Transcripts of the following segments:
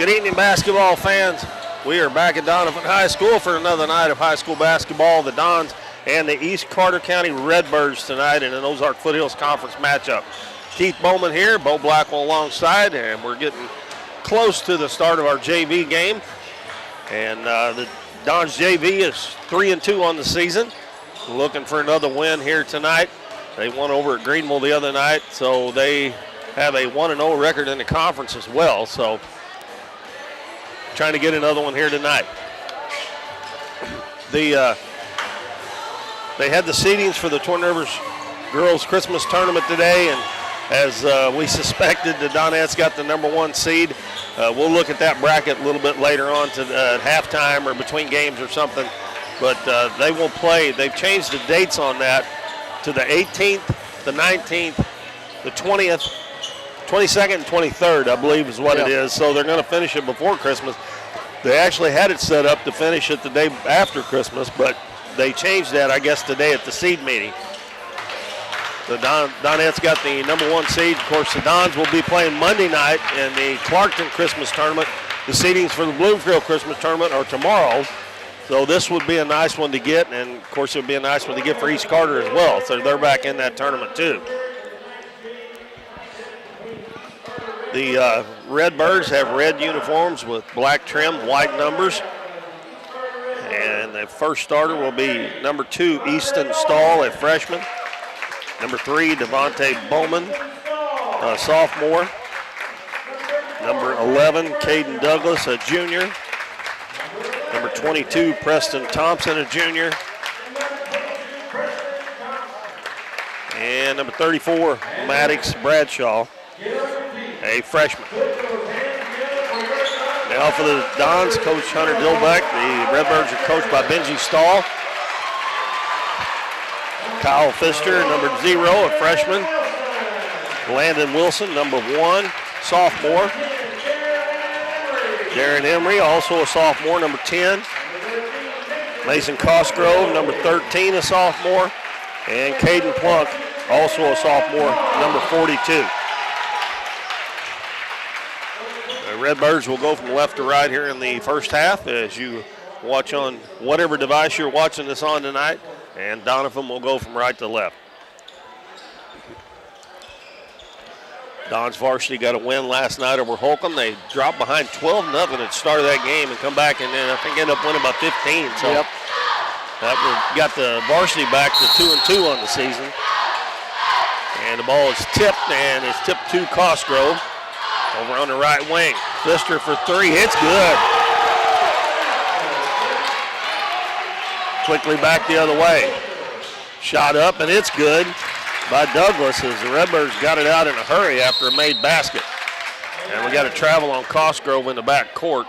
Good evening, basketball fans. We are back at Doniphan High School for another night of high school basketball. The Dons and the East Carter County Redbirds tonight in an Ozark Foothills Conference matchup. Keith Bowman here, Bo Blackwell alongside, and we're getting close to the start of our JV game. And the Dons JV is 3-2 on the season. Looking for another win here tonight. They won over at Greenville the other night, so they have a 1-0 record in the conference as well. So trying to get another one here tonight. They had the seedings for the Twin Rivers Girls Christmas Tournament today, and as we suspected, the Donettes got the #1 seed. We'll look at that bracket a little bit later on to halftime or between games or something. But they will play. They've changed the dates on that to the 18th, the 19th, the 20th, 22nd, and 23rd, I believe is what it is. So they're going to finish it before Christmas. They actually had it set up to finish it the day after Christmas, but they changed that, I guess, today at the seed meeting. The Donettes got the #1 seed. Of course, the Dons will be playing Monday night in the Clarkton Christmas Tournament. The seedings for the Bloomfield Christmas Tournament are tomorrow. So this would be a nice one to get, and of course it would be a nice one to get for East Carter as well. So they're back in that tournament too. The Redbirds have red uniforms with black trim, white numbers. And the first starter will be #2, Easton Stahl, a freshman. #3, Devontae Bowman, a sophomore. #11, Caden Douglas, a junior. #22, Preston Thompson, a junior. And #34, Maddox Bradshaw, a freshman. Now for the Dons, Coach Hunter Dilbeck. The Redbirds are coached by Benji Stahl. Kyle Pfister, #0, a freshman. Landon Wilson, #1, sophomore. Darren Emery, also a sophomore, #10. Mason Cosgrove, #13, a sophomore. And Caden Plunk, also a sophomore, #42. The Redbirds will go from left to right here in the first half as you watch on whatever device you're watching this on tonight. And Doniphan will go from right to left. Dons Varsity got a win last night over Holcomb. They dropped behind 12-0 at the start of that game and come back and then I think ended up winning by 15. So that got the Varsity back to 2-2 on the season. And the ball is tipped, and it's tipped to Cosgrove over on the right wing. Pfister for three, it's good. Quickly back the other way. Shot up, and it's good by Douglas as the Redbirds got it out in a hurry after a made basket. And we got a travel on Cosgrove in the back court.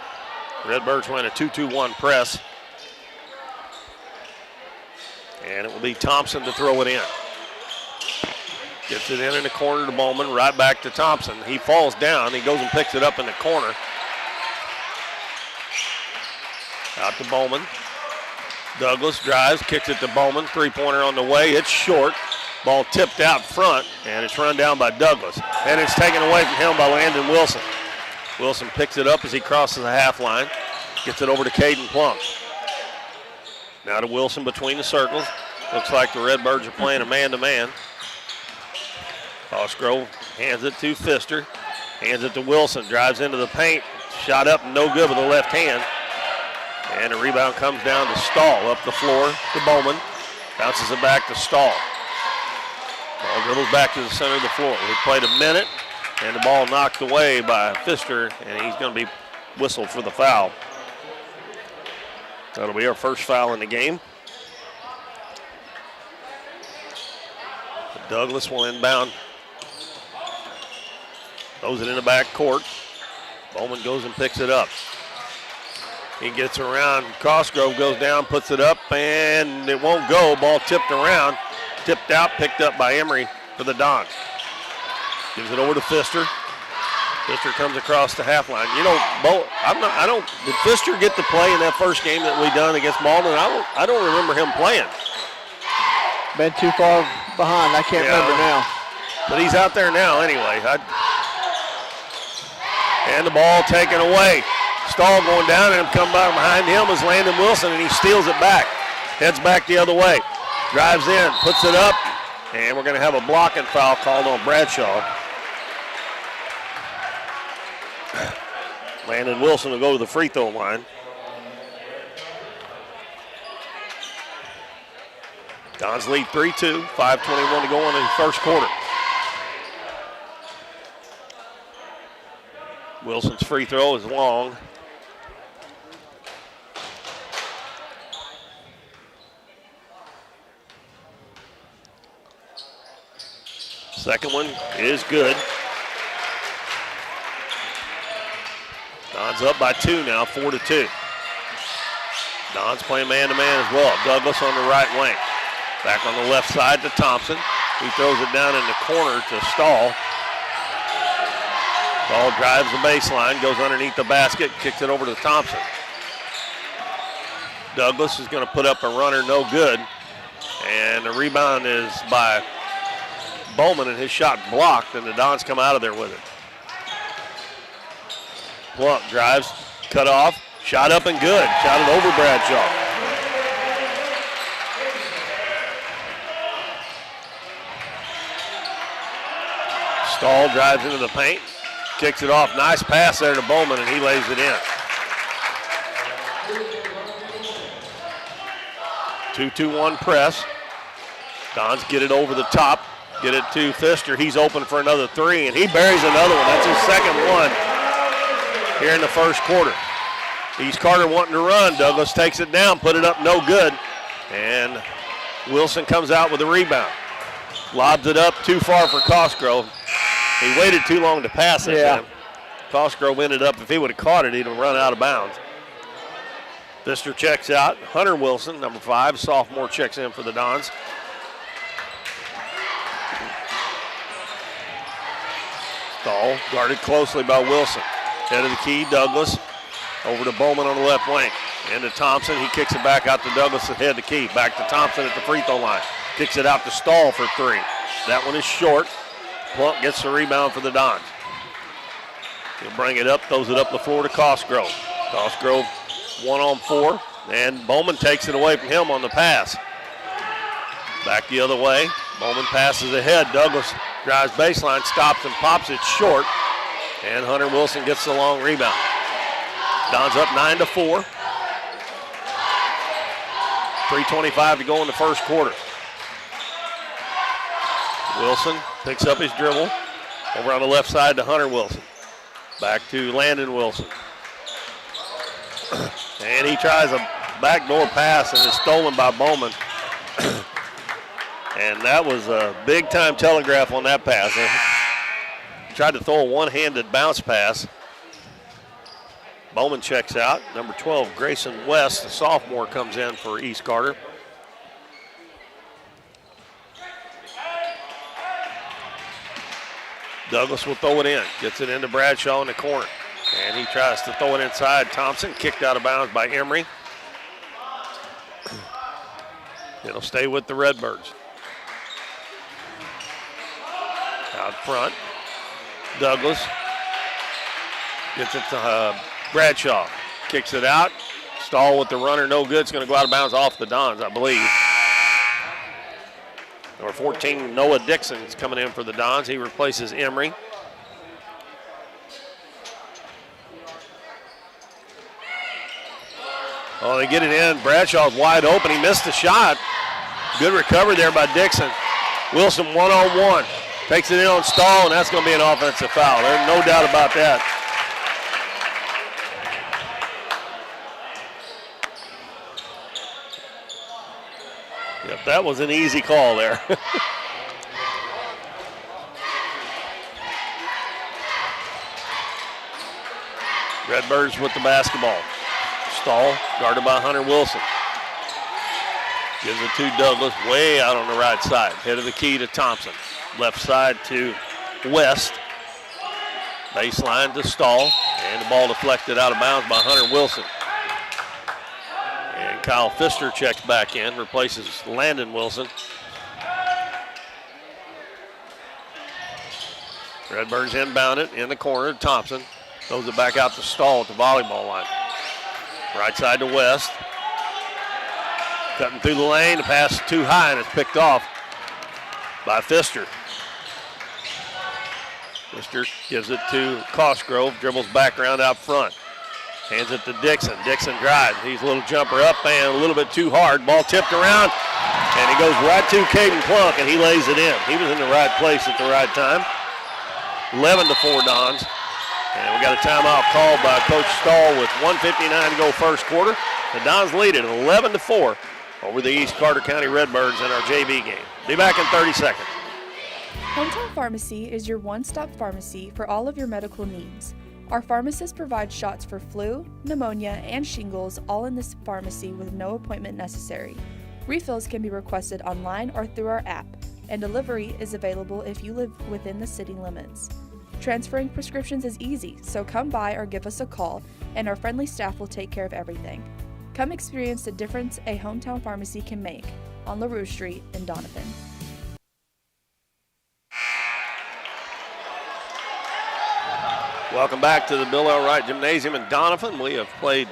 Redbirds win a 2-2-1 press. And it will be Thompson to throw it in. Gets it in the corner to Bowman, right back to Thompson. He falls down, he goes and picks it up in the corner. Out to Bowman. Douglas drives, kicks it to Bowman, three-pointer on the way, it's short. Ball tipped out front, and it's run down by Douglas. And it's taken away from him by Landon Wilson. Wilson picks it up as he crosses the half line. Gets it over to Caden Plunk. Now to Wilson between the circles. Looks like the Redbirds are playing a man-to-man. Cosgrove hands it to Pfister. Hands it to Wilson. Drives into the paint. Shot up, no good with the left hand. And the rebound comes down to Stahl. Up the floor to Bowman. Bounces it back to Stahl. Ball dribbles back to the center of the floor. We played a minute, and the ball knocked away by Pfister, and he's going to be whistled for the foul. That'll be our first foul in the game. Douglas will inbound. Throws it in the back court. Bowman goes and picks it up. He gets around. Cosgrove goes down, puts it up, and it won't go. Ball tipped around. Tipped out, picked up by Emery for the Dons. Gives it over to Pfister. Pfister comes across the half line. You know, did Pfister get to play in that first game that we done against Malden? I don't remember him playing. Been too far behind. I can't remember now. But he's out there now anyway. And the ball taken away. Stahl going down, and come back behind him is Landon Wilson, and he steals it back. Heads back the other way. Drives in, puts it up, and we're going to have a blocking foul called on Bradshaw. Landon Wilson will go to the free throw line. Dons lead 3-2, 5:21 to go in the first quarter. Wilson's free throw is long. Second one is good. Dons up by 2 now, 4-2. Dons playing man-to-man as well. Douglas on the right wing. Back on the left side to Thompson. He throws it down in the corner to Stahl. Stahl drives the baseline, goes underneath the basket, kicks it over to Thompson. Douglas is going to put up a runner, no good. And the rebound is by Bowman, and his shot blocked, and the Dons come out of there with it. Plump drives, cut off, shot up and good. Shot it over Bradshaw. Stahl drives into the paint, kicks it off. Nice pass there to Bowman, and he lays it in. 2-2-1 press. Dons get it over the top, get it to Pfister. He's open for another three, and he buries another one. That's his second one here in the first quarter. East Carter wanting to run. Douglas takes it down, put it up, no good. And Wilson comes out with the rebound. Lobs it up too far for Cosgrove. He waited too long to pass it. Yeah. Cosgrove ended up, if he would have caught it, he'd have run out of bounds. Pfister checks out. Hunter Wilson, number 5, sophomore, checks in for the Dons. Stahl guarded closely by Wilson. Head of the key, Douglas. Over to Bowman on the left wing. Into Thompson. He kicks it back out to Douglas at head of the key. Back to Thompson at the free throw line. Kicks it out to Stahl for 3. That one is short. Plump gets the rebound for the Dons. He'll bring it up, throws it up the floor to Cosgrove. Cosgrove 1-on-4, and Bowman takes it away from him on the pass. Back the other way. Bowman passes ahead. Douglas drives baseline, stops and pops it short. And Hunter Wilson gets the long rebound. Dons up 9-4. 3:25 to go in the first quarter. Wilson picks up his dribble. Over on the left side to Hunter Wilson. Back to Landon Wilson. And he tries a backdoor pass and is stolen by Bowman. And that was a big-time telegraph on that pass. He tried to throw a one-handed bounce pass. Bowman checks out. Number 12, Grayson West, the sophomore, comes in for East Carter. Douglas will throw it in. Gets it into Bradshaw in the corner. And he tries to throw it inside. Thompson kicked out of bounds by Emery. It'll stay with the Redbirds. Out front. Douglas gets it to Bradshaw. Kicks it out. Stahl with the runner, no good. It's going to go out of bounds off the Dons, I believe. Number 14, Noah Dixon is coming in for the Dons. He replaces Emery. Oh, they get it in. Bradshaw's wide open. He missed the shot. Good recovery there by Dixon. Wilson 1-on-1. Takes it in on Stahl, and that's going to be an offensive foul. There's no doubt about that. Yep, that was an easy call there. Redbirds with the basketball. Stahl, guarded by Hunter Wilson. Gives it to Douglas, way out on the right side. Head of the key to Thompson. Left side to West. Baseline to Stahl. And the ball deflected out of bounds by Hunter Wilson. And Kyle Pfister checks back in, replaces Landon Wilson. Redbirds inbound it in the corner. Thompson Throws it back out to Stahl at the volleyball line. Right side to West. Cutting through the lane, the pass is too high and it's picked off by Pfister. Pfister gives it to Cosgrove, dribbles back around out front. Hands it to Dixon. Dixon drives. He's a little jumper up and a little bit too hard. Ball tipped around and he goes right to Caden Plunk and he lays it in. He was in the right place at the right time. 11-4 Dons. And we got a timeout called by Coach Stahl with 1:59 to go first quarter. The Dons lead it 11-4 over the East Carter County Redbirds in our JV game. Be back in 30 seconds. Hometown Pharmacy is your one-stop pharmacy for all of your medical needs. Our pharmacists provide shots for flu, pneumonia, and shingles all in this pharmacy with no appointment necessary. Refills can be requested online or through our app, and delivery is available if you live within the city limits. Transferring prescriptions is easy, so come by or give us a call, and our friendly staff will take care of everything. Come experience the difference a hometown pharmacy can make on LaRue Street in Doniphan. Welcome back to the Bill L. Wright Gymnasium in Doniphan. We have played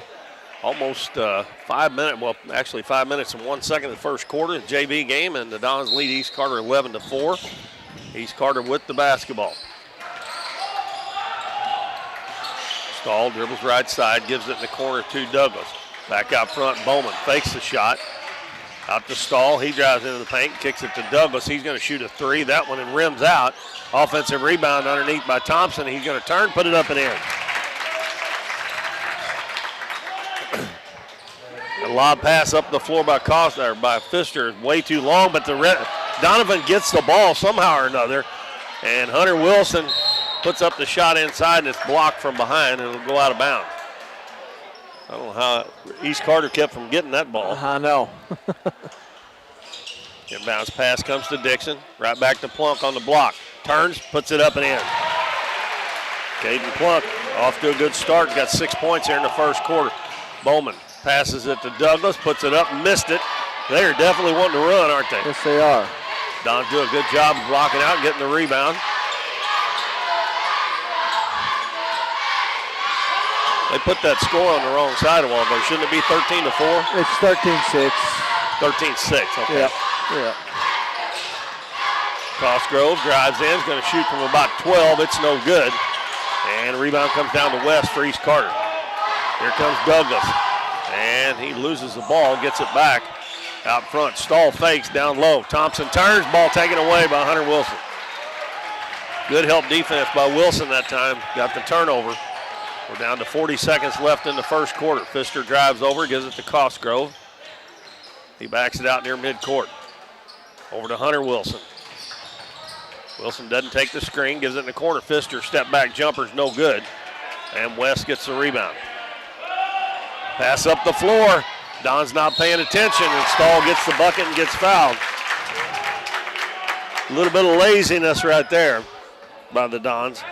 almost 5 minutes, well, actually 5 minutes and 1 second of the first quarter of the JV game, and the Dons lead East Carter 11-4. East Carter with the basketball. Stahl dribbles right side, gives it in the corner to Douglas. Back out front, Bowman fakes the shot. Out to Stahl, he drives into the paint, kicks it to Douglas. He's going to shoot a three. That one and rims out. Offensive rebound underneath by Thompson. He's going to turn, put it up and in. A lob pass up the floor by Pfister is way too long, but Doniphan gets the ball somehow or another, and Hunter Wilson puts up the shot inside, and it's blocked from behind, and it'll go out of bounds. I don't know how East Carter kept from getting that ball. I know. Inbounds pass comes to Dixon. Right back to Plunk on the block. Turns, puts it up and in. Caden Plunk off to a good start. Got 6 points here in the first quarter. Bowman passes it to Douglas, puts it up, missed it. They're definitely wanting to run, aren't they? Yes, they are. Don do a good job of blocking out, getting the rebound. They put that score on the wrong side a while ago. Shouldn't it be 13-4? It's 13-6. 13-6, okay. Yeah. Cosgrove drives in, is going to shoot from about 12. It's no good. And the rebound comes down to West for East Carter. Here comes Douglas. And he loses the ball, gets it back out front. Stahl fakes down low. Thompson turns, ball taken away by Hunter Wilson. Good help defense by Wilson that time. Got the turnover. We're down to 40 seconds left in the first quarter. Pfister drives over, gives it to Cosgrove. He backs it out near midcourt. Over to Hunter Wilson. Wilson doesn't take the screen, gives it in the corner. Pfister step back jumper's no good. And West gets the rebound. Pass up the floor. Don's not paying attention, and Stahl gets the bucket and gets fouled. A little bit of laziness right there by the Dons.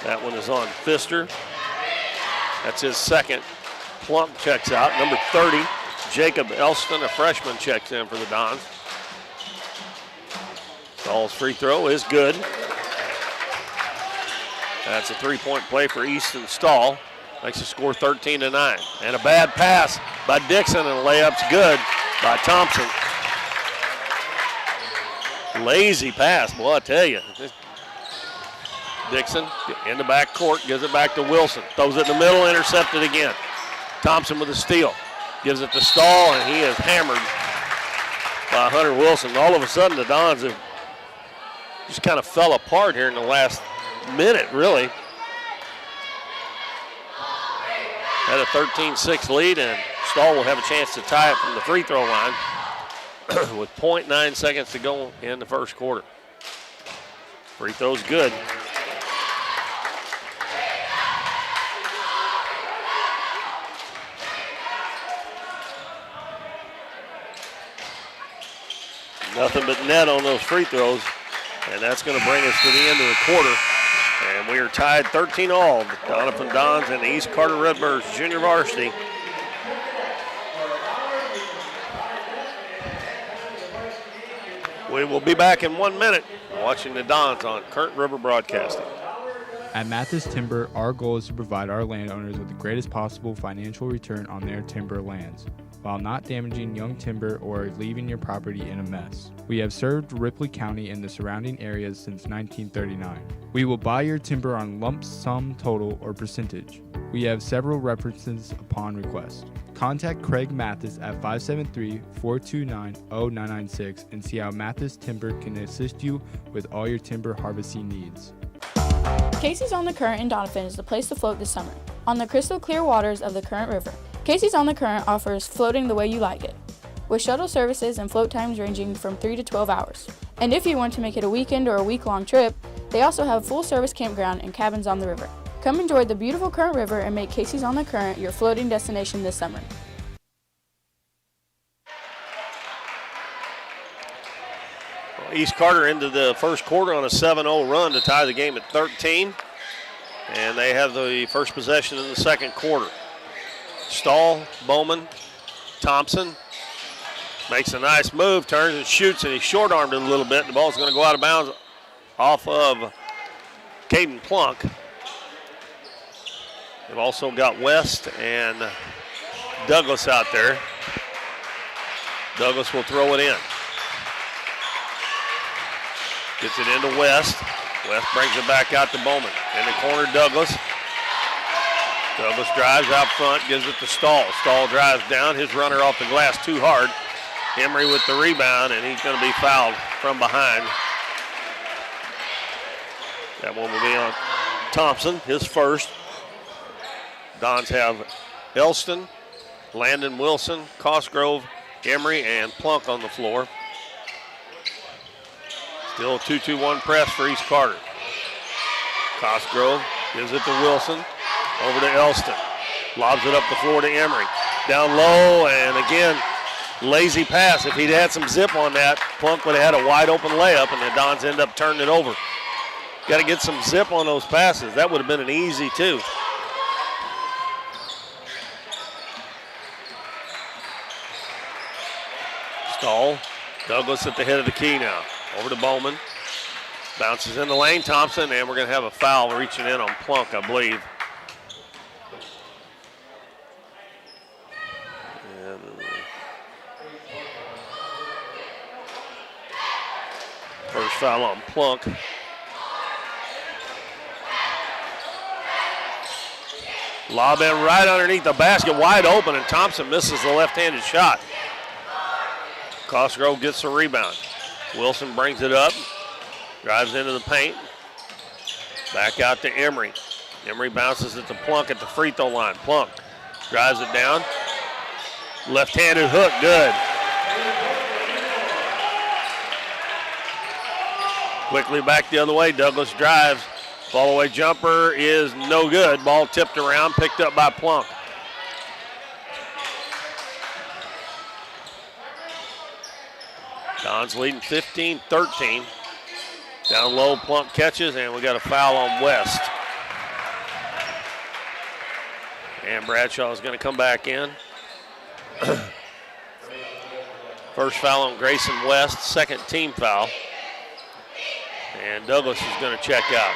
That one is on Pfister. That's his second. Plump checks out. Number 30, Jacob Elston, a freshman, checks in for the Dons. Stahl's free throw is good. That's a three-point play for Easton Stahl. Makes the score 13-9. And a bad pass by Dixon, and a layup's good by Thompson. Lazy pass, boy, I tell you. Dixon in the back court, gives it back to Wilson. Throws it in the middle, intercepted again. Thompson with a steal. Gives it to Stahl, and he is hammered by Hunter Wilson. All of a sudden, the Dons have just kind of fell apart here in the last minute, really. Had a 13-6 lead, and Stahl will have a chance to tie it from the free throw line with 0.9 seconds to go in the first quarter. Free throw's good. Nothing but net on those free throws, and that's going to bring us to the end of the quarter. And we are tied 13-all. Doniphan Dons and the East Carter Redbirds junior varsity. We will be back in 1 minute watching the Dons on Current River Broadcasting. At Mathis Timber, our goal is to provide our landowners with the greatest possible financial return on their timber lands, while not damaging young timber or leaving your property in a mess. We have served Ripley County and the surrounding areas since 1939. We will buy your timber on lump sum total or percentage. We have several references upon request. Contact Craig Mathis at 573-429-0996 and see how Mathis Timber can assist you with all your timber harvesting needs. Casey's on the Current in Doniphan is the place to float this summer, on the crystal clear waters of the Current River. Casey's on the Current offers floating the way you like it, with shuttle services and float times ranging from 3 to 12 hours. And if you want to make it a weekend or a week-long trip, they also have full-service campground and cabins on the river. Come enjoy the beautiful Current River and make Casey's on the Current your floating destination this summer. East Carter into the first quarter on a 7-0 run to tie the game at 13. And they have the first possession in the second quarter. Stahl, Bowman, Thompson makes a nice move, turns and shoots, and he short-armed it a little bit. The ball's going to go out of bounds off of Caden Plunk. They've also got West and Douglas out there. Douglas will throw it in. Gets it into West. West brings it back out to Bowman. In the corner, Douglas. Douglas drives out front, gives it to Stahl. Stahl drives down, his runner off the glass too hard. Emery with the rebound, and he's going to be fouled from behind. That one will be on Thompson, his first. Dons have Elston, Landon Wilson, Cosgrove, Emery, and Plunk on the floor. Still a 2-2-1 press for East Carter. Cosgrove gives it to Wilson. Over to Elston. Lobs it up the floor to Emery. Down low, and again, lazy pass. If he'd had some zip on that, Plunk would have had a wide open layup, and the Dons end up turning it over. Got to get some zip on those passes. That would have been an easy two. Stahl. Douglas at the head of the key now. Over to Bowman. Bounces in the lane, Thompson, and we're going to have a foul reaching in on Plunk, I believe. And first foul on Plunk. Lob in right underneath the basket, wide open, and Thompson misses the left-handed shot. Cosgrove gets the rebound. Wilson brings it up, drives into the paint. Back out to Emery. Emery bounces it to Plunk at the free throw line. Plunk drives it down. Left-handed hook, good. Quickly back the other way, Douglas drives. Fall-away jumper is no good. Ball tipped around, picked up by Plunk. Dons leading 15-13. Down low, Plunk catches, and we got a foul on West. And Bradshaw is going to come back in. First foul on Grayson West, second team foul. And Douglas is going to check out.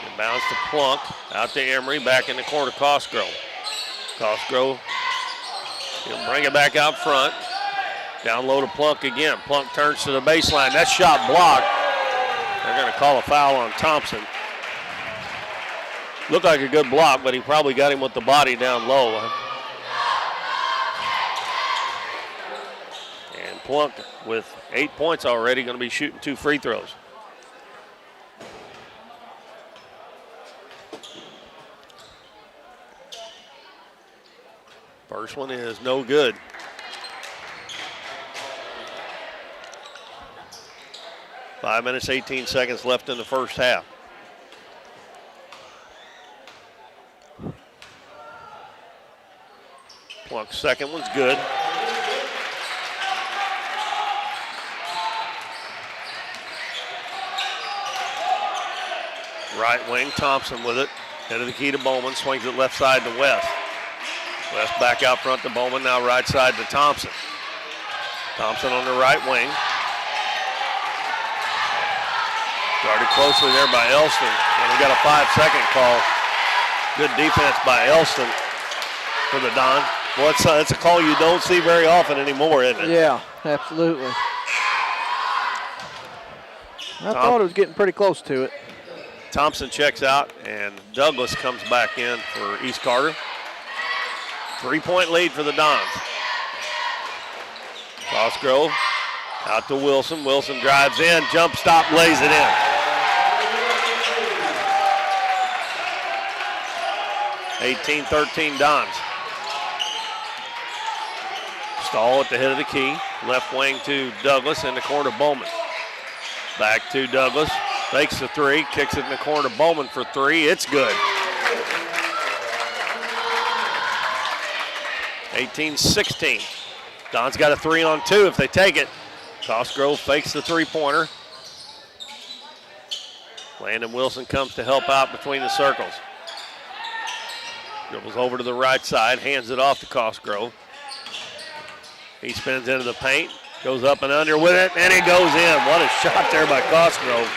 Inbounds to Plunk, out to Emery, back in the corner, Cosgrove. Cosgrove, he'll bring it back out front. Down low to Plunk again. Plunk turns to the baseline. That shot blocked. They're going to call a foul on Thompson. Looked like a good block, but he probably got him with the body down low. And Plunk, with 8 points already, going to be shooting 2 free throws. First one is no good. Five minutes, 18 seconds left in the first half. Plunk's second one's good. Right wing, Thompson with it. Head of the key to Bowman, swings it left side to West. West back out front to Bowman, now right side to Thompson. Thompson on the right wing. Guarded closely there by Elston. And we got a 5-second call. Good defense by Elston for the Don. Well, it's a call you don't see very often anymore, isn't it? Yeah, absolutely. I thought it was getting pretty close to it. Thompson checks out, and Douglas comes back in for East Carter. 3-point lead for the Dons. Cosgrove out to Wilson. Wilson drives in, jump stop, lays it in. 18-13 Dons. Stahl at the head of the key. Left wing to Douglas in the corner, Bowman. Back to Douglas. Fakes the three, kicks it in the corner, Bowman for three. It's good. 18-16. Don's got a 3-on-2 if they take it. Cosgrove fakes the three-pointer. Landon Wilson comes to help out between the circles. Dribbles over to the right side, hands it off to Cosgrove. He spins into the paint, goes up and under with it, and it goes in. What a shot there by Cosgrove.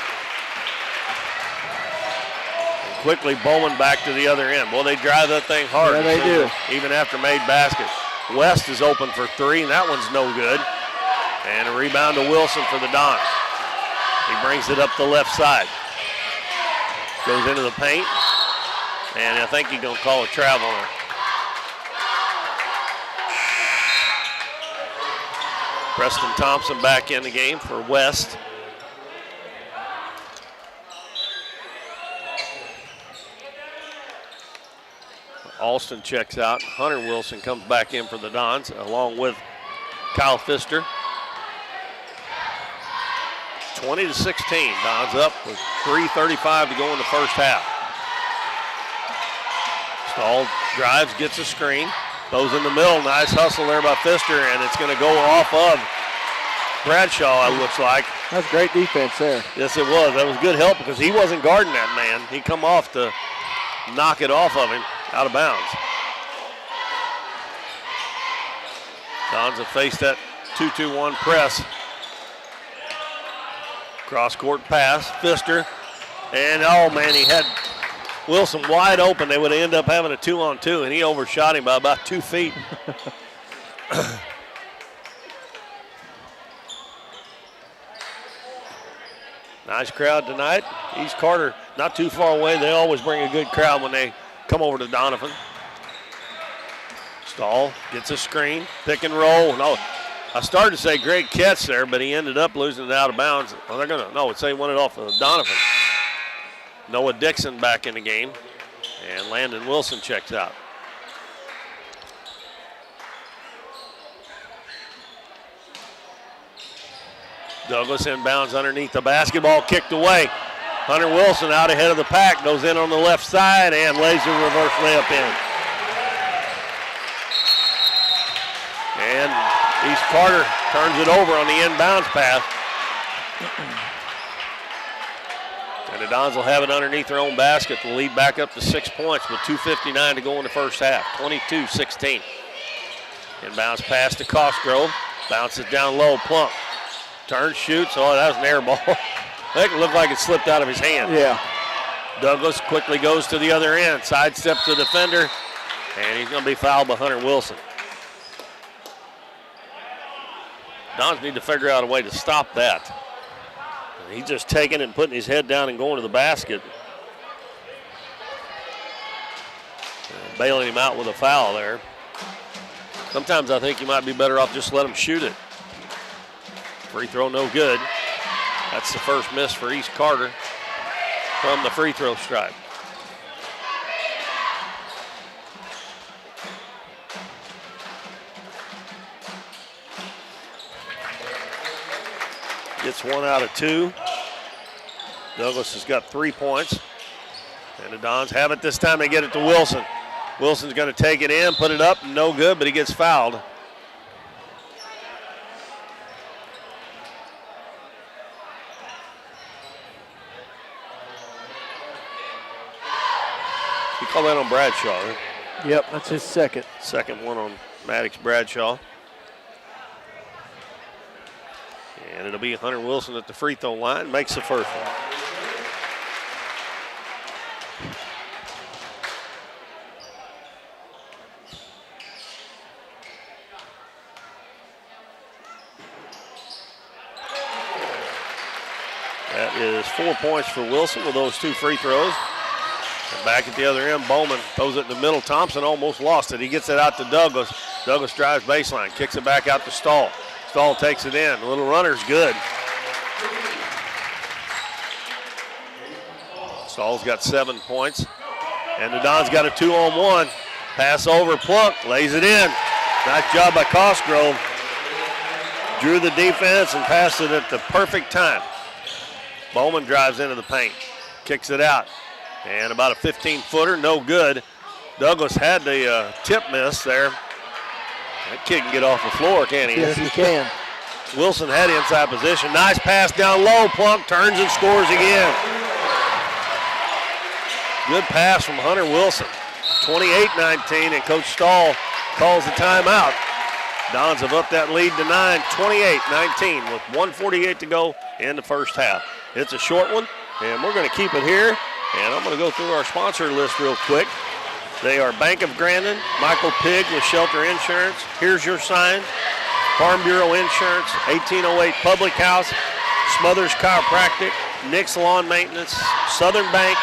And quickly Bowman back to the other end. Well, they drive that thing hard. Yeah, they do. Even after made basket. West is open for three, and that one's no good. And a rebound to Wilson for the Dons. He brings it up the left side. Goes into the paint, and I think he's going to call a travel on her. Preston Thompson back in the game for West. Alston checks out. Hunter Wilson comes back in for the Dons along with Kyle Pfister. 20-16. Dons up with 3:35 to go in the first half. Stahl drives, gets a screen, throws in the middle. Nice hustle there by Pfister, and it's going to go off of Bradshaw, it looks like. That's great defense there. Yes, it was. That was good help because he wasn't guarding that man. He come off to knock it off of him, out of bounds. Dons have faced that 2-2-1 press. Cross-court pass, Pfister, and oh man, he had Wilson wide open. They would end up having a 2-on-2, and he overshot him by about 2 feet. Nice crowd tonight. East Carter not too far away. They always bring a good crowd when they come over to Doniphan. Stahl gets a screen, pick and roll. No, I started to say great catch there, but he ended up losing it out of bounds. Oh, they're gonna say he won it off of Doniphan. Noah Dixon back in the game, and Landon Wilson checks out. Douglas inbounds underneath the basketball, kicked away. Hunter Wilson out ahead of the pack, goes in on the left side and lays the reverse layup in. And East Carter turns it over on the inbounds pass. And the Dons will have it underneath their own basket to lead back up to 6 points with 2:59 to go in the first half, 22-16. Inbounds pass to Cosgrove, bounces down low, Plump. Turns, shoots, oh, that was an air ball. That looked like it slipped out of his hand. Yeah. Douglas quickly goes to the other end, sidesteps the defender, and he's going to be fouled by Hunter Wilson. Dons need to figure out a way to stop that. He's just taking it and putting his head down and going to the basket. And bailing him out with a foul there. Sometimes I think you might be better off just let him shoot it. Free throw no good. That's the first miss for East Carter from the free throw stripe. Gets 1 out of 2. Douglas has got 3 points. And the Dons have it this time. They get it to Wilson. Wilson's going to take it in, put it up, no good, but he gets fouled. You call that on Bradshaw, right? Yep, that's his second. Second one on Maddox Bradshaw. it'll be Hunter Wilson at the free throw line, makes the first one. That is 4 points for Wilson with those 2 free throws. And back at the other end, Bowman throws it in the middle. Thompson almost lost it. He gets it out to Douglas. Douglas drives baseline, kicks it back out to Stahl. Stahl takes it in. The little runner's good. Stahl's got 7 points. And the Dons got a 2-on-1. Pass over, Plunk, lays it in. Nice job by Cosgrove. Drew the defense and passed it at the perfect time. Bowman drives into the paint, kicks it out. And about a 15-footer, no good. Douglas had the tip miss there. That kid can get off the floor, can't he? Yes, he can. Wilson had inside position. Nice pass down low. Plunk turns and scores again. Good pass from Hunter Wilson. 28-19, and Coach Stahl calls the timeout. Dons have upped that lead to 9, 28-19 with 1:48 to go in the first half. It's a short one, and we're going to keep it here. And I'm going to go through our sponsor list real quick. They are Bank of Grandin, Michael Pig with Shelter Insurance, Here's Your Sign, Farm Bureau Insurance, 1808 Public House, Smothers Chiropractic, Nick's Lawn Maintenance, Southern Bank,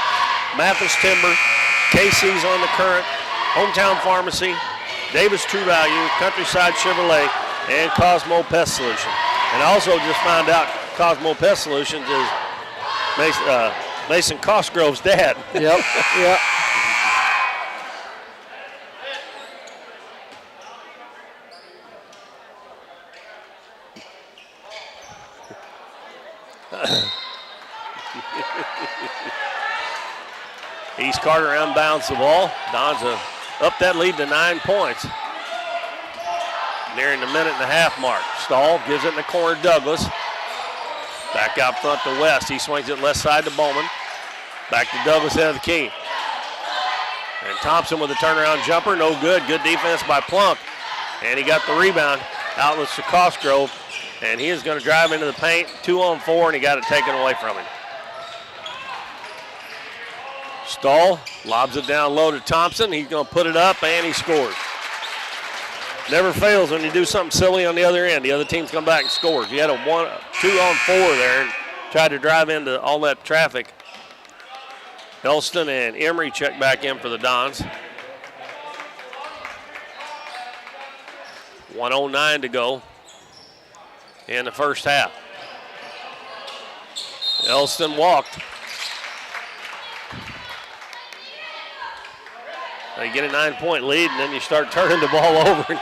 Mathis Timber, Casey's on the Current, Hometown Pharmacy, Davis True Value, Countryside Chevrolet, and Cosmo Pest Solution. And I also just found out Cosmo Pest Solutions is Mason Cosgrove's dad. Yep, yep. East Carter unbounds the ball. Dons up that lead to 9 points. Nearing the minute and a half mark. Stahl gives it in the corner to Douglas. Back out front to West. He swings it left side to Bowman. Back to Douglas out of the key. And Thompson with a turnaround jumper. No good. Good defense by Plunk. And he got the rebound. Outlets to Cosgrove. And he is going to drive into the paint. 2-on-4, and he got it taken away from him. Stahl lobs it down low to Thompson. He's going to put it up, and he scores. Never fails when you do something silly on the other end. The other team's come back and scores. He had a 2-on-4 there and tried to drive into all that traffic. Elston and Emery check back in for the Dons. 1:09 to go in the first half. Elston walked. You get a 9-point lead, and then you start turning the ball over.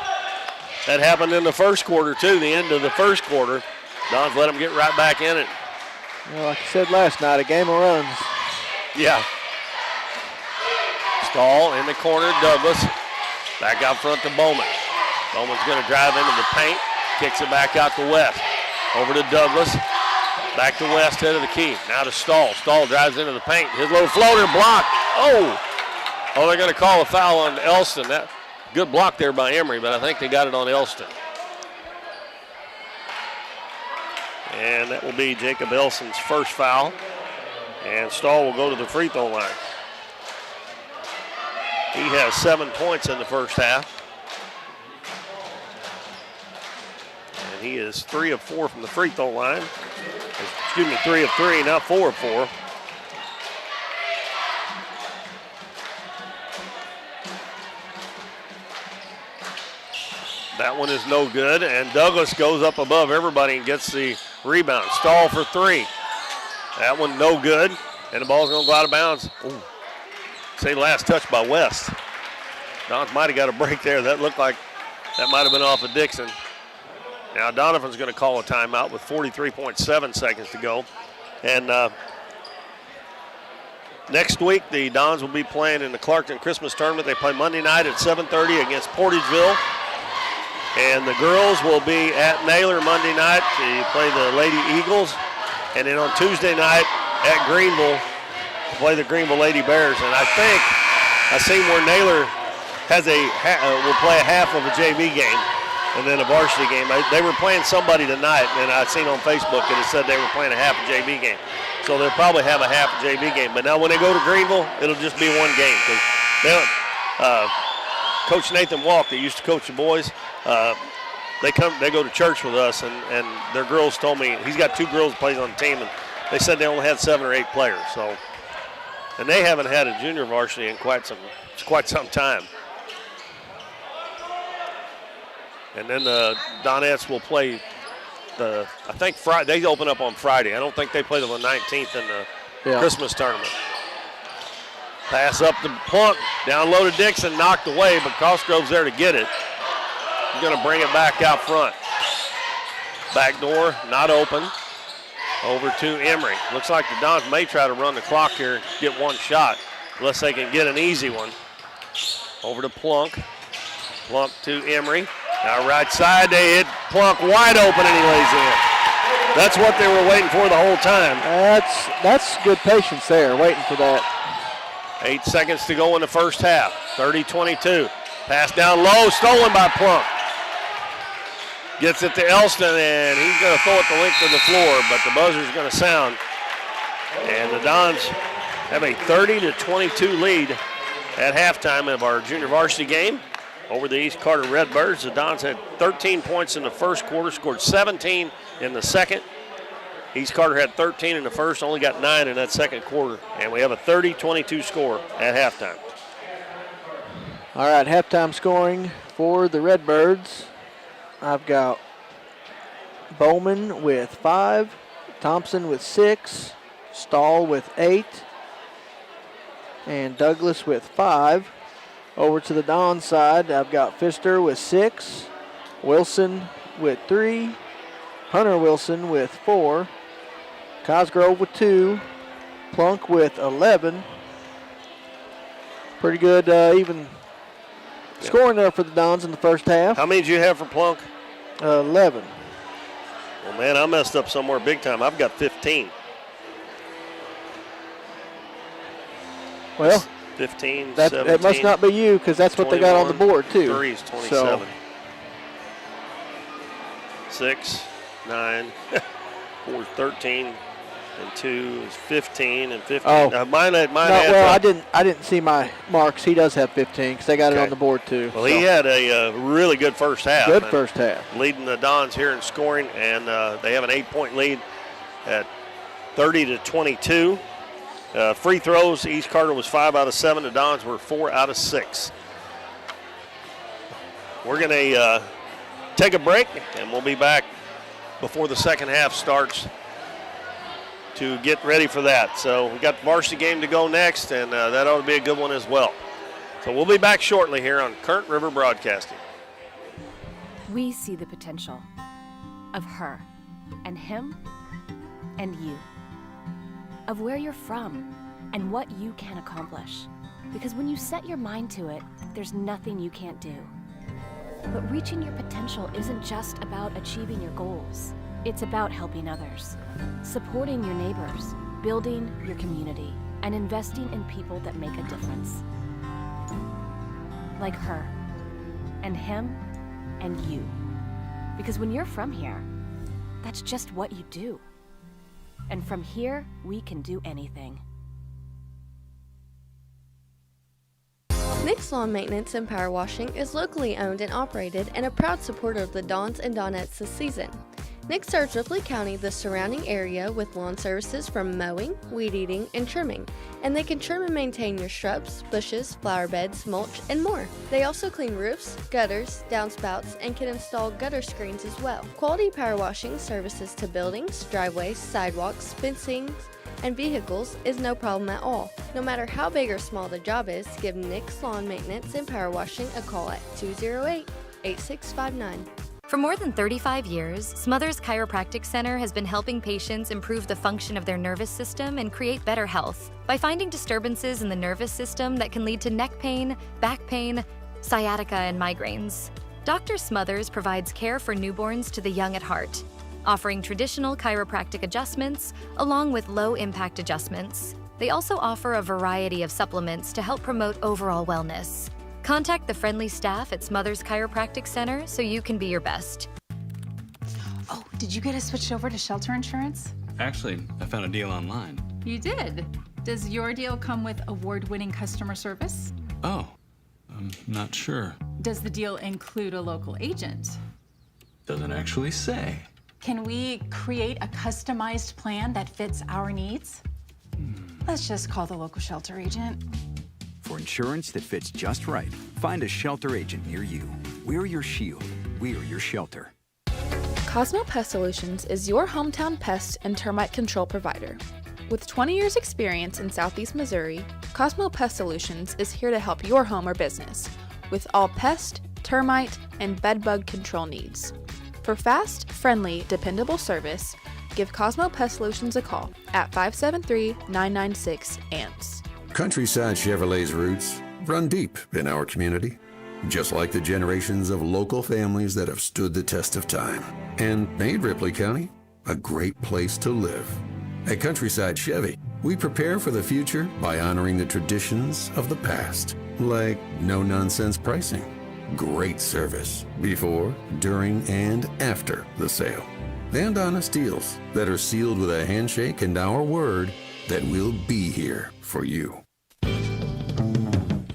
That happened in the first quarter, too, the end of the first quarter. Dons let them get right back in it. Well, like I said last night, a game of runs. Yeah. Stahl in the corner, Douglas. Back out front to Bowman. Bowman's going to drive into the paint. Kicks it back out to West. Over to Douglas. Back to West, head of the key. Now to Stahl. Stahl drives into the paint. His little floater blocked. Oh, they're going to call a foul on Elston. That good block there by Emery, but I think they got it on Elston. And that will be Jacob Elston's first foul. And Stahl will go to the free throw line. He has 7 points in the first half. And he is 3 of 4 from the free throw line. Excuse me, 3 of 3, not 4 of 4. That one is no good, and Douglas goes up above everybody and gets the rebound. Stahl for 3. That one no good, and the ball's going to go out of bounds. Ooh. Say last touch by West. Dons might have got a break there. That looked like that might have been off of Dixon. Now Doniphan's going to call a timeout with 43.7 seconds to go. And next week, the Dons will be playing in the Clarkton Christmas Tournament. They play Monday night at 7:30 against Portageville. And the girls will be at Naylor Monday night to play the Lady Eagles. And then on Tuesday night at Greenville to play the Greenville Lady Bears. And I think I seen where Naylor has will play a half of a JV game and then a varsity game. They were playing somebody tonight, and I seen on Facebook that it said they were playing a half a JV game. So they'll probably have a half a JV game. But now when they go to Greenville, it'll just be one game. Because Coach Nathan Walk, that used to coach the boys, they go to church with us, and their girls told me, he's got 2 girls that plays on the team, and they said they only had 7 or 8 players. So, and they haven't had a junior varsity in quite some time. And then the Donettes will play I think Friday. They open up on Friday. I don't think they play till the 19th in the Christmas tournament. Pass up to Plunk, down low to Dixon, knocked away, but Cosgrove's there to get it. He's going to bring it back out front. Back door, not open. Over to Emery. Looks like the Dons may try to run the clock here, get one shot, unless they can get an easy one. Over to Plunk. Plunk to Emery. Now right side, they hit Plunk wide open, and he lays in. That's what they were waiting for the whole time. That's good patience there, waiting for that. 8 seconds to go in the first half. 30-22. Pass down low, stolen by Plunk. Gets it to Elston, and he's going to throw it the length of the floor, but the buzzer's going to sound. And the Dons have a 30-22 lead at halftime of our junior varsity game over the East Carter Redbirds. The Dons had 13 points in the first quarter, scored 17 in the second. East Carter had 13 in the first, only got 9 in that second quarter. And we have a 30-22 score at halftime. All right, halftime scoring for the Redbirds. I've got Bowman with 5, Thompson with 6, Stahl with 8, and Douglas with 5. Over to the Don side, I've got Pfister with 6, Wilson with 3, Hunter Wilson with 4, Cosgrove with 2, Plunk with 11. Pretty good even scoring there for the Dons in the first half. How many did you have for Plunk? 11. Well, man, I messed up somewhere big time. I've got 15. Well, 15, that 17. It must not be you, because that's what they got on the board, too. 3 is 27. 6, 9, 4 is 13, and 2 is 15, and 15. Oh, mine no, well, I didn't see my marks. He does have 15, because they got it on the board, too. Well, he had a really good first half. Good first half. Leading the Dons here in scoring, and they have an 8-point lead at 30-22. Free throws, East Carter was 5 out of 7. The Dons were 4 out of 6. We're going to take a break, and we'll be back before the second half starts to get ready for that. So we got the varsity game to go next, and that ought to be a good one as well. So we'll be back shortly here on Current River Broadcasting. We see the potential of her and him and you, of where you're from and what you can accomplish. Because when you set your mind to it, there's nothing you can't do. But reaching your potential isn't just about achieving your goals. It's about helping others, supporting your neighbors, building your community, and investing in people that make a difference. Like her, and him, and you. Because when you're from here, that's just what you do. And from here, we can do anything. Nick's Lawn Maintenance and Power Washing is locally owned and operated and a proud supporter of the Dons and Donettes this season. Nick serves Ripley County, the surrounding area, with lawn services from mowing, weed eating, and trimming, and they can trim and maintain your shrubs, bushes, flower beds, mulch, and more. They also clean roofs, gutters, downspouts, and can install gutter screens as well. Quality power washing services to buildings, driveways, sidewalks, fencing, and vehicles is no problem at all. No matter how big or small the job is, give Nick's Lawn Maintenance and Power Washing a call at 208-8659. For more than 35 years, Smothers Chiropractic Center has been helping patients improve the function of their nervous system and create better health by finding disturbances in the nervous system that can lead to neck pain, back pain, sciatica, and migraines. Dr. Smothers provides care for newborns to the young at heart, offering traditional chiropractic adjustments along with low-impact adjustments. They also offer a variety of supplements to help promote overall wellness. Contact the friendly staff at Smothers Chiropractic Center so you can be your best. Oh, did you get us switched over to shelter insurance? Actually, I found a deal online. You did? Does your deal come with award-winning customer service? Oh, I'm not sure. Does the deal include a local agent? Doesn't actually say. Can we create a customized plan that fits our needs? Let's just call the local shelter agent. For insurance that fits just right, find a shelter agent near you. We're your shield. We're your shelter. Cosmo Pest Solutions is your hometown pest and termite control provider. With 20 years experience in Southeast Missouri, Cosmo Pest Solutions is here to help your home or business with all pest, termite, and bedbug control needs. For fast, friendly, dependable service, give Cosmo Pest Solutions a call at 573-996-ANTS. Countryside Chevrolet's roots run deep in our community, just like the generations of local families that have stood the test of time and made Ripley County a great place to live. At Countryside Chevy, we prepare for the future by honoring the traditions of the past, like no-nonsense pricing, great service before, during, and after the sale, and honest deals that are sealed with a handshake and our word that we'll be here for you.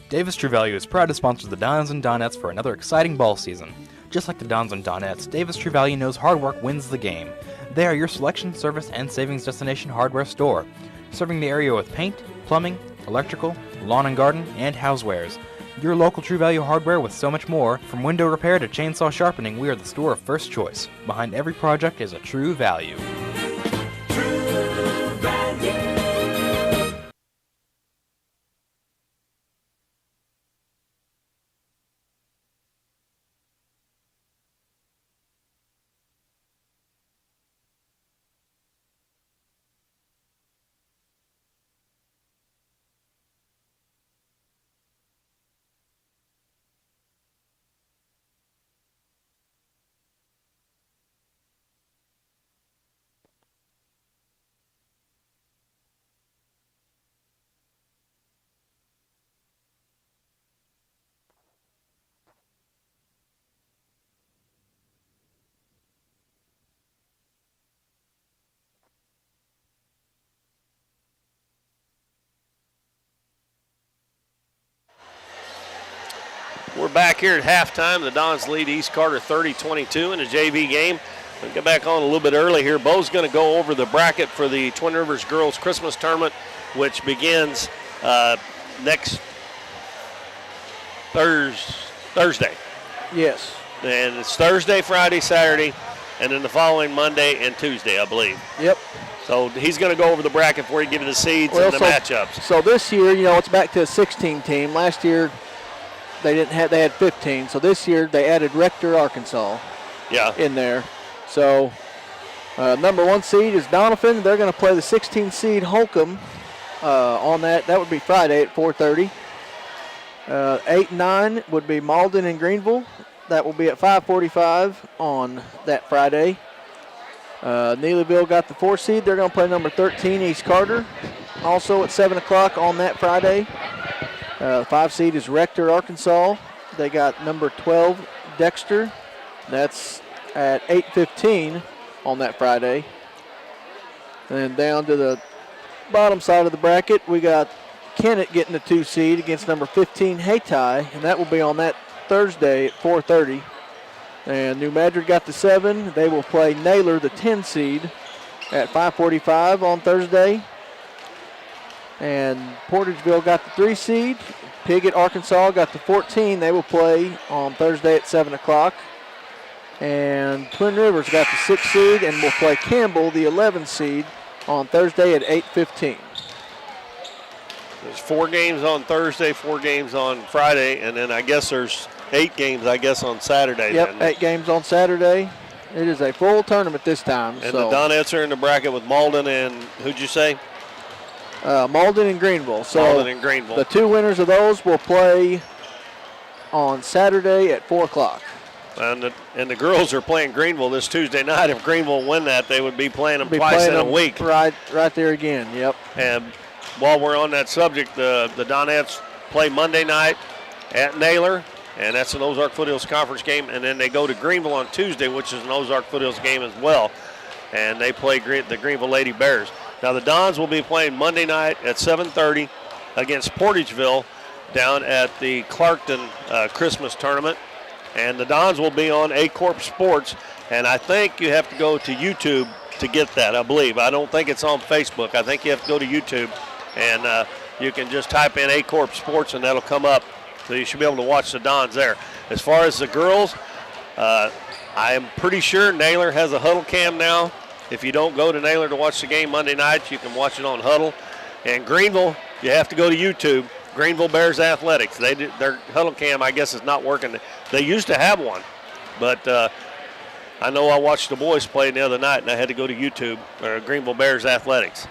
Davis True Value is proud to sponsor the Dons and Donettes for another exciting ball season. Just like the Dons and Donettes, Davis True Value knows hard work wins the game. They are your selection, service, and savings destination hardware store, serving the area with paint, plumbing, electrical, lawn and garden, and housewares. Your local True Value hardware with so much more. From window repair to chainsaw sharpening, we are the store of first choice. Behind every project is a True Value. True Value. We're back here at halftime. The Dons lead East Carter 30-22 in a JV game. We'll get back on a little bit early here. Bo's going to go over the bracket for the Twin Rivers Girls Christmas Tournament, which begins next Thursday. Yes. And it's Thursday, Friday, Saturday, and then the following Monday and Tuesday, I believe. Yep. So he's going to go over the bracket before he gives you the seeds and the matchups. So this year, it's back to a 16 team. Last year, they had 15. So this year they added Rector, Arkansas in there. So number 1 seed is Doniphan. They're going to play the 16 seed Holcomb on that. That would be Friday at 4:30. 8 and 9 would be Malden and Greenville. That will be at 5:45 on that Friday. Neelyville got the 4 seed. They're going to play number 13 East Carter. Also at 7 o'clock on that Friday. 5 seed is Rector, Arkansas. They got number 12 Dexter. That's at 8:15 on that Friday. And then down to the bottom side of the bracket, we got Kennett getting the 2 seed against number 15 Hayti, and that will be on that Thursday at 4:30. And New Madrid got the 7. They will play Naylor, the 10 seed, at 5:45 on Thursday. And Portageville got the 3 seed. Piggott, Arkansas got the 14. They will play on Thursday at 7 o'clock. And Twin Rivers got the 6 seed and will play Campbell, the 11 seed, on Thursday at 8:15. There's 4 games on Thursday, 4 games on Friday, and then I guess there's 8 games, on Saturday. Yep, then. 8 games on Saturday. It is a full tournament this time. And the Donettes are in the bracket with Malden and, who'd you say? Malden and Greenville. So Malden and Greenville. The 2 winners of those will play on Saturday at 4 o'clock. And the girls are playing Greenville this Tuesday night. If Greenville win that, they would be playing them twice in a week. Right there again, yep. And while we're on that subject, the Donettes play Monday night at Naylor, and that's an Ozark Foothills Conference game. And then they go to Greenville on Tuesday, which is an Ozark Foothills game as well. And they play the Greenville Lady Bears. Now the Dons will be playing Monday night at 7:30 against Portageville down at the Clarkton Christmas tournament. And the Dons will be on A-Corp Sports. And I think you have to go to YouTube to get that, I believe. I don't think it's on Facebook. I think you have to go to YouTube, and you can just type in A-Corp Sports, and that'll come up. So you should be able to watch the Dons there. As far as the girls, I am pretty sure Naylor has a Huddle Cam now. If you don't go to Naylor to watch the game Monday night, you can watch it on Huddle. And Greenville, you have to go to YouTube. Greenville Bears Athletics. Their Huddle Cam, I guess, is not working. They used to have one, but I know I watched the boys play the other night, and I had to go to YouTube, Greenville Bears Athletics.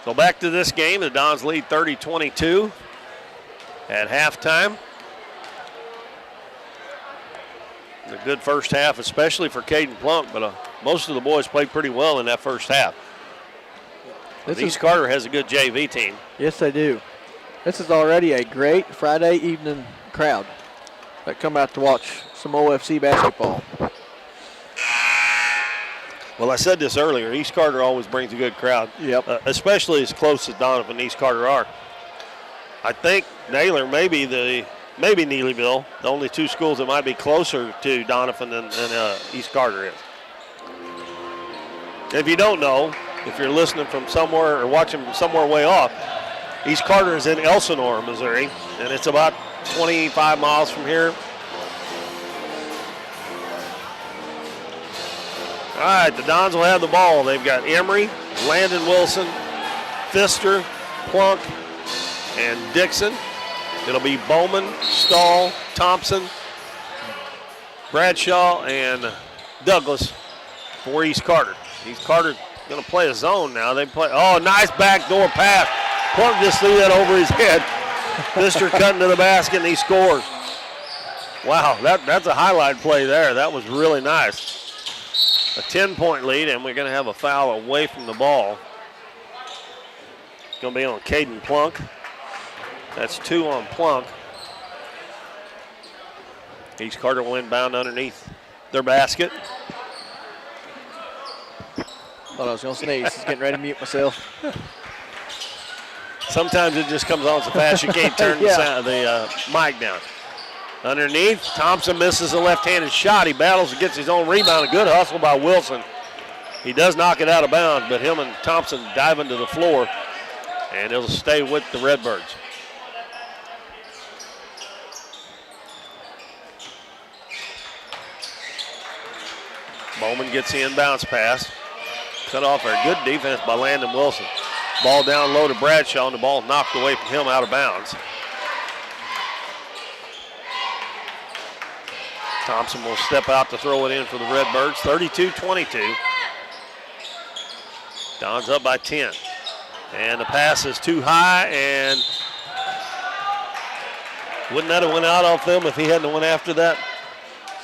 So back to this game. The Dons lead 30-22 at halftime. A good first half, especially for Caden Plunk, but most of the boys played pretty well in that first half. East Carter has a good JV team. Yes, they do. This is already a great Friday evening crowd that come out to watch some OFC basketball. Well, I said this earlier. East Carter always brings a good crowd. Yep. Especially as close as Doniphan and East Carter are. I think Naylor, maybe Neelyville, the only two schools that might be closer to Doniphan than East Carter is. If you don't know, if you're listening from somewhere or watching from somewhere way off, East Carter is in Elsinore, Missouri, and it's about 25 miles from here. All right, the Dons will have the ball. They've got Emery, Landon Wilson, Pfister, Plunk, and Dixon. It'll be Bowman, Stahl, Thompson, Bradshaw, and Douglas for East Carter. East Carter going to play a zone now. They play. Oh, nice backdoor pass. Plunk just threw that over his head. Pfister cutting to the basket, and he scores. Wow, that's a highlight play there. That was really nice. A 10-point lead, and we're going to have a foul away from the ball. It's going to be on Caden Plunk. That's 2 on Plunk. East Carter will inbound underneath their basket. Thought I was going to sneeze. Just getting ready to mute myself. Sometimes it just comes on so fast you can't turn the mic down. Underneath, Thompson misses a left-handed shot. He battles and gets his own rebound. A good hustle by Wilson. He does knock it out of bounds, but him and Thompson dive into the floor, and it'll stay with the Redbirds. Bowman gets the inbounds pass. Cut off there. Good defense by Landon Wilson. Ball down low to Bradshaw, and the ball knocked away from him out of bounds. Thompson will step out to throw it in for the Redbirds. 32-22. Don's up by 10. And the pass is too high, and wouldn't that have went out off them if he hadn't went after that?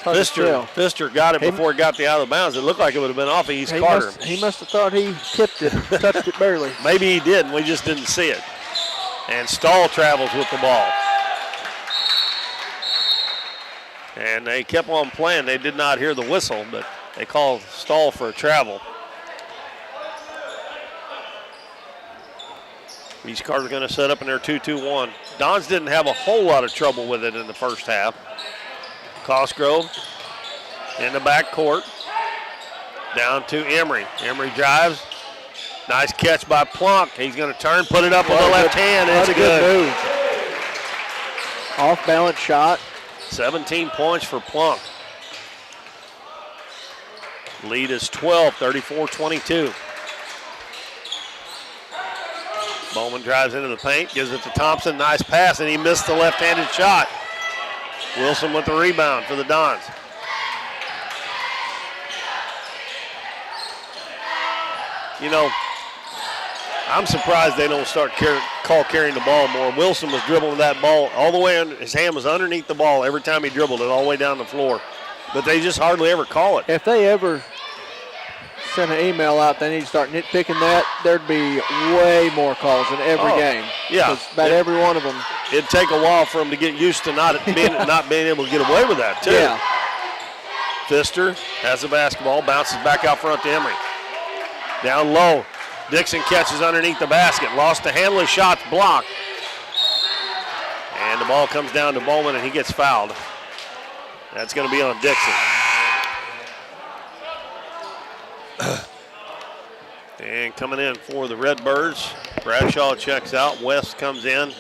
Pfister got it before it got out of bounds. It looked like it would have been off of East Carter. He must have thought he tipped it, touched it barely. Maybe he did, and we just didn't see it. And Stahl travels with the ball. And they kept on playing. They did not hear the whistle, but they called Stahl for a travel. East Carter's going to set up in their 2-2-1. Dons didn't have a whole lot of trouble with it in the first half. Cosgrove in the back court. Down to Emery. Emery drives. Nice catch by Plunk. He's going to turn, put it up with the left hand. It's a good move. Off balance shot. 17 points for Plunk. Lead is 12, 34-22. Bowman drives into the paint, gives it to Thompson. Nice pass, and he missed the left-handed shot. Wilson with the rebound for the Dons. You know, I'm surprised they don't start carrying the ball more. Wilson was dribbling that ball all the way under. His hand was underneath the ball every time he dribbled it all the way down the floor. But they just hardly ever call it. If they ever send an email out, they need to start nitpicking that. There'd be way more calls in every game. Yeah. About every one of them it'd take a while for him to get used to not being able to get away with that, too. Yeah. Pfister has the basketball, bounces back out front to Emery. Down low, Dixon catches underneath the basket, lost to Hanley, shots blocked. And the ball comes down to Bowman, and he gets fouled. That's going to be on Dixon. And coming in for the Redbirds, Bradshaw checks out, West comes in,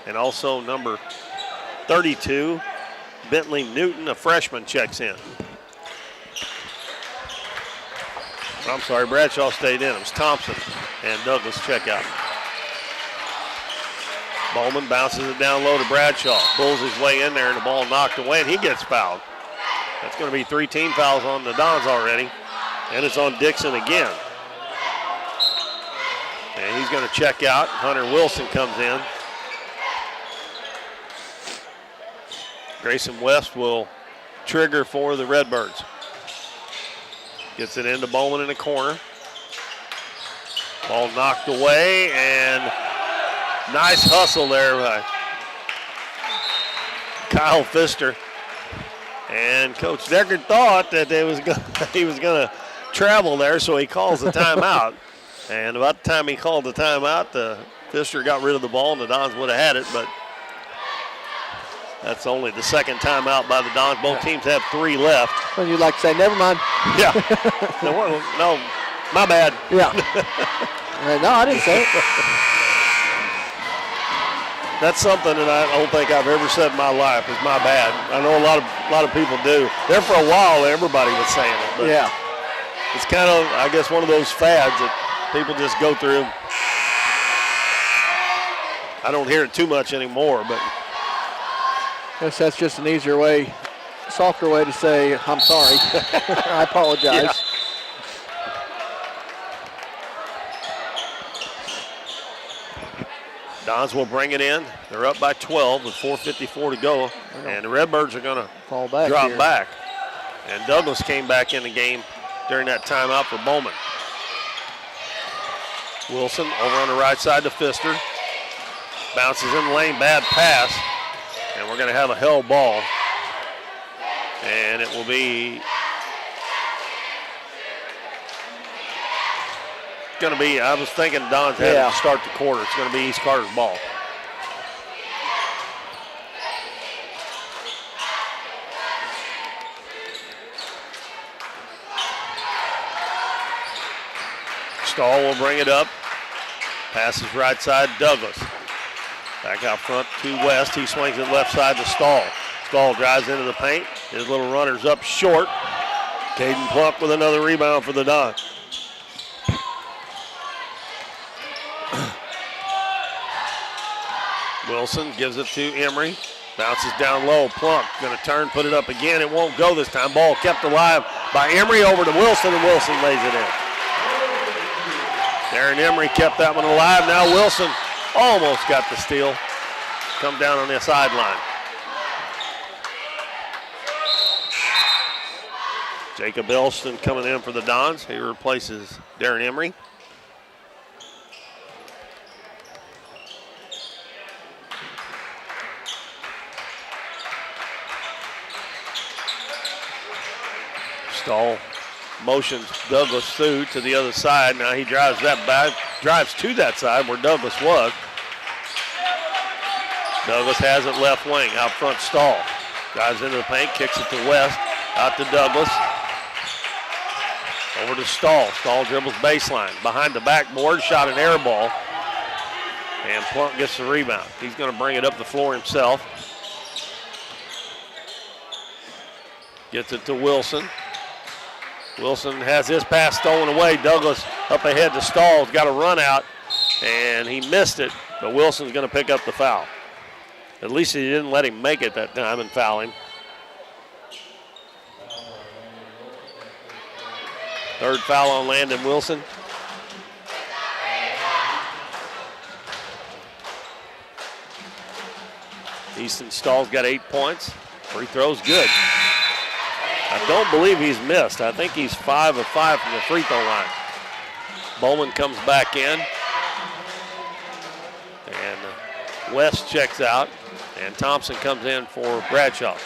and also number 32, Bentley Newton, a freshman, checks in. I'm sorry, Bradshaw stayed in. It was Thompson and Douglas check out. Bowman bounces it down low to Bradshaw, pulls his way in there, and the ball knocked away, and he gets fouled. That's going to be 3 team fouls on the Dons already, and it's on Dixon again. And he's going to check out. Hunter Wilson comes in. Grayson West will trigger for the Redbirds. Gets it into Bowman in the corner. Ball knocked away, and nice hustle there by Kyle Pfister. And Coach Deckard thought that he was going to travel there, so he calls the timeout. And about the time he called the timeout, Pfister got rid of the ball, and the Dons would have had it, but that's only the second timeout by the Dons. Both teams have 3 left. Well, you'd like to say, never mind. Yeah. No, my bad. Yeah. No, I didn't say it. That's something that I don't think I've ever said in my life is my bad. I know a lot of people do. There for a while, everybody was saying it. But yeah. It's kind of, I guess, one of those fads that people just go through. I don't hear it too much anymore, but I guess that's just an easier way, softer way to say, I'm sorry. I apologize. Yeah. Dons will bring it in. They're up by 12 with 4:54 to go. And the Redbirds are going to drop back. And Douglas came back in the game during that timeout for Bowman. Wilson over on the right side to Pfister. Bounces in the lane, bad pass. And we're going to have a held ball. And it will be going to be, I was thinking Don's had to start the quarter. It's going to be East Carter's ball. Stahl will bring it up. Passes right side, Douglas. Back out front to West. He swings it left side to Stahl. Stahl drives into the paint. His little runner's up short. Caden Plump with another rebound for the Dons. Wilson gives it to Emery. Bounces down low. Plump going to turn, put it up again. It won't go this time. Ball kept alive by Emery over to Wilson, and Wilson lays it in. Darren Emery kept that one alive. Now Wilson almost got the steal. Come down on the sideline. Jacob Elston coming in for the Dons. He replaces Darren Emery. Stahl motions Douglas through to the other side. Now he drives that back, drives to that side where Douglas was. Douglas has it left wing, out front Stahl. Drives into the paint, kicks it to West, out to Douglas. Over to Stahl. Stahl dribbles baseline. Behind the backboard, shot an air ball. And Plump gets the rebound. He's going to bring it up the floor himself. Gets it to Wilson. Wilson has his pass stolen away. Douglas up ahead to Stahl. Got a run out, and he missed it. But Wilson's going to pick up the foul. At least he didn't let him make it that time and foul him. Third foul on Landon Wilson. Easton Stahl's got 8 points. Free throw's good. I don't believe he's missed. I think he's 5 of 5 from the free throw line. Bowman comes back in. And West checks out, and Thompson comes in for Bradshaw.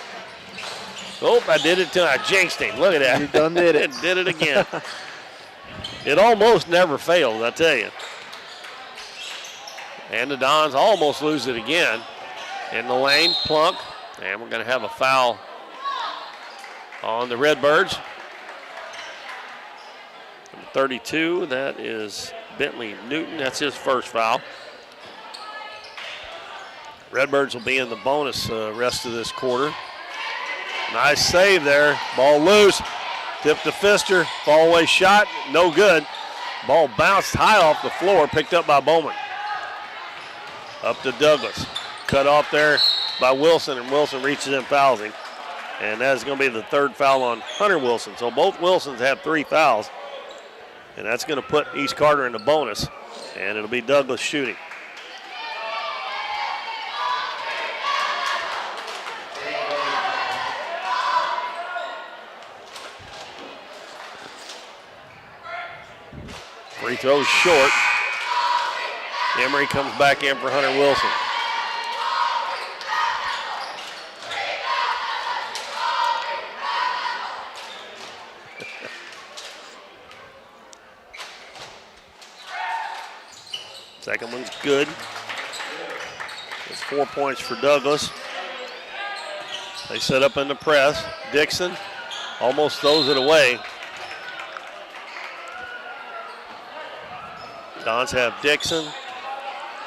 Oh, I did it till I jinxed him. Look at that. You done did it. Did it again. It almost never fails, I tell you. And the Dons almost lose it again. In the lane, Plunk, and we're going to have a foul on the Redbirds. Number 32, that is Bentley Newton. That's his first foul. Redbirds will be in the bonus rest of this quarter. Nice save there. Ball loose. Tip to Pfister. Fall away shot. No good. Ball bounced high off the floor. Picked up by Bowman. Up to Douglas. Cut off there by Wilson, and Wilson reaches and fouls him. And that's going to be the third foul on Hunter Wilson. So both Wilsons have 3 fouls. And that's going to put East Carter in the bonus. And it'll be Douglas shooting. Free throw short. Emery comes back in for Hunter Wilson. Second one's good. It's 4 points for Douglas. They set up in the press. Dixon almost throws it away. Dons have Dixon,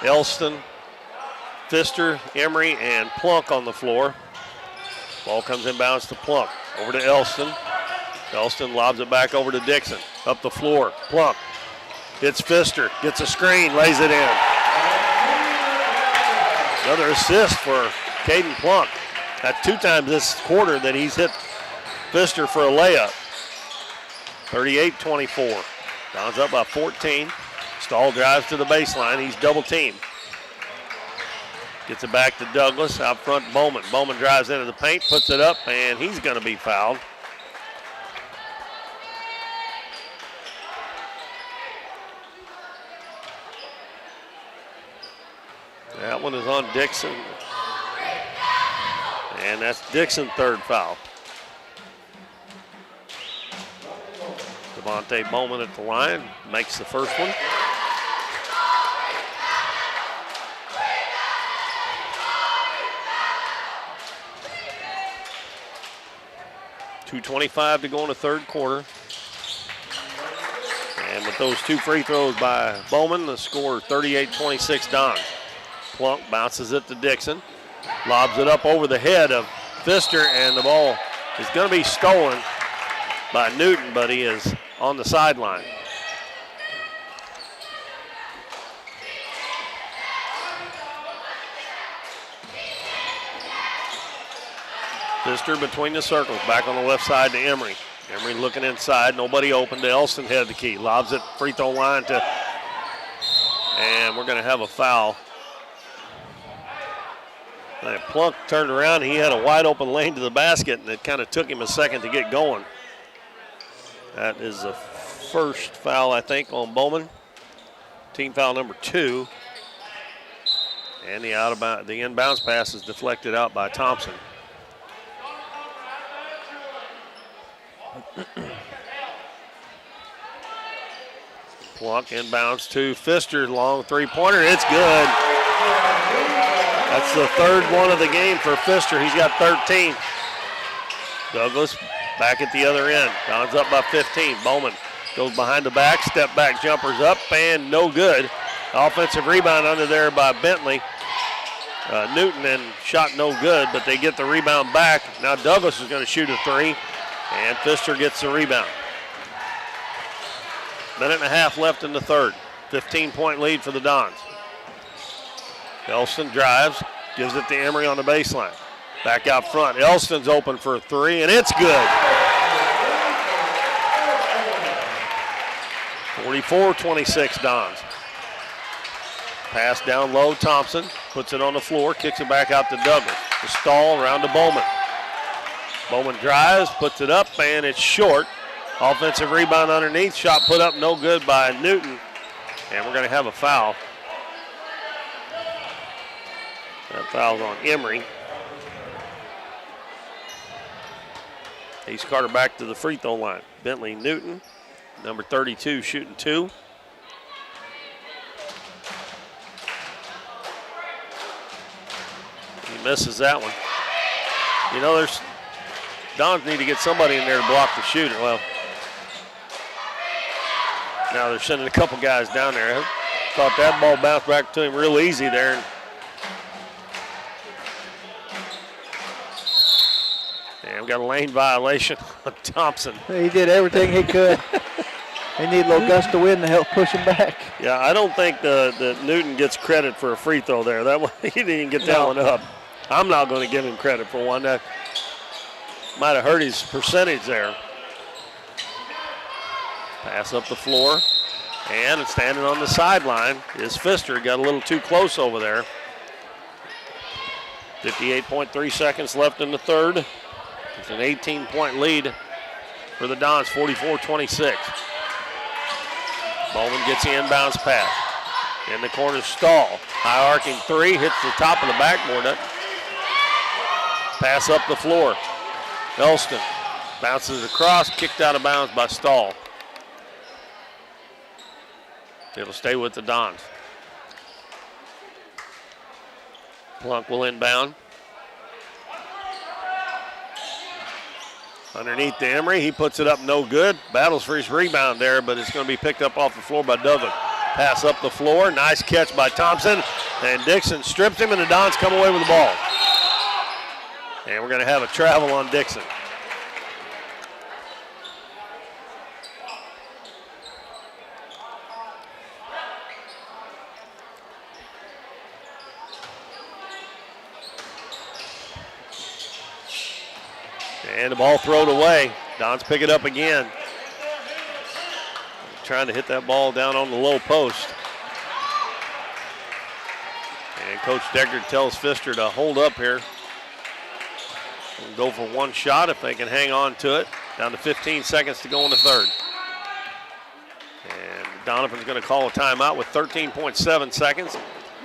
Elston, Pfister, Emery, and Plunk on the floor. Ball comes inbounds to Plunk. Over to Elston. Elston lobs it back over to Dixon. Up the floor. Plunk hits Pfister. Gets a screen. Lays it in. Another assist for Caden Plunk. That's 2 times this quarter that he's hit Pfister for a layup. 38-24. Dons up by 14. Stahl drives to the baseline. He's double teamed. Gets it back to Douglas. Out front, Bowman. Bowman drives into the paint, puts it up, and he's going to be fouled. That one is on Dixon. And that's Dixon's third foul. Devontae Bowman at the line, makes the first one. .225 to go in the third quarter. And with those 2 free throws by Bowman, the score 38-26 Dons. Plunk bounces it to Dixon. Lobs it up over the head of Pfister, and the ball is going to be stolen by Newton, but he is on the sideline. Pfister between the circles, back on the left side to Emery. Emery looking inside, nobody open to Elston, head the key. Lobs it, free throw line to, and we're going to have a foul. And Plunk turned around, he had a wide open lane to the basket, and it kind of took him a second to get going. That is the first foul, I think, on Bowman. Team foul number 2. And the inbounds pass is deflected out by Thompson. Plunk inbounds to Pfister, long 3-pointer, it's good. That's the third one of the game for Pfister. He's got 13. Douglas back at the other end. Don's up by 15. Bowman goes behind the back, step back jumpers up, and no good. Offensive rebound under there by Bentley. Newton, and shot no good, but they get the rebound back. Now Douglas is going to shoot a 3, and Pfister gets the rebound. Minute and a half left in the third. 15-point lead for the Dons. Elston drives, gives it to Emery on the baseline. Back out front. Elston's open for a 3, and it's good. 44-26 Dons. Pass down low, Thompson puts it on the floor, kicks it back out to Douglas. The stall around to Bowman. Bowman drives, puts it up, and it's short. Offensive rebound underneath, shot put up, no good by Newton. And we're going to have a foul. That foul's on Emery. East Carter back to the free throw line. Bentley Newton, number 32, shooting 2. He misses that one. You know, there's Dons need to get somebody in there to block the shooter. Well, now they're sending a couple guys down there. I thought that ball bounced back to him real easy there. And we got a lane violation on Thompson. He did everything he could. They need a little gust of wind to help push him back. Yeah, I don't think the Newton gets credit for a free throw there. That one, he didn't even get that one up. I'm not going to give him credit for one. That might have hurt his percentage there. Pass up the floor. And standing on the sideline is Pfister. Got a little too close over there. 58.3 seconds left in the third. It's an 18-point lead for the Dons, 44-26. Bowman gets the inbounds pass. In the corner, Stahl. High arcing three, hits the top of the backboard. Pass up the floor. Elston bounces across, kicked out of bounds by Stahl. It'll stay with the Dons. Plunk will inbound. Underneath to Emery, he puts it up no good. Battles for his rebound there, but it's going to be picked up off the floor by Duggan. Pass up the floor, nice catch by Thompson, and Dixon strips him, and the Dons come away with the ball. And we're going to have a travel on Dixon. And the ball thrown away. Dons pick it up again. Trying to hit that ball down on the low post. And Coach Deckard tells Pfister to hold up here. We'll go for one shot if they can hang on to it. Down to 15 seconds to go in the third. And Doniphan's going to call a timeout with 13.7 seconds.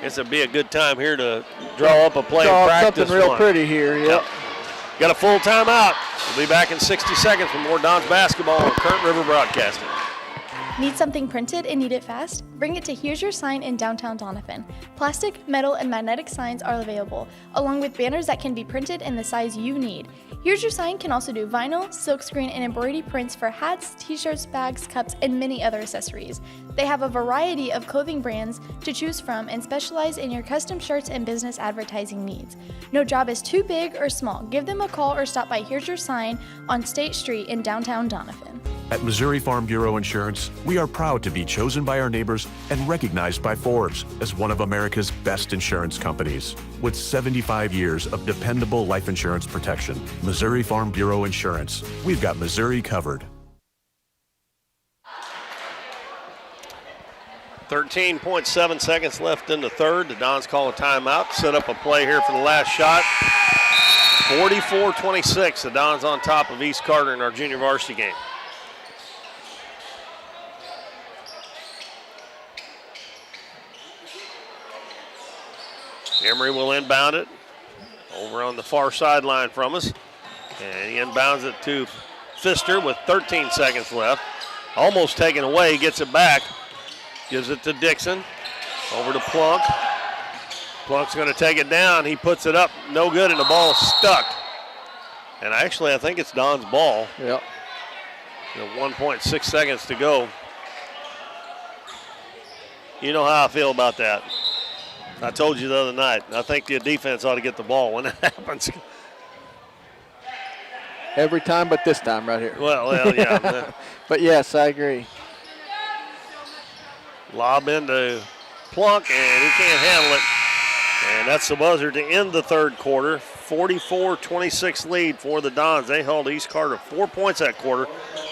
This would be a good time here to draw up a play and practice something real one. pretty here, yep. Got a full timeout. We'll be back in 60 seconds with more Dons basketball on Current River Broadcasting. Need something printed and need it fast? Bring it to Here's Your Sign in downtown Doniphan. Plastic, metal, and magnetic signs are available, along with banners that can be printed in the size you need. Here's Your Sign can also do vinyl, silkscreen, and embroidery prints for hats, t-shirts, bags, cups, and many other accessories. They have a variety of clothing brands to choose from and specialize in your custom shirts and business advertising needs. No job is too big or small. Give them a call or stop by Here's Your Sign on State Street in downtown Doniphan. At Missouri Farm Bureau Insurance, we are proud to be chosen by our neighbors and recognized by Forbes as one of America's best insurance companies. With 75 years of dependable life insurance protection, Missouri Farm Bureau Insurance, we've got Missouri covered. 13.7 seconds left in the third. The Dons call a timeout, set up a play here for the last shot. 44-26, the Dons on top of East Carter in our junior varsity game. Emery will inbound it over on the far sideline from us. And he inbounds it to Pfister with 13 seconds left. Almost taken away, gets it back. Gives it to Dixon. Over to Plunk. Plunk's going to take it down. He puts it up, no good, and the ball's stuck. And actually, I think it's Don's ball. Yep. 1.6 seconds to go. You know how I feel about that. I told you the other night, I think the defense ought to get the ball when it happens. Every time but this time right here. Well, yeah. But yes, I agree. Lob into Plunk, and he can't handle it. And that's the buzzer to end the third quarter. 44-26 lead for the Dons. They held East Carter 4 points that quarter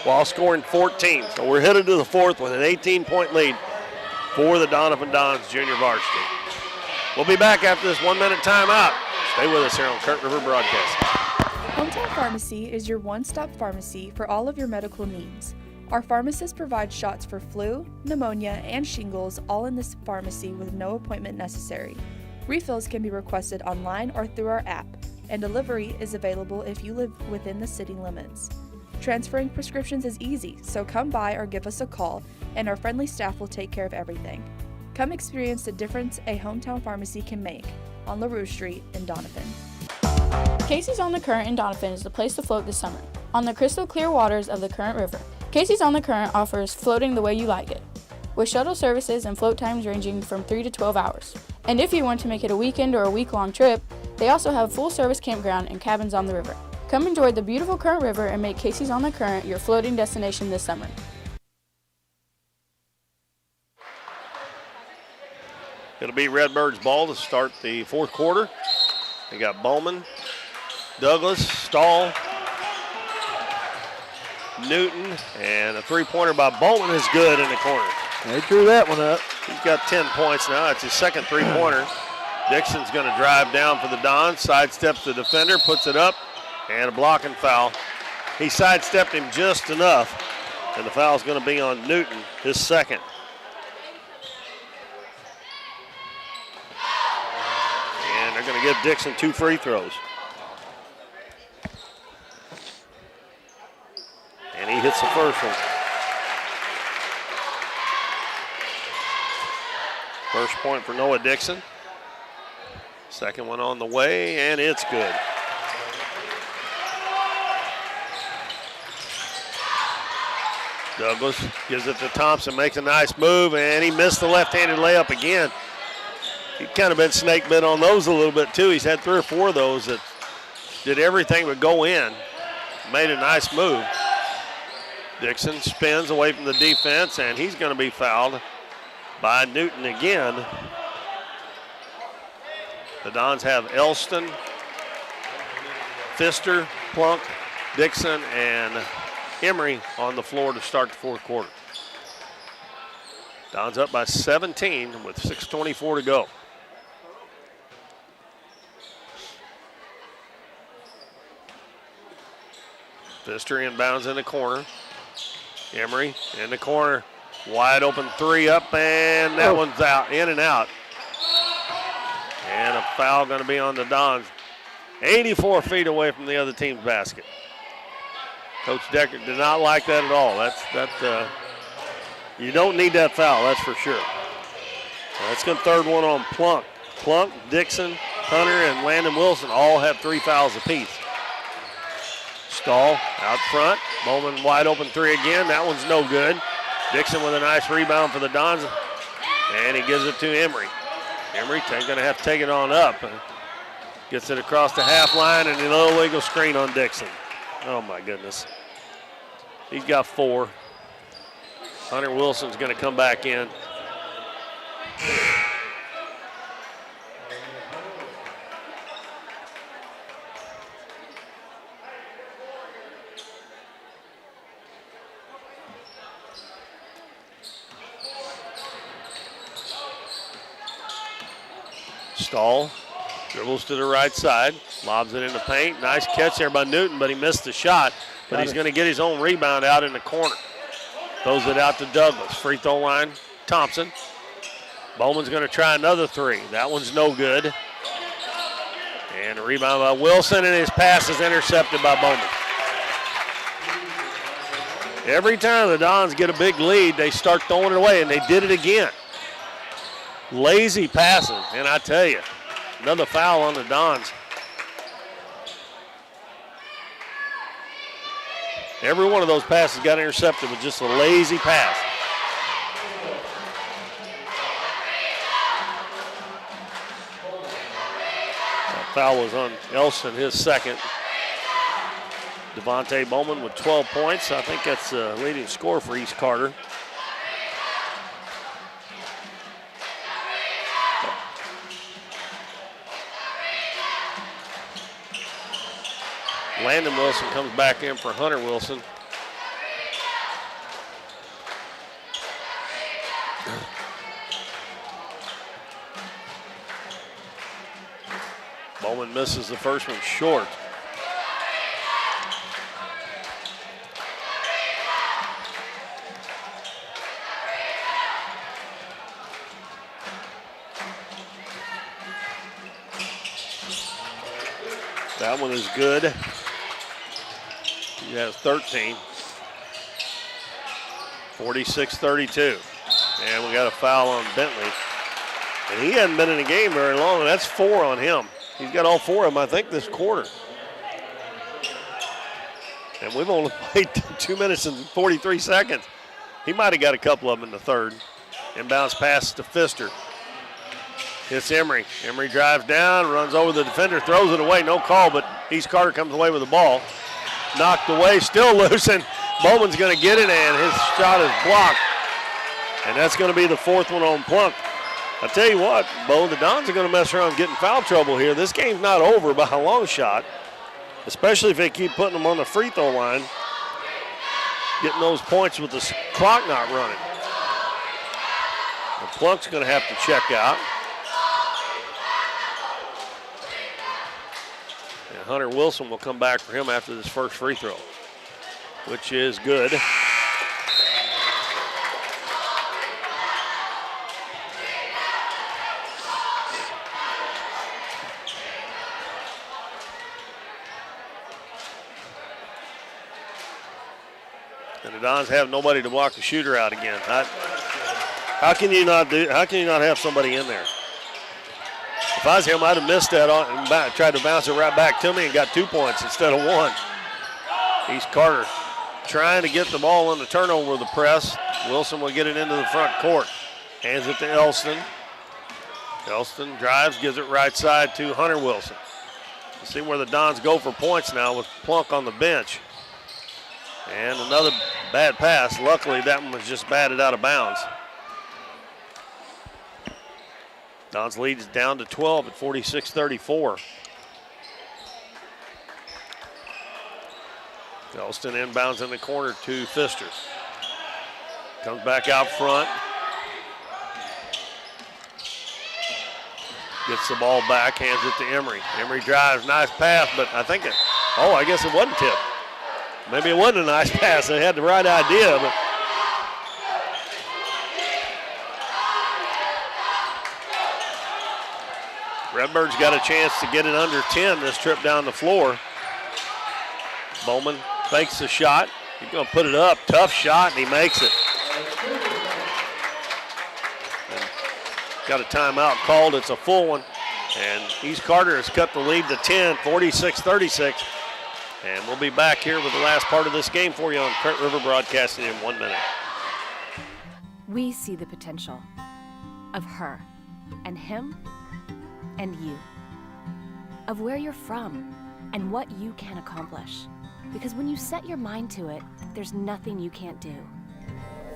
while scoring 14. So we're headed to the fourth with an 18-point lead for the Doniphan Dons junior varsity. We'll be back after this 1 minute timeout. Stay with us here on Current River Broadcasting. Hometown Pharmacy is your one-stop pharmacy for all of your medical needs. Our pharmacist provides shots for flu, pneumonia, and shingles all in this pharmacy with no appointment necessary. Refills can be requested online or through our app, and delivery is available if you live within the city limits. Transferring prescriptions is easy, so come by or give us a call, and our friendly staff will take care of everything. Come experience the difference a hometown pharmacy can make on LaRue Street in Doniphan. Casey's on the Current in Doniphan is the place to float this summer. On the crystal clear waters of the Current River, Casey's on the Current offers floating the way you like it, with shuttle services and float times ranging from 3 to 12 hours. And if you want to make it a weekend or a week-long trip, they also have full-service campground and cabins on the river. Come enjoy the beautiful Current River and make Casey's on the Current your floating destination this summer. It'll be Redbirds ball to start the fourth quarter. They got Bowman, Douglas, Stahl, Newton, and a three-pointer by Bowman is good in the corner. They drew that one up. He's got 10 points now. It's his second three-pointer. Dixon's going to drive down for the Dons, sidesteps the defender, puts it up, and a blocking foul. He sidestepped him just enough, and the foul's going to be on Newton, his second. And they're going to give Dixon 2 free throws. And he hits the first one. First point for Noah Dixon. Second one on the way, and it's good. Douglas gives it to Thompson, makes a nice move, and he missed the left-handed layup again. He's kind of been snake bit on those a little bit too. He's had 3 or 4 of those that did everything but go in. Made a nice move. Dixon spins away from the defense, and he's going to be fouled by Newton again. The Dons have Elston, Pfister, Plunk, Dixon, and Emery on the floor to start the fourth quarter. Dons up by 17 with 6:24 to go. Pfister inbounds in the corner. Emery in the corner. Wide open three up, and that one's out, in and out. And a foul going to be on the Dons. 84 feet away from the other team's basket. Coach Decker did not like that at all. You don't need that foul, that's for sure. That's going to third one on Plunk. Plunk, Dixon, Hunter, and Landon Wilson all have 3 fouls apiece. Stahl out front. Bowman wide open three again. That one's no good. Dixon with a nice rebound for the Dons, and he gives it to Emery. Emery going to have to take it on up. Gets it across the half line, and an illegal screen on Dixon. Oh, my goodness. He's got 4. Hunter Wilson's going to come back in. Stahl dribbles to the right side, lobs it in the paint. Nice catch there by Newton, but he missed the shot. But he's going to get his own rebound out in the corner. Throws it out to Douglas. Free throw line, Thompson. Bowman's going to try another 3. That one's no good. And a rebound by Wilson, and his pass is intercepted by Bowman. Every time the Dons get a big lead, they start throwing it away, and they did it again. Lazy passing, and I tell you, another foul on the Dons. Every one of those passes got intercepted with just a lazy pass. That foul was on Elston, his second. Devontae Bowman with 12 points. I think that's the leading scorer for East Carter. Landon Wilson comes back in for Hunter Wilson. Bowman misses the first one short. That one is good. He has 13. 46-32. And we got a foul on Bentley. And he hasn't been in the game very long, and that's 4 on him. He's got all 4 of them, I think, this quarter. And we've only played 2 minutes and 43 seconds. He might have got a couple of them in the third. Inbounds pass to Pfister. Hits Emery. Emery drives down, runs over the defender, throws it away. No call, but East Carter comes away with the ball. Knocked away, still loose, and Bowman's going to get it, and his shot is blocked. And that's going to be the 4th one on Plunk. I tell you what, Bo, the Dons are going to mess around getting foul trouble here. This game's not over by a long shot, especially if they keep putting them on the free throw line, getting those points with the clock not running. And Plunk's going to have to check out. And Hunter Wilson will come back for him after this first free throw, which is good. And the Dons have nobody to block the shooter out again. How can you not have somebody in there? If I was him, I'd have missed that and tried to bounce it right back to me and got 2 points instead of 1. East Carter trying to get the ball on the turnover of the press. Wilson will get it into the front court. Hands it to Elston. Elston drives, gives it right side to Hunter Wilson. Let's see where the Dons go for points now with Plunk on the bench. And another bad pass. Luckily, that one was just batted out of bounds. Dons lead is down to 12 at 46-34. Elston inbounds in the corner to Pfister. Comes back out front. Gets the ball back, hands it to Emery. Emery drives, nice pass, but I guess it wasn't tipped. Maybe it wasn't a nice pass. They had the right idea, but Redbirds got a chance to get it under 10 this trip down the floor. Bowman fakes the shot. He's going to put it up. Tough shot, and he makes it. And got a timeout called. It's a full one. And East Carter has cut the lead to 10, 46-36. And we'll be back here with the last part of this game for you on Print River Broadcasting in 1 minute. We see the potential of her and him and you, of where you're from and what you can accomplish. Because when you set your mind to it, there's nothing you can't do.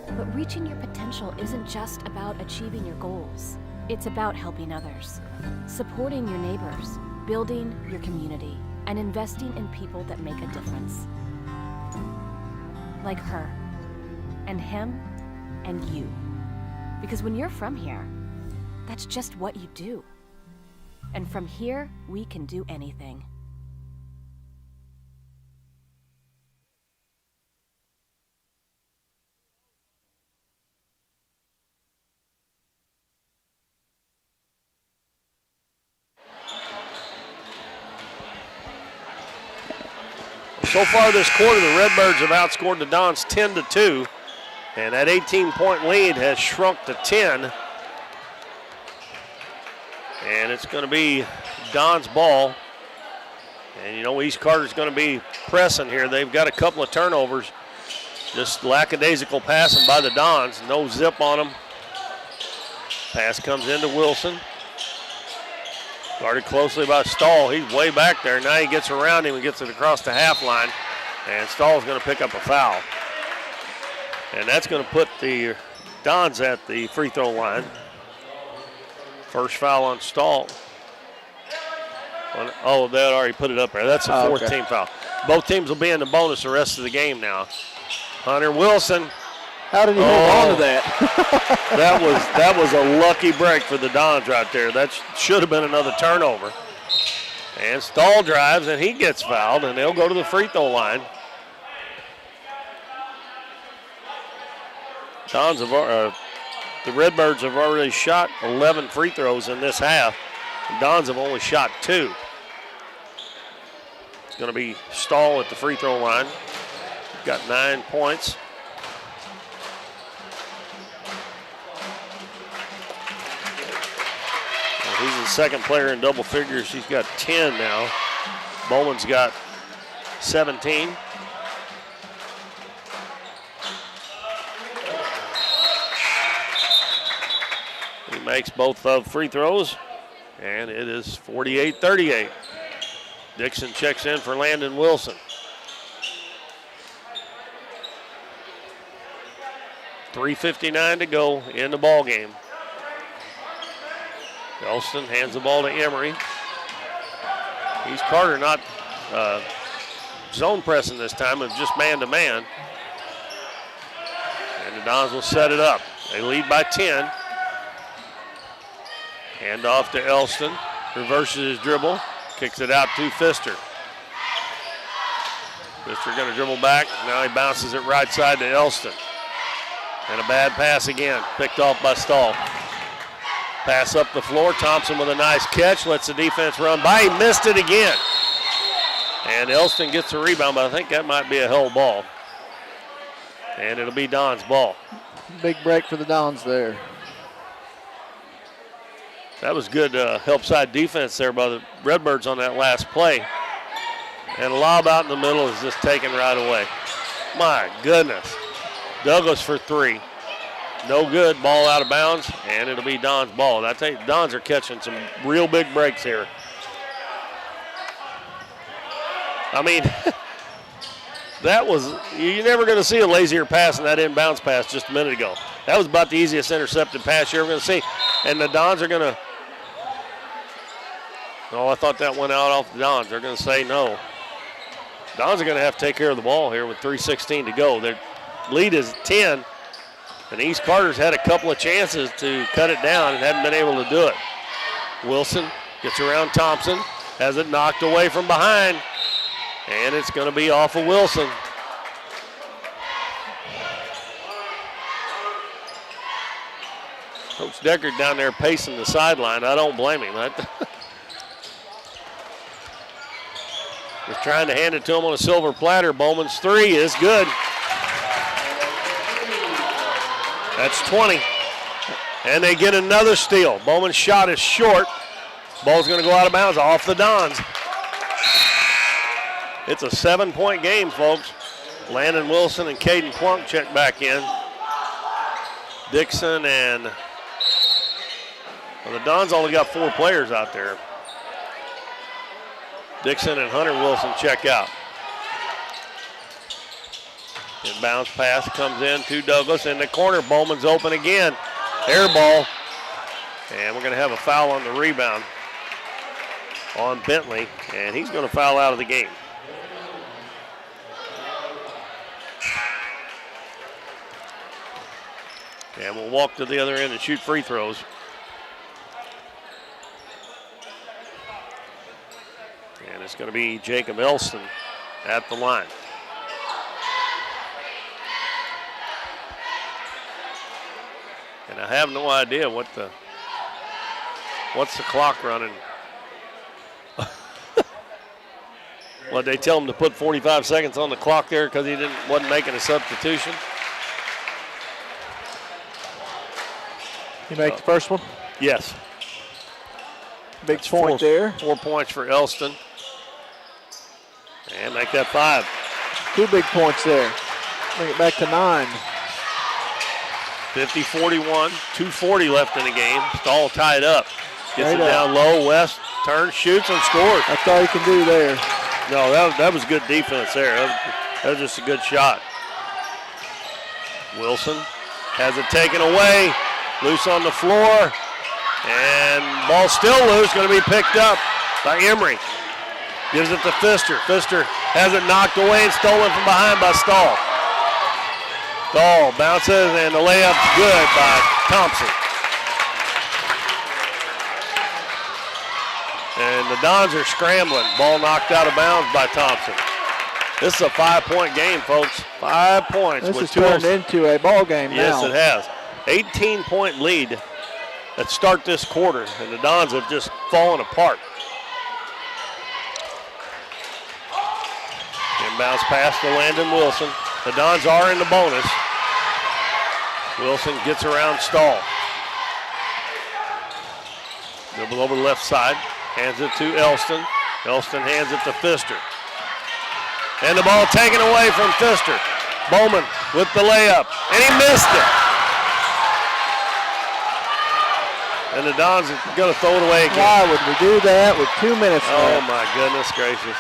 But reaching your potential isn't just about achieving your goals. It's about helping others, supporting your neighbors, building your community, and investing in people that make a difference. Like her, and him, and you. Because when you're from here, that's just what you do. And from here, we can do anything. So far this quarter, the Redbirds have outscored the Dons 10-2, and that 18-point lead has shrunk to 10. And it's going to be Don's ball. And, you know, East Carter's going to be pressing here. They've got a couple of turnovers. Just lackadaisical passing by the Dons. No zip on them. Pass comes into Wilson. Guarded closely by Stahl. He's way back there. Now he gets around him and gets it across the half line. And Stahl's going to pick up a foul. And that's going to put the Dons at the free throw line. First foul on Stahl. Oh, they already put it up there. That's the fourth team foul. Both teams will be in the bonus the rest of the game now. Hunter Wilson. How did he hold on to that? that was a lucky break for the Dons right there. That should have been another turnover. And Stahl drives, and he gets fouled, and they'll go to the free throw line. The Redbirds have already shot 11 free throws in this half. The Dons have only shot 2. It's going to be Stahl at the free throw line. Got 9 points. Well, he's the second player in double figures. He's got 10 now. Bowman's got 17. He makes both of free throws, and it is 48-38. Dixon checks in for Landon Wilson. 3:59 to go in the ball game. Elston hands the ball to Emery. He's Carter, not zone pressing this time, of just man-to-man. And the Dons will set it up. They lead by 10. Hand off to Elston. Reverses his dribble. Kicks it out to Pfister. Pfister going to dribble back. Now he bounces it right side to Elston. And a bad pass again. Picked off by Stahl. Pass up the floor. Thompson with a nice catch. Lets the defense run by. He missed it again. And Elston gets the rebound, but I think that might be a held ball. And it'll be Don's ball. Big break for the Dons there. That was good help side defense there by the Redbirds on that last play. And a lob out in the middle is just taken right away. My goodness. Douglas for 3. No good. Ball out of bounds, and it'll be Don's ball. I tell you, Dons are catching some real big breaks here. I mean, that was, you're never going to see a lazier pass than that inbounds pass just a minute ago. That was about the easiest intercepted pass you're ever going to see. And the Dons are going to, oh, I thought that went out off the Dons. They're going to say no. Dons are going to have to take care of the ball here with 3:16 to go. Their lead is 10, and East Carter's had a couple of chances to cut it down and hadn't been able to do it. Wilson gets around Thompson, has it knocked away from behind, and it's going to be off of Wilson. Coach Deckard down there pacing the sideline. I don't blame him. Was trying to hand it to him on a silver platter. Bowman's 3 is good. That's 20. And they get another steal. Bowman's shot is short. Ball's going to go out of bounds off the Dons. It's a 7-point game, folks. Landon Wilson and Caden Plunk check back in. Dixon and the Dons only got 4 players out there. Dixon and Hunter Wilson check out. Inbounds pass comes in to Douglas in the corner. Bowman's open again. Air ball. And we're going to have a foul on the rebound on Bentley. And he's going to foul out of the game. And we'll walk to the other end and shoot free throws. And it's going to be Jacob Elston at the line. And I have no idea what's the clock running. Well, they tell him to put 45 seconds on the clock there because he wasn't making a substitution. You make the first one? Yes. Big point there. 4 points for Elston. And make that 5. 2 big points there. Bring it back to 9. 50-41, 2:40 left in the game. Stahl tied up. Gets it down low. West turns, shoots, and scores. That's all you can do there. No, that was good defense there. That was just a good shot. Wilson has it taken away. Loose on the floor. And ball still loose. Going to be picked up by Emery. Gives it to Pfister. Pfister has it knocked away and stolen from behind by Stahl. Stahl bounces, and the layup's good by Thompson. And the Dons are scrambling. Ball knocked out of bounds by Thompson. This is a 5-point game, folks. 5 points. This has turned into a ball game now. Yes, it has. 18-point lead at start this quarter, and the Dons have just fallen apart. Inbounds pass to Landon Wilson. The Dons are in the bonus. Wilson gets around Stahl. Dribble over the left side. Hands it to Elston. Elston hands it to Pfister. And the ball taken away from Pfister. Bowman with the layup. And he missed it. And the Dons are going to throw it away again. Why would we do that with 2 minutes left? Oh, my goodness gracious.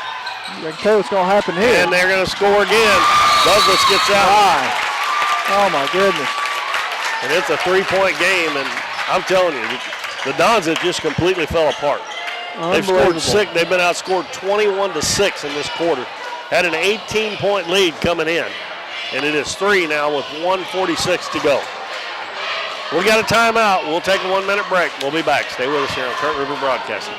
I can tell what's going to happen here. And they're going to score again. Douglas gets out. Why? Oh, my goodness. And it's a three-point game, and I'm telling you, the Dons have just completely fell apart. They've scored 6. They've been outscored 21-6 in this quarter. Had an 18-point lead coming in, and it is 3 now with 1:46 to go. We got a timeout. We'll take a 1-minute break. We'll be back. Stay with us here on Kurt River Broadcasting.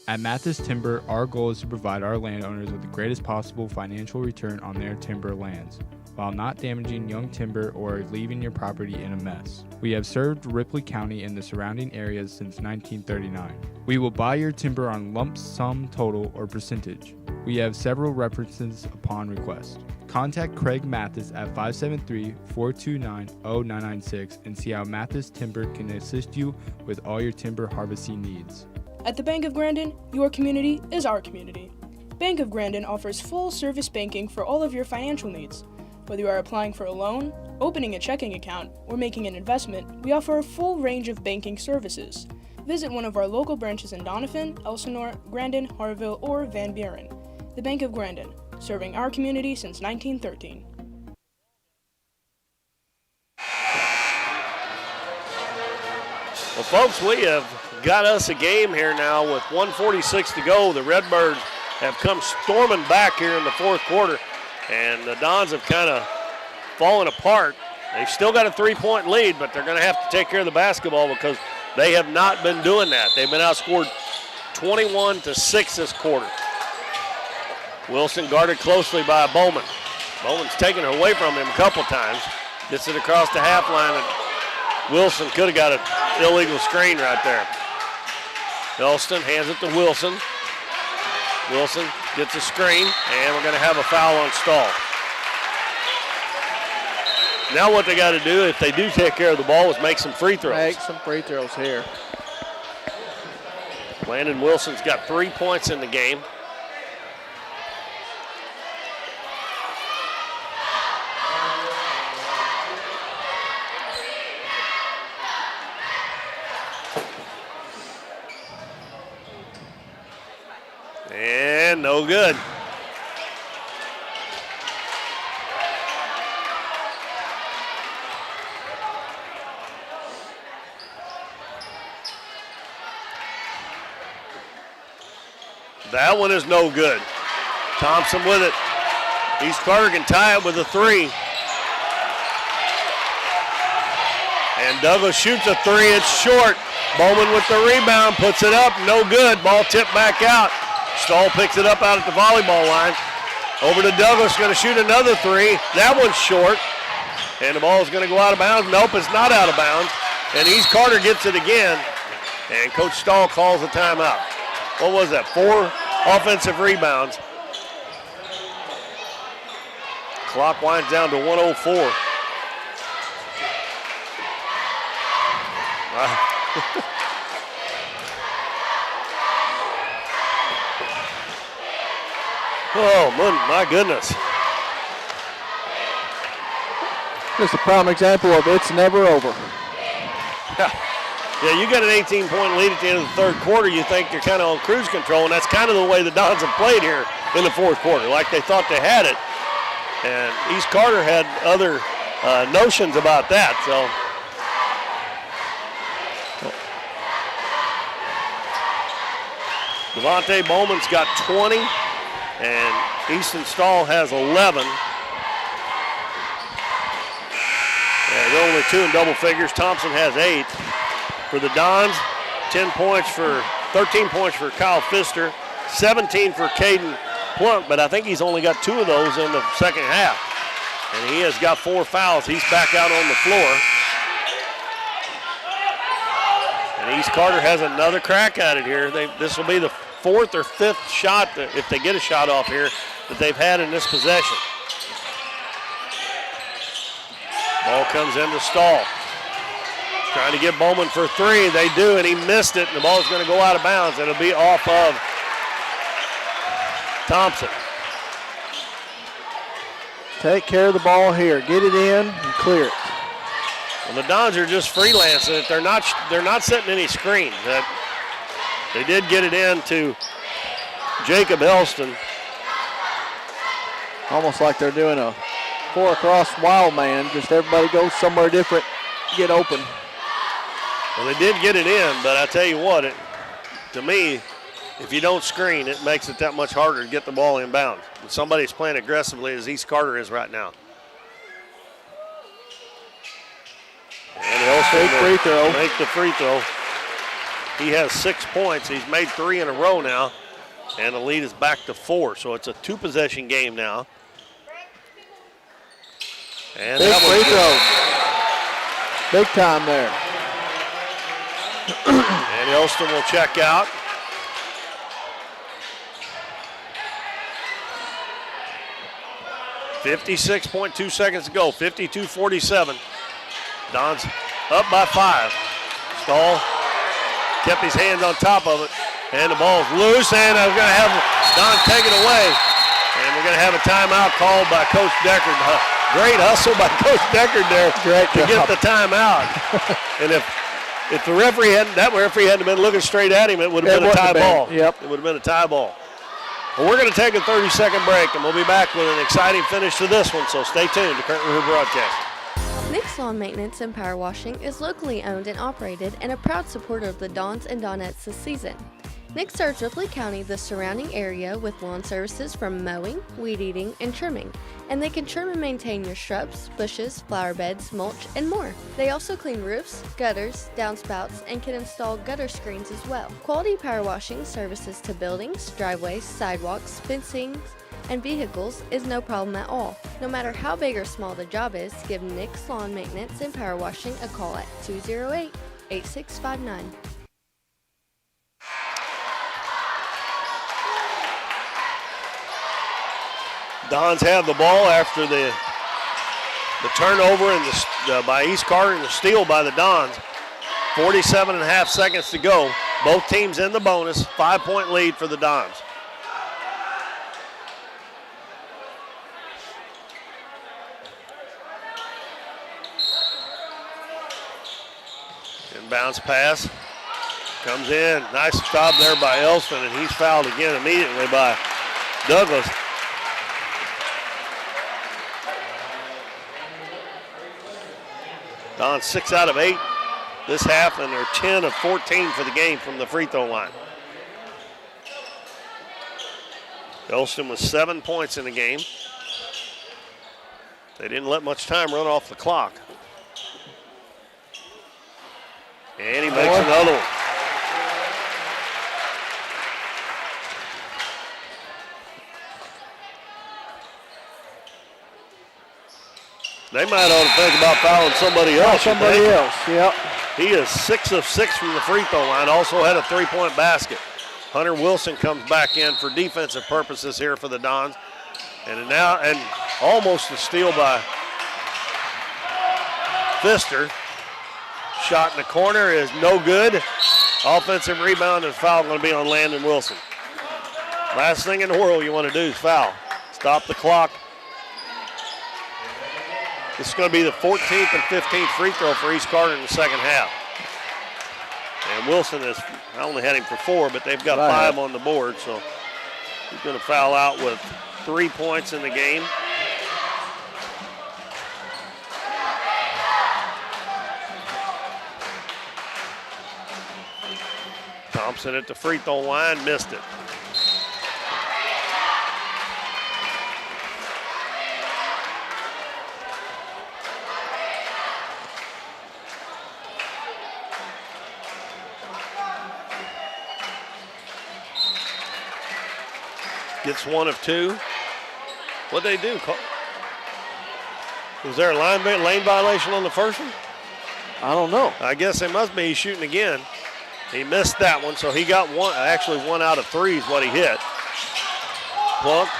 At Mathis Timber, our goal is to provide our landowners with the greatest possible financial return on their timber lands, while not damaging young timber or leaving your property in a mess. We have served Ripley County and the surrounding areas since 1939. We will buy your timber on lump sum total or percentage. We have several references upon request. Contact Craig Mathis at 573-429-0996 and see how Mathis Timber can assist you with all your timber harvesting needs. At the Bank of Grandin, your community is our community. Bank of Grandin offers full-service banking for all of your financial needs. Whether you are applying for a loan, opening a checking account, or making an investment, we offer a full range of banking services. Visit one of our local branches in Doniphan, Elsinore, Grandin, Harville, or Van Buren. The Bank of Grandin, serving our community since 1913. Well, folks, we have got us a game here now with 1:46 to go. The Redbirds have come storming back here in the fourth quarter, and the Dons have kind of fallen apart. They've still got a 3-point lead, but they're going to have to take care of the basketball because they have not been doing that. They've been outscored 21-6 this quarter. Wilson guarded closely by Bowman. Bowman's taken it away from him a couple times. Gets it across the half line, and Wilson could have got an illegal screen right there. Elston hands it to Wilson. Wilson gets a screen, and we're going to have a foul on Stahl. Now what they got to do, if they do take care of the ball, is make some free throws. Make some free throws here. Landon Wilson's got 3 points in the game. And no good. That one is no good. Thompson with it. East Carter can tie it with a 3. And Douglas shoots a 3. It's short. Bowman with the rebound, puts it up, no good. Ball tipped back out. Stahl picks it up out at the volleyball line. Over to Douglas, going to shoot another 3. That one's short. And the ball is going to go out of bounds. Nope, it's not out of bounds. And East Carter gets it again. And Coach Stahl calls a timeout. What was that, 4 offensive rebounds. Clock winds down to 1:04. Wow. Oh, my goodness. Just a prime example of it's never over. Yeah, you got an 18-point lead at the end of the third quarter. You think you're kind of on cruise control, and that's kind of the way the Dons have played here in the fourth quarter, like they thought they had it. And East Carter had other notions about that. So Devontae Bowman's got 20, and Easton Stahl has 11. Yeah, they're only 2 in double figures. Thompson has 8. For the Dons, 13 points for Kyle Pfister, 17 for Caden Plunk, but I think he's only got 2 of those in the second half. And he has got 4 fouls. He's back out on the floor. And East Carter has another crack at it here. This will be the 4th or 5th shot if they get a shot off here that they've had in this possession. Ball comes into Stahl. Trying to get Bowman for three. They do, and he missed it, and the ball's going to go out of bounds. It'll be off of Thompson. Take care of the ball here. Get it in and clear it. Well, the Dons are just freelancing it. They're not setting any screens. They did get it in to Jacob Elston. Almost like they're doing a 4 across wild man. Just everybody goes somewhere different, get open. Well, they did get it in, but I tell you what, to me, if you don't screen, it makes it that much harder to get the ball inbound. And somebody's playing aggressively as East Carter is right now. And Elston free throw. Make the free throw. He has 6 points. He's made 3 in a row now, and the lead is back to 4. So it's a 2-possession game now. And big free throw. Big time there. And Elston will check out. .2 seconds to go, 52-47. Don's up by 5. Stahl kept his hands on top of it, and the ball's loose, and we're going to have Don take it away. And we're going to have a timeout called by Coach Deckard. Great hustle by Coach Deckard there to get the timeout. And if the referee hadn't been looking straight at him, it would have been a tie ball. Yep. It would have been a tie ball. Well, we're going to take a 30-second break, and we'll be back with an exciting finish to this one, so stay tuned to Current River Broadcasting. Nick's Lawn Maintenance and Power Washing is locally owned and operated and a proud supporter of the Dons and Donettes this season. Nick serves Ripley County, the surrounding area, with lawn services from mowing, weed eating, and trimming. And they can trim and maintain your shrubs, bushes, flower beds, mulch, and more. They also clean roofs, gutters, downspouts, and can install gutter screens as well. Quality power washing services to buildings, driveways, sidewalks, fencing, and vehicles is no problem at all. No matter how big or small the job is, give Nick's Lawn Maintenance and Power Washing a call at 208-8659. Dons have the ball after the turnover and by East Carter and the steal by the Dons. 47.5 seconds to go. Both teams in the bonus. 5-point lead for the Dons. Inbounds pass. Comes in. Nice stop there by Elston, and he's fouled again immediately by Douglas. Don's 6 out of 8 this half, and they're 10 of 14 for the game from the free throw line. Elston with 7 points in the game. They didn't let much time run off the clock. And he makes another one. They might ought to think about fouling somebody else. Yep. He is 6 of 6 from the free throw line. Also had a 3-point basket. Hunter Wilson comes back in for defensive purposes here for the Dons. And almost a steal by Pfister. Shot in the corner is no good. Offensive rebound and foul going to be on Landon Wilson. Last thing in the world you want to do is foul. Stop the clock. This is going to be the 14th and 15th free throw for East Carter in the second half. And Wilson I only had him for 4, but they've got 5 on the board, so he's going to foul out with 3 points in the game. Thompson at the free throw line, missed it. Gets 1 of 2. What'd they do? Was there a lane violation on the first one? I don't know. I guess it must be. He's shooting again. He missed that one, so he got 1 out of 3 is what he hit. Plunk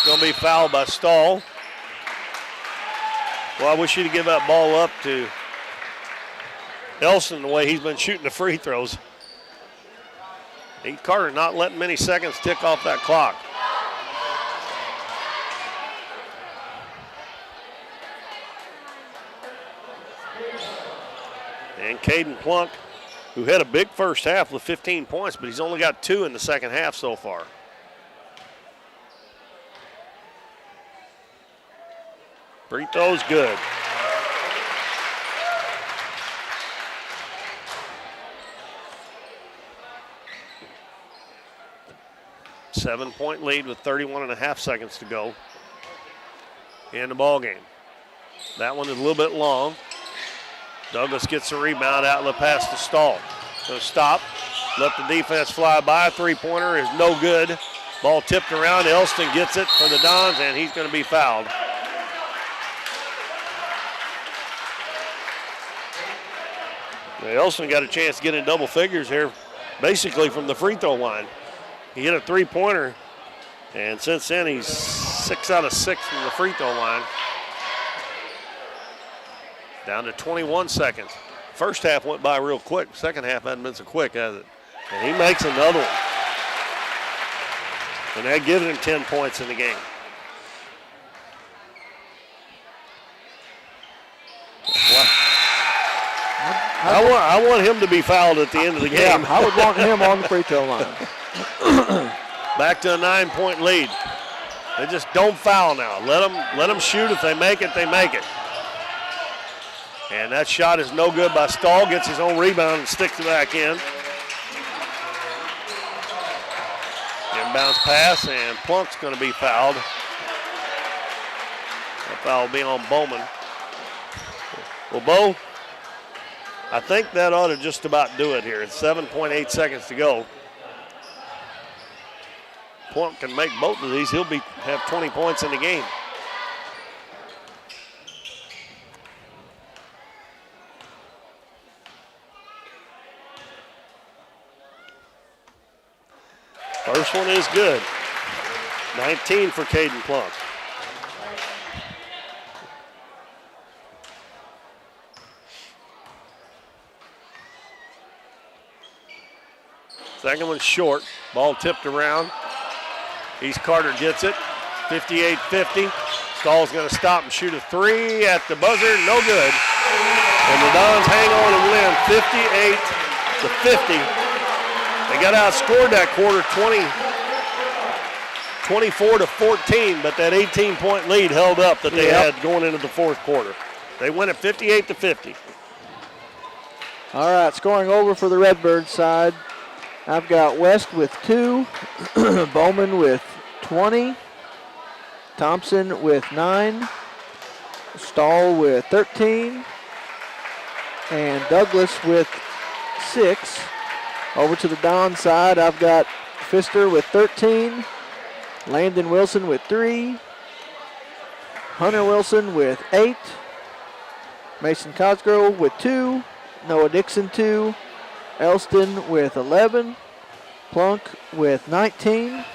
Going to be fouled by Stahl. Well, I wish you'd give that ball up to Elston the way he's been shooting the free throws. Nate Carter not letting many seconds tick off that clock. And Caden Plunk, who had a big first half with 15 points, but he's only got 2 in the second half so far. Free throw's good. Seven-point lead with 31.5 seconds to go in the ball game. That one is a little bit long. Douglas gets the rebound, outlet pass to Stahl. So stop, let the defense fly by. Three-pointer is no good. Ball tipped around. Elston gets it for the Dons, and he's going to be fouled. Now, Elston got a chance to get in double figures here, basically from the free throw line. He hit a three-pointer, and since then he's 6 out of 6 from the free throw line. Down to 21 seconds. First half went by real quick. Second half hasn't been so quick, has it? And he makes another one. And that gives him 10 points in the game. I want him to be fouled at the end of the game. Yeah, I would want him on the free throw line. Back to a 9-point lead. They just don't foul now. Let them shoot. If they make it, they make it. And that shot is no good by Stahl. Gets his own rebound and sticks it back in. Inbounds pass, and Plunk's going to be fouled. That foul will be on Bowman. Well, Bo, I think that ought to just about do it here. It's 7.8 seconds to go. Plunk can make both of these. He'll have 20 points in the game. First one is good. 19 for Caden Plunk. Second one's short. Ball tipped around. East Carter gets it. 58-50. Stahl's going to stop and shoot a three at the buzzer. No good. And the Dons hang on and win 58-50. They got outscored that quarter 24-14, but that 18-point lead held up that they had going into the fourth quarter. They win it 58-50. All right, scoring over for the Redbirds side. I've got West with 2, Bowman with 20, Thompson with 9, Stahl with 13, and Douglas with 6. Over to the Don side, I've got Pfister with 13, Landon Wilson with 3, Hunter Wilson with 8, Mason Cosgrove with 2, Noah Dixon 2, Elston with 11, Plunk with 19.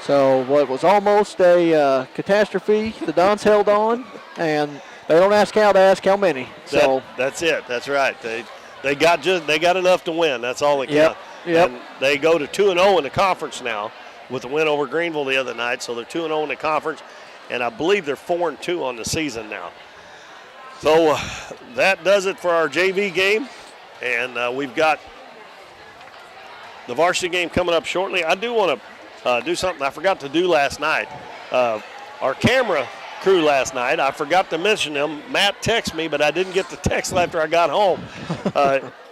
So what was almost a catastrophe, the Dons held on, and they don't ask how, they ask how many. So that's it. That's right. They got enough to win. That's all that counts. Yep. And they go to 2-0 in the conference now with the win over Greenville the other night. So they're 2-0 in the conference, and I believe they're 4-2 on the season now. So that does it for our JV game, and we've got the varsity game coming up shortly. I do want to do something I forgot to do last night. Our camera crew last night, I forgot to mention them. Matt texted me, but I didn't get the text after I got home.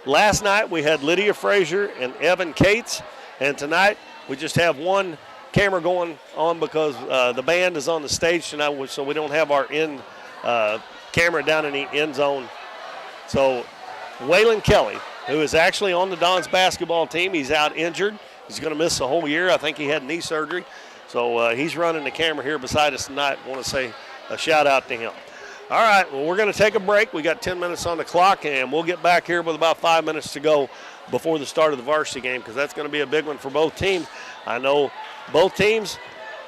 Last night we had Lydia Frazier and Evan Cates, and tonight we just have one camera going on because the band is on the stage tonight, so we don't have our camera down in the end zone. So Waylon Kelly, who is actually on the Dons basketball team, he's out injured. He's going to miss the whole year. I think he had knee surgery. So he's running the camera here beside us tonight. I want to say a shout out to him. All right, well, we're going to take a break. We got 10 minutes on the clock, and we'll get back here with about 5 minutes to go before the start of the varsity game, because that's going to be a big one for both teams. I know both teams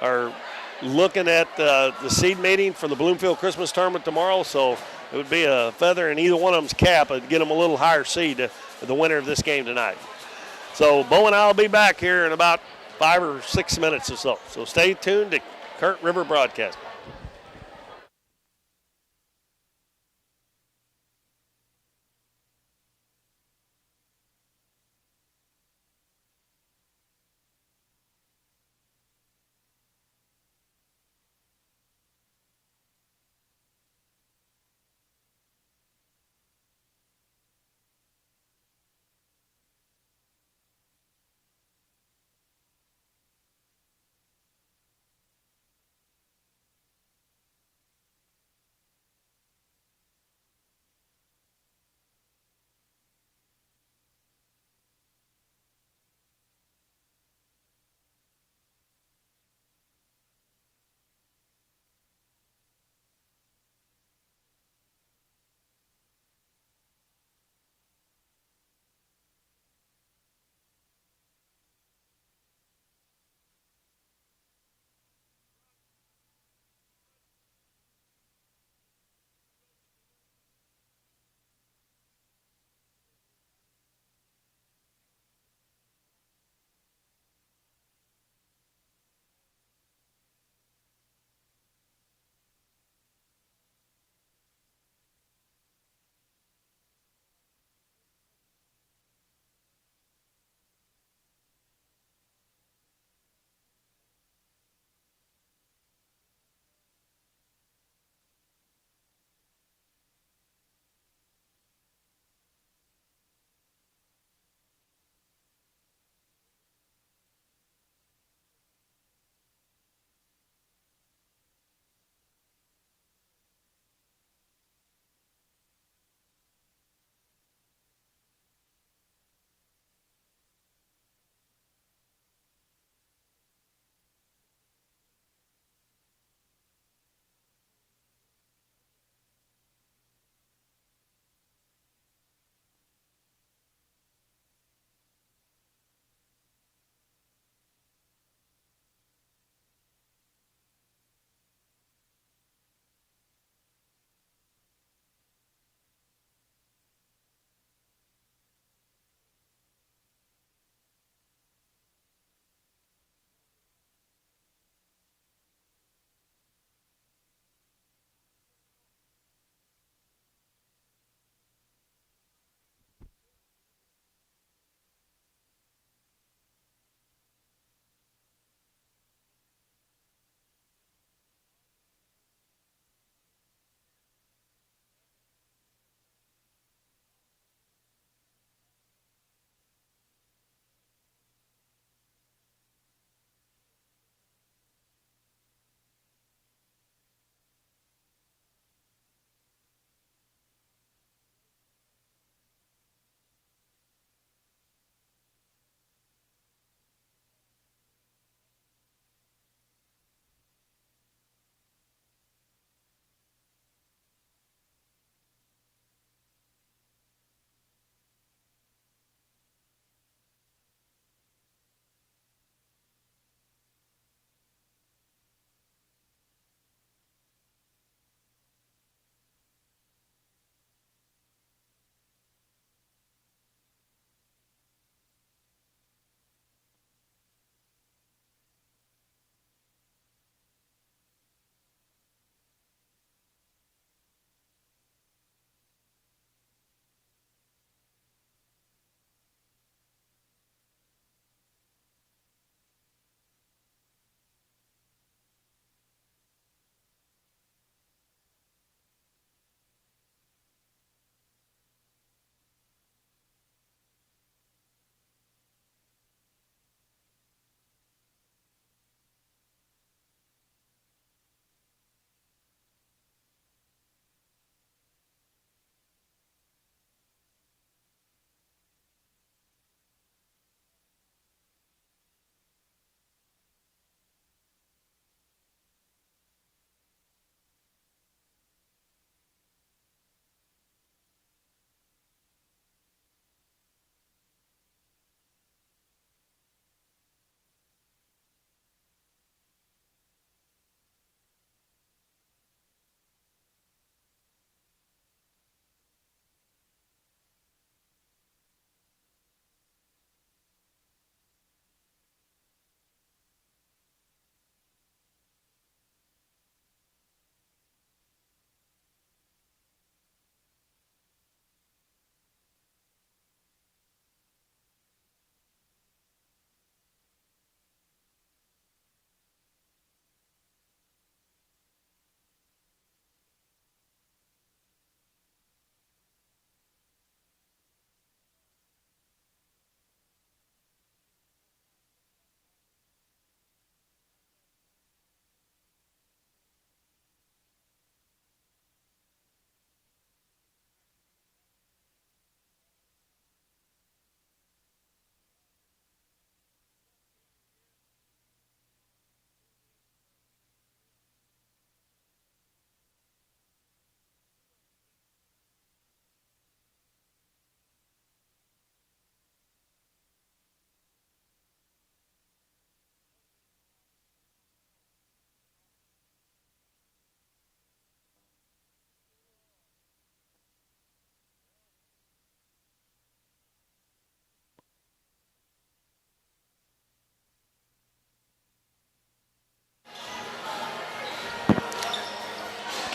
are looking at the seed meeting for the Bloomfield Christmas tournament tomorrow, so it would be a feather in either one of them's cap to get them a little higher seed, the winner of this game tonight. So Bo and I will be back here in about 5 or 6 minutes or so. So stay tuned to Current River Broadcasting.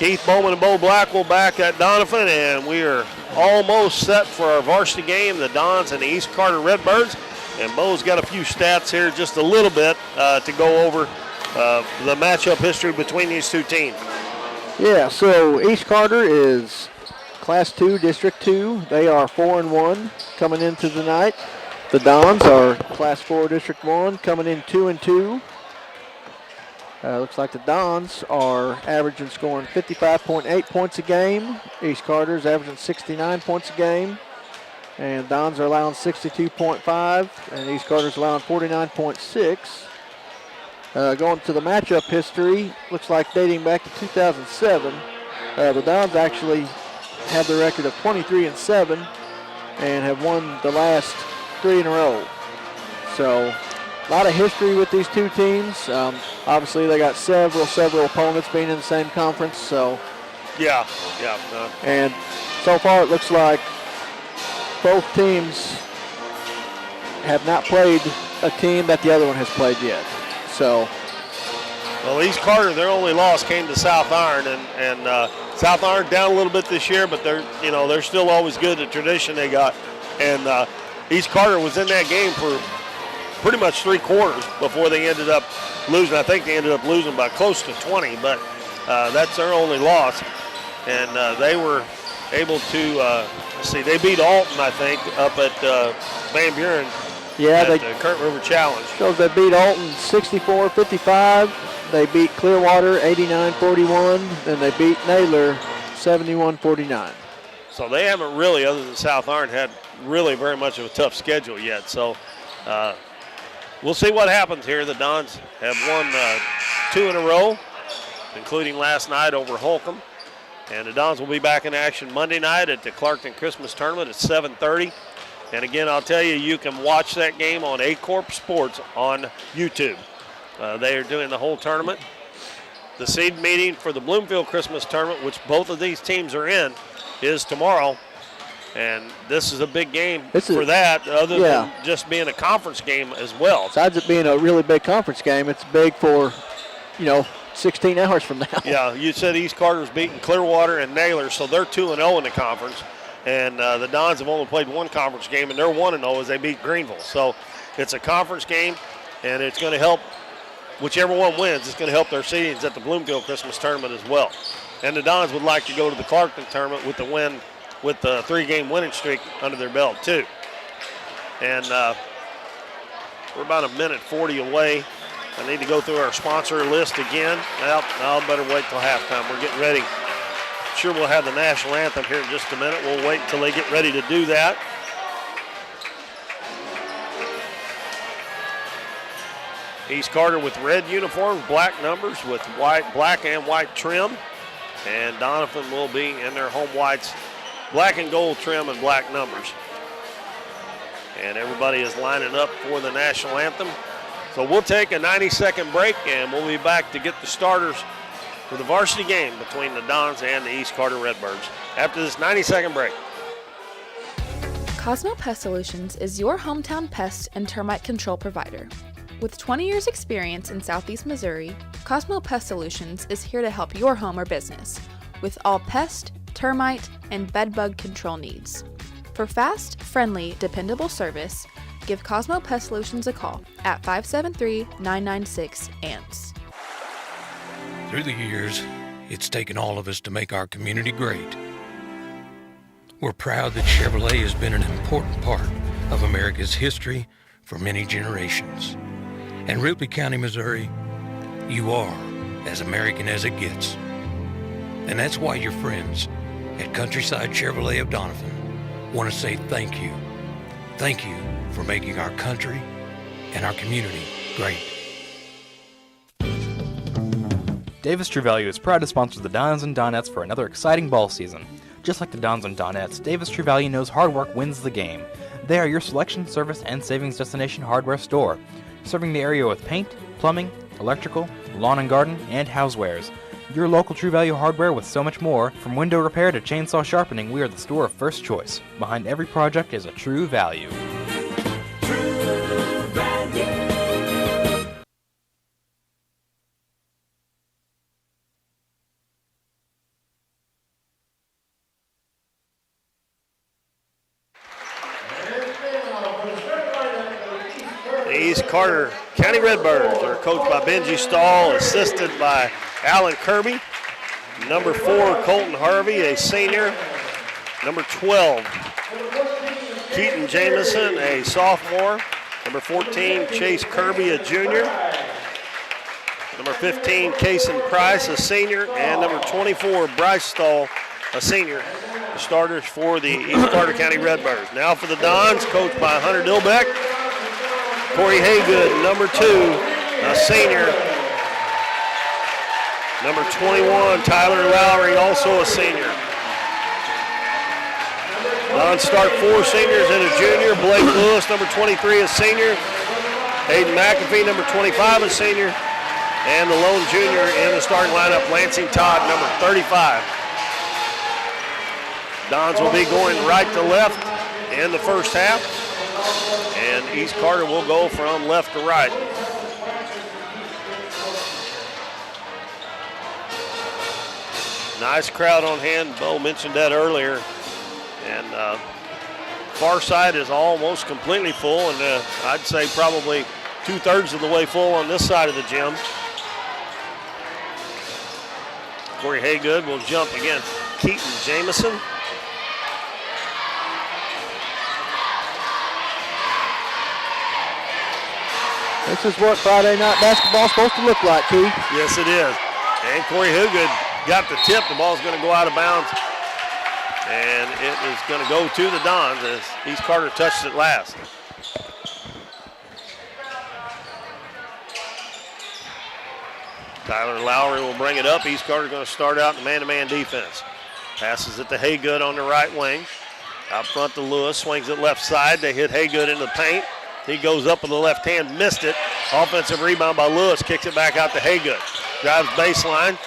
Keith Bowman and Bo Blackwell back at Doniphan, and we are almost set for our varsity game, the Dons and the East Carter Redbirds. And Bo's got a few stats here, just a little bit, to go over the matchup history between these two teams. Yeah, so East Carter is Class 2, District 2. They are 4-1 coming into the night. The Dons are Class 4, District 1, coming in 2-2. Looks like the Dons are averaging scoring 55.8 points a game. East Carter's averaging 69 points a game. And Dons are allowing 62.5, and East Carter's allowing 49.6. Going to the matchup history, looks like dating back to 2007, the Dons actually have the record of 23-7 and have won the last 3 in a row. So a lot of history with these two teams. Obviously, they got several opponents being in the same conference. So yeah. And so far, it looks like both teams have not played a team that the other one has played yet. So, well, East Carter, their only loss came to South Iron, and South Iron down a little bit this year, but they're still always good. The tradition they got, and East Carter was in that game for pretty much 3 quarters before they ended up losing. I think they ended up losing by close to 20, but that's their only loss, and they were able to. They beat Alton, I think, up at Van Buren. Yeah, at the Current River Challenge. Shows they beat Alton 64-55. They beat Clearwater 89-41. Then they beat Naylor 71-49. So they haven't really, other than South Iron, had really very much of a tough schedule yet. So we'll see what happens here. The Dons have won 2 in a row, including last night over Holcomb. And the Dons will be back in action Monday night at the Clarkton Christmas Tournament at 7:30. And again, I'll tell you, you can watch that game on A-Corp Sports on YouTube. They are doing the whole tournament. The seed meeting for the Bloomfield Christmas Tournament, which both of these teams are in, is tomorrow. And this is a big game for that, other than just being a conference game as well. Besides it being a really big conference game, it's big for, 16 hours from now. Yeah, you said East Carter's beating Clearwater and Naylor, so they're 2-0 in the conference. And the Dons have only played 1 conference game, and they're 1-0 as they beat Greenville. So it's a conference game, and it's going to help, whichever one wins, it's going to help their seedings at the Bloomfield Christmas Tournament as well. And the Dons would like to go to the Clarkton Tournament with the win, with the 3-game winning streak under their belt too. And we're about 1:40 away. I need to go through our sponsor list again. Well, I'll better wait till halftime. We're getting ready. Sure, we'll have the national anthem here in just a minute. We'll wait until they get ready to do that. East Carter with red uniforms, black numbers with black and white trim. And Doniphan will be in their home whites, black and gold trim and black numbers. And everybody is lining up for the national anthem. So we'll take a 90-second break, and we'll be back to get the starters for the varsity game between the Dons and the East Carter Redbirds after this 90-second break. Cosmo Pest Solutions is your hometown pest and termite control provider. With 20 years experience in Southeast Missouri, Cosmo Pest Solutions is here to help your home or business with all pest, termite, and bedbug control needs. For fast, friendly, dependable service, give Cosmo Pest Solutions a call at 573-996-ANTS. Through the years, it's taken all of us to make our community great. We're proud that Chevrolet has been an important part of America's history for many generations. And Ripley County, Missouri, you are as American as it gets. And that's why your friends at Countryside Chevrolet of Doniphan want to say thank you. Thank you for making our country and our community great. Davis True Value is proud to sponsor the Dons and Donettes for another exciting ball season. Just like the Dons and Donettes, Davis True Value knows hard work wins the game. They are your selection, service, and savings destination hardware store, serving the area with paint, plumbing, electrical, lawn and garden, and housewares. Your local True Value hardware with so much more. From window repair to chainsaw sharpening, we are the store of first choice. Behind every project is a True Value. East Carter County Redbirds are coached by Benji Stahl, assisted by Alan Kirby. Number 4, Colton Harvey, a senior. Number 12, Keaton Jamison, a sophomore. Number 14, Chase Kirby, a junior. Number 15, Kason Price, a senior. And number 24, Bryce Stahl, a senior. The starters for the East Carter County Redbirds. Now for the Dons, coached by Hunter Dilbeck. Corey Haygood, number 2, a senior. Number 21, Tyler Lowry, also a senior. Dons start 4 seniors and a junior. Blake Lewis, number 23, a senior. Hayden McAfee, number 25, a senior. And the lone junior in the starting lineup, Lansing Todd, number 35. Dons will be going right to left in the first half. And East Carter will go from left to right. Nice crowd on hand. Bo mentioned that earlier. And far side is almost completely full, and I'd say probably 2/3 of the way full on this side of the gym. Corey Haygood will jump against Keaton Jamison. This is what Friday night basketball is supposed to look like, Keith. Yes, it is. And Corey Haygood got the tip. The ball's going to go out of bounds. And it is going to go to the Dons as East Carter touched it last. Tyler Lowry will bring it up. East Carter going to start out in man-to-man defense. Passes it to Haygood on the right wing. Out front to Lewis, swings it left side. They hit Haygood in the paint. He goes up with the left hand, missed it. Offensive rebound by Lewis, kicks it back out to Haygood. Drives baseline.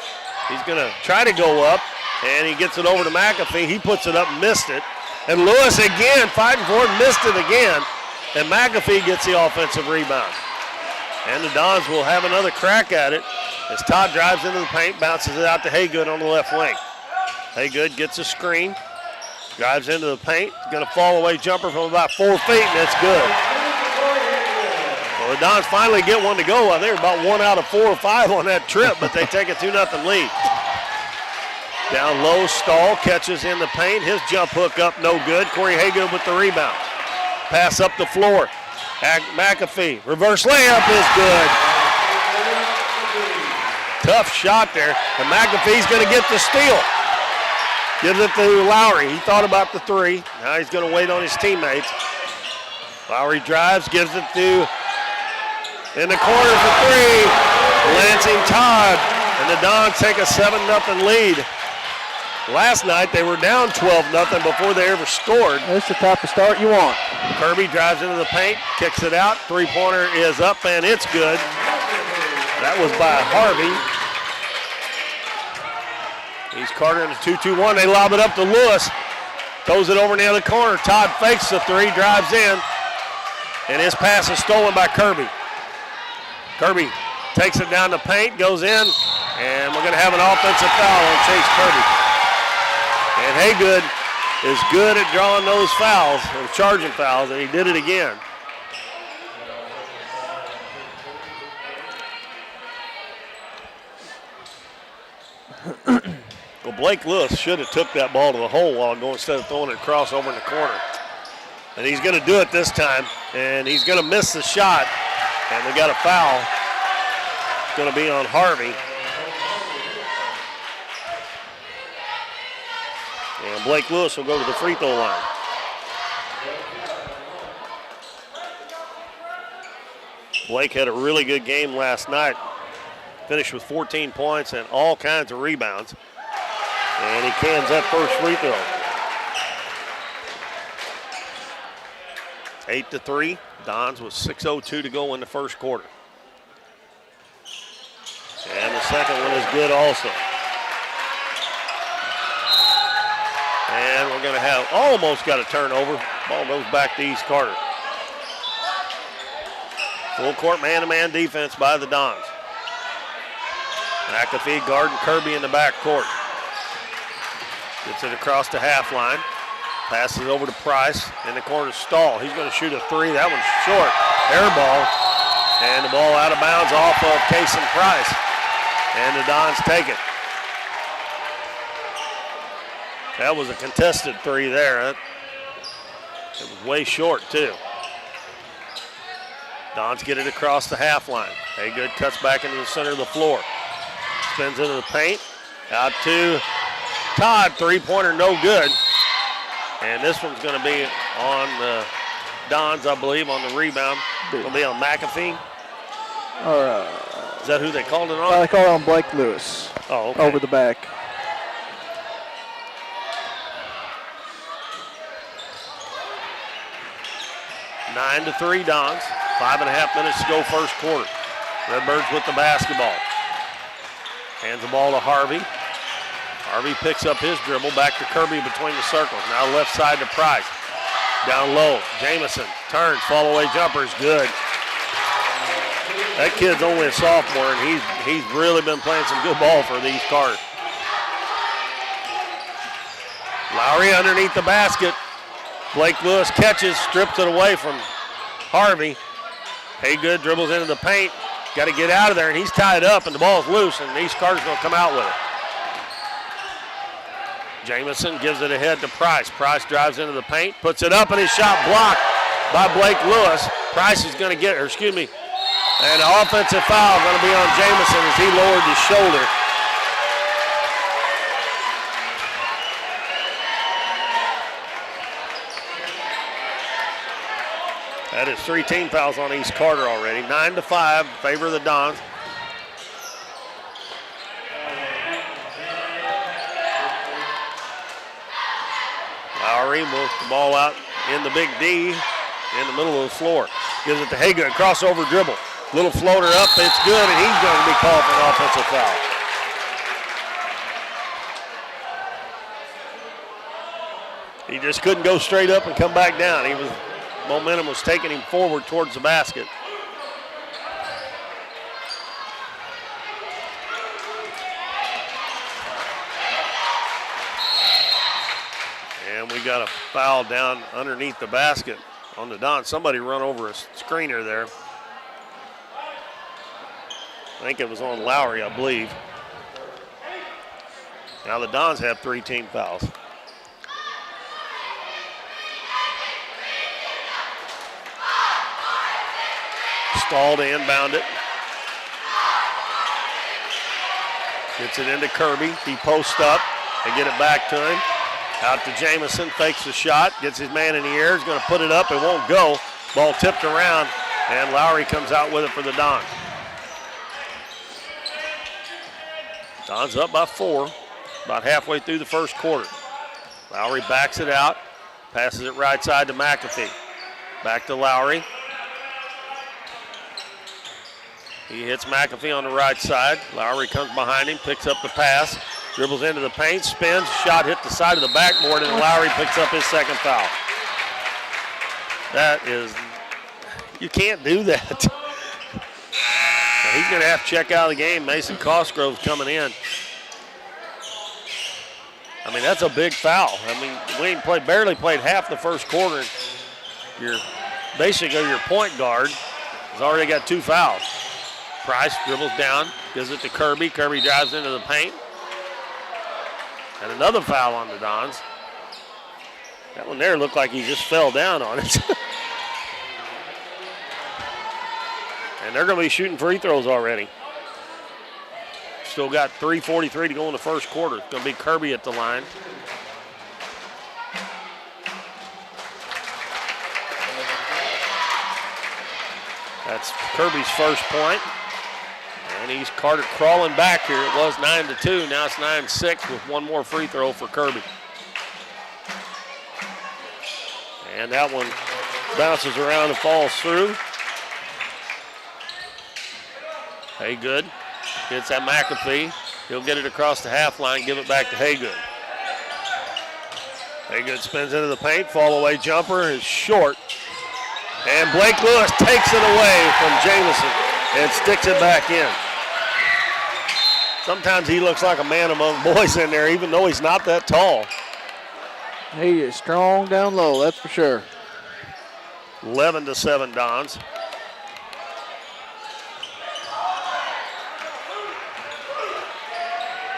He's going to try to go up, and he gets it over to McAfee. He puts it up, missed it. And Lewis again, fighting for it, missed it again. And McAfee gets the offensive rebound. And the Dons will have another crack at it as Todd drives into the paint, bounces it out to Haygood on the left wing. Haygood gets a screen, drives into the paint. Going to fall away jumper from about 4 feet, and it's good. Well, the Dons finally get one to go. They were about 1 out of 4 or 5 on that trip, but they take a 2-0 lead. Down low, Stahl catches in the paint. His jump hook up, no good. Corey Haygood with the rebound. Pass up the floor. McAfee, reverse layup is good. Tough shot there, and McAfee's going to get the steal. Gives it to Lowry. He thought about the 3. Now he's going to wait on his teammates. Lowry drives, gives it to in the corner for 3. Lansing Todd, and the Dons take a 7-0 lead. Last night they were down 12-0 before they ever scored. That's the type of start you want. Kirby drives into the paint, kicks it out. 3-pointer is up, and it's good. That was by Harvey. East Carter in the 2-2-1. They lob it up to Lewis. Throws it over in the other corner. Todd fakes the 3, drives in, and his pass is stolen by Kirby. Kirby takes it down the paint, goes in, and we're going to have an offensive foul on Chase Kirby. And Haygood is good at drawing those fouls, or charging fouls, and he did it again. Well, Blake Lewis should have took that ball to the hole while going instead of throwing it across over in the corner. And he's going to do it this time, and he's going to miss the shot, and they got a foul. It's going to be on Harvey. And Blake Lewis will go to the free throw line. Blake had a really good game last night. Finished with 14 points and all kinds of rebounds. And he cans that first free throw. 8-3. Dons with 6:02 to go in the first quarter. And the second one is good also. And we're going to have almost got a turnover. Ball goes back to East Carter. Full court man-to-man defense by the Dons. McAfee guarding Kirby in the back court. Gets it across the half line. Passes over to Price in the corner. Stall. He's going to shoot a three. That one's short. Air ball. And the ball out of bounds off of Case and Price. And the Dons take it. That was a contested three there. It was way short, too. Dons get it across the half line. Haygood cuts back into the center of the floor. Spins into the paint. Out to Todd. Three-pointer, no good. And this one's going to be on the Dons, I believe, on the rebound. Going to be on McAfee. Or, is that who they called it on? They called it on Blake Lewis. Oh, okay. Over the back. Nine to 3 Dons. 5.5 minutes to go first quarter. Redbirds with the basketball. Hands the ball to Harvey. Harvey picks up his dribble. Back to Kirby between the circles. Now left side to Price. Down low. Jamison turns. Fall away jumper is good. That kid's only a sophomore, and he's really been playing some good ball for these Cards. Lowry underneath the basket. Blake Lewis catches, strips it away from Harvey. Haygood dribbles into the paint. Got to get out of there, and he's tied up, and the ball's loose, and these Cards going to come out with it. Jamison gives it ahead to Price. Price drives into the paint, puts it up, and his shot blocked by Blake Lewis. Price is going to get, and an offensive foul going to be on Jamison as he lowered his shoulder. That is 3 team fouls on East Carter already. 9 to 5, favor of the Dons. Lowry moves the ball out in the big D in the middle of the floor. Gives it to Haygood, crossover dribble. Little floater up, it's good, and he's going to be called for an offensive foul. He just couldn't go straight up and come back down. Momentum was taking him forward towards the basket. And we got a foul down underneath the basket on the Dons. Somebody run over a screener there. I think it was on Lowry, I believe. Now the Dons have 3 team fouls. Stall to inbound it. Gets it into Kirby. He posts up. They get it back to him. Out to Jamison. Fakes the shot. Gets his man in the air. He's going to put it up. It won't go. Ball tipped around. And Lowry comes out with it for the Dons. Dons up by 4. About halfway through the first quarter. Lowry backs it out. Passes it right side to McAfee. Back to Lowry. He hits McAfee on the right side. Lowry comes behind him, picks up the pass, dribbles into the paint, spins, shot hit the side of the backboard, and Lowry picks up his second foul. That is, you can't do that. Now he's going to have to check out of the game. Mason Cosgrove's coming in. I mean, that's a big foul. I mean, we barely played half the first quarter. Basically your point guard has already got 2 fouls. Price dribbles down, gives it to Kirby. Kirby drives into the paint. And another foul on the Dons. That one there looked like he just fell down on it. And they're going to be shooting free throws already. Still got 3:43 to go in the first quarter. It's going to be Kirby at the line. That's Kirby's first point. And he's Carter crawling back here. It was 9-2. Now it's 9-6 with one more free throw for Kirby. And that one bounces around and falls through. Haygood gets that McAfee. He'll get it across the half line, give it back to Haygood. Haygood spins into the paint. Fall away jumper is short. And Blake Lewis takes it away from Jamison and sticks it back in. Sometimes he looks like a man among boys in there, even though he's not that tall. He is strong down low, that's for sure. 11-7 Dons.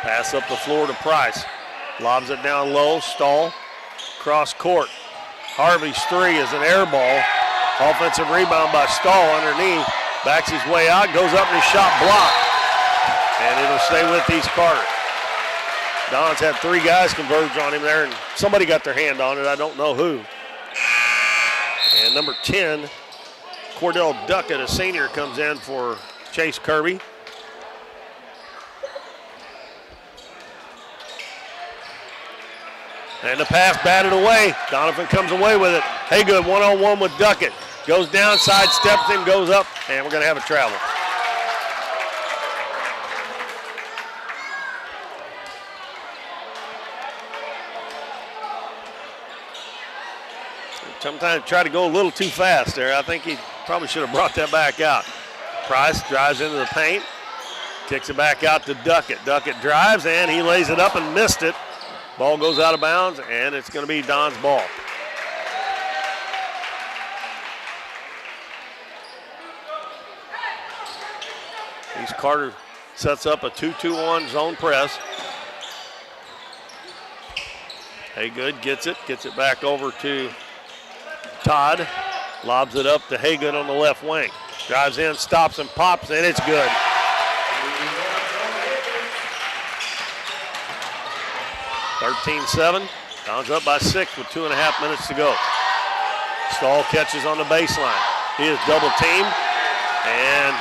Pass up the floor to Price. Lobs it down low, Stahl. Cross court. Harvey's three is an air ball. Offensive rebound by Stahl underneath. Backs his way out, goes up and his shot blocked. And it'll stay with East Carter. Don's had three guys converge on him there, and somebody got their hand on it. I don't know who. And number 10, Cordell Duckett, a senior, comes in for Chase Kirby. And the pass batted away. Doniphan comes away with it. Haygood one-on-one with Duckett. Goes down, side steps him, goes up, and we're going to have a travel. Sometimes try to go a little too fast there. I think he probably should have brought that back out. Price drives into the paint, kicks it back out to Duckett. Duckett drives, and he lays it up and missed it. Ball goes out of bounds, and it's going to be Don's ball. East Carter sets up a 2-2-1 zone press. Haygood gets it back over to Todd. Lobs it up to Haygood on the left wing. Drives in, stops and pops, and it's good. (13-7). Don's up by 6 with 2.5 minutes to go. Stahl catches on the baseline. He is double teamed, and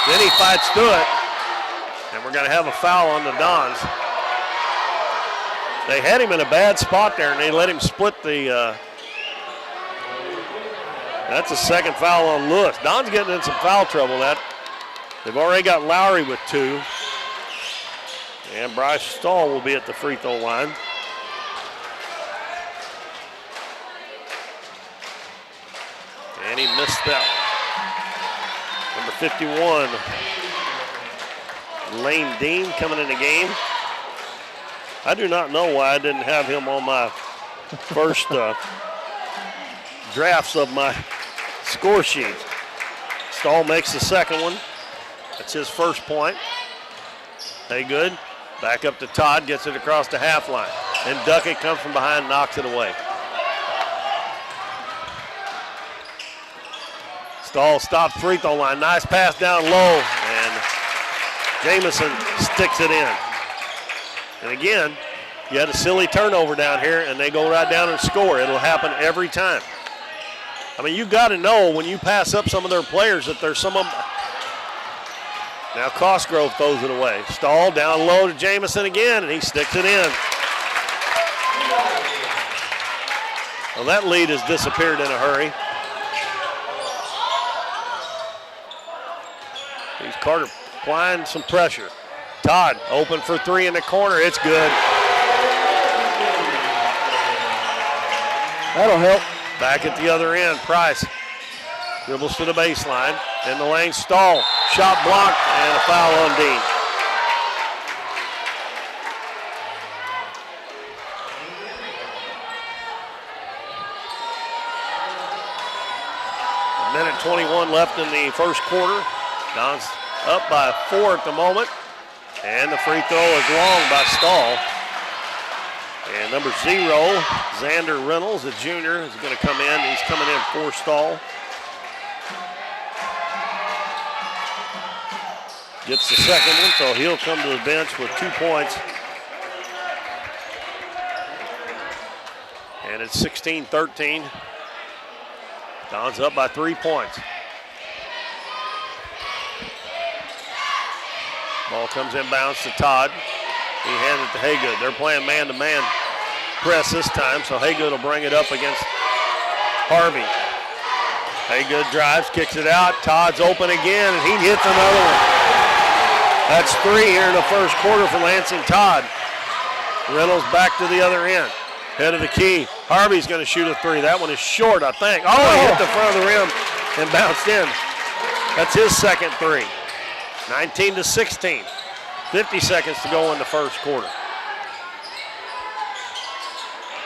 then he fights through it, and we're going to have a foul on the Dons. They had him in a bad spot there, and they let him split the. That's a second foul on Lewis. Don's getting in some foul trouble. They've already got Lowry with 2. And Bryce Stahl will be at the free throw line. And he missed that one. Number 51, Lane Dean, coming in the game. I do not know why I didn't have him on my first drafts of my score sheet. Stahl makes the second one. That's his first point. Haygood. Back up to Todd, gets it across the half line. And Duckett comes from behind, knocks it away. Stahl stops free throw line. Nice pass down low, and Jamison sticks it in. And again, you had a silly turnover down here, and they go right down and score. It'll happen every time. I mean, you got to know when you pass up some of their players that there's some of them. Now Cosgrove throws it away. Stahl down low to Jamison again, and he sticks it in. Well, that lead has disappeared in a hurry. He's Carter applying some pressure. Todd open for 3 in the corner. It's good. That'll help. Back at the other end, Price dribbles to the baseline. In the lane, Stahl. Shot blocked, and a foul on Dean. A minute 21 left in the first quarter. Don's up by 4 at the moment. And the free throw is long by Stahl. And number 0, Xander Reynolds, a junior, is going to come in. He's coming in for Stahl. Gets the second one, so he'll come to the bench with 2 points. And it's 16-13. Don's up by 3 points. Ball comes inbounds to Todd. He hands it to Haygood. They're playing man-to-man press this time, so Haygood will bring it up against Harvey. Haygood drives, kicks it out. Todd's open again, and he hits another one. That's 3 here in the first quarter for Lansing Todd. Reynolds back to the other end. Head of the key. Harvey's going to shoot a 3. That one is short, I think. Oh, he hit the front of the rim and bounced in. That's his second 3. 19-16. 50 seconds to go in the first quarter.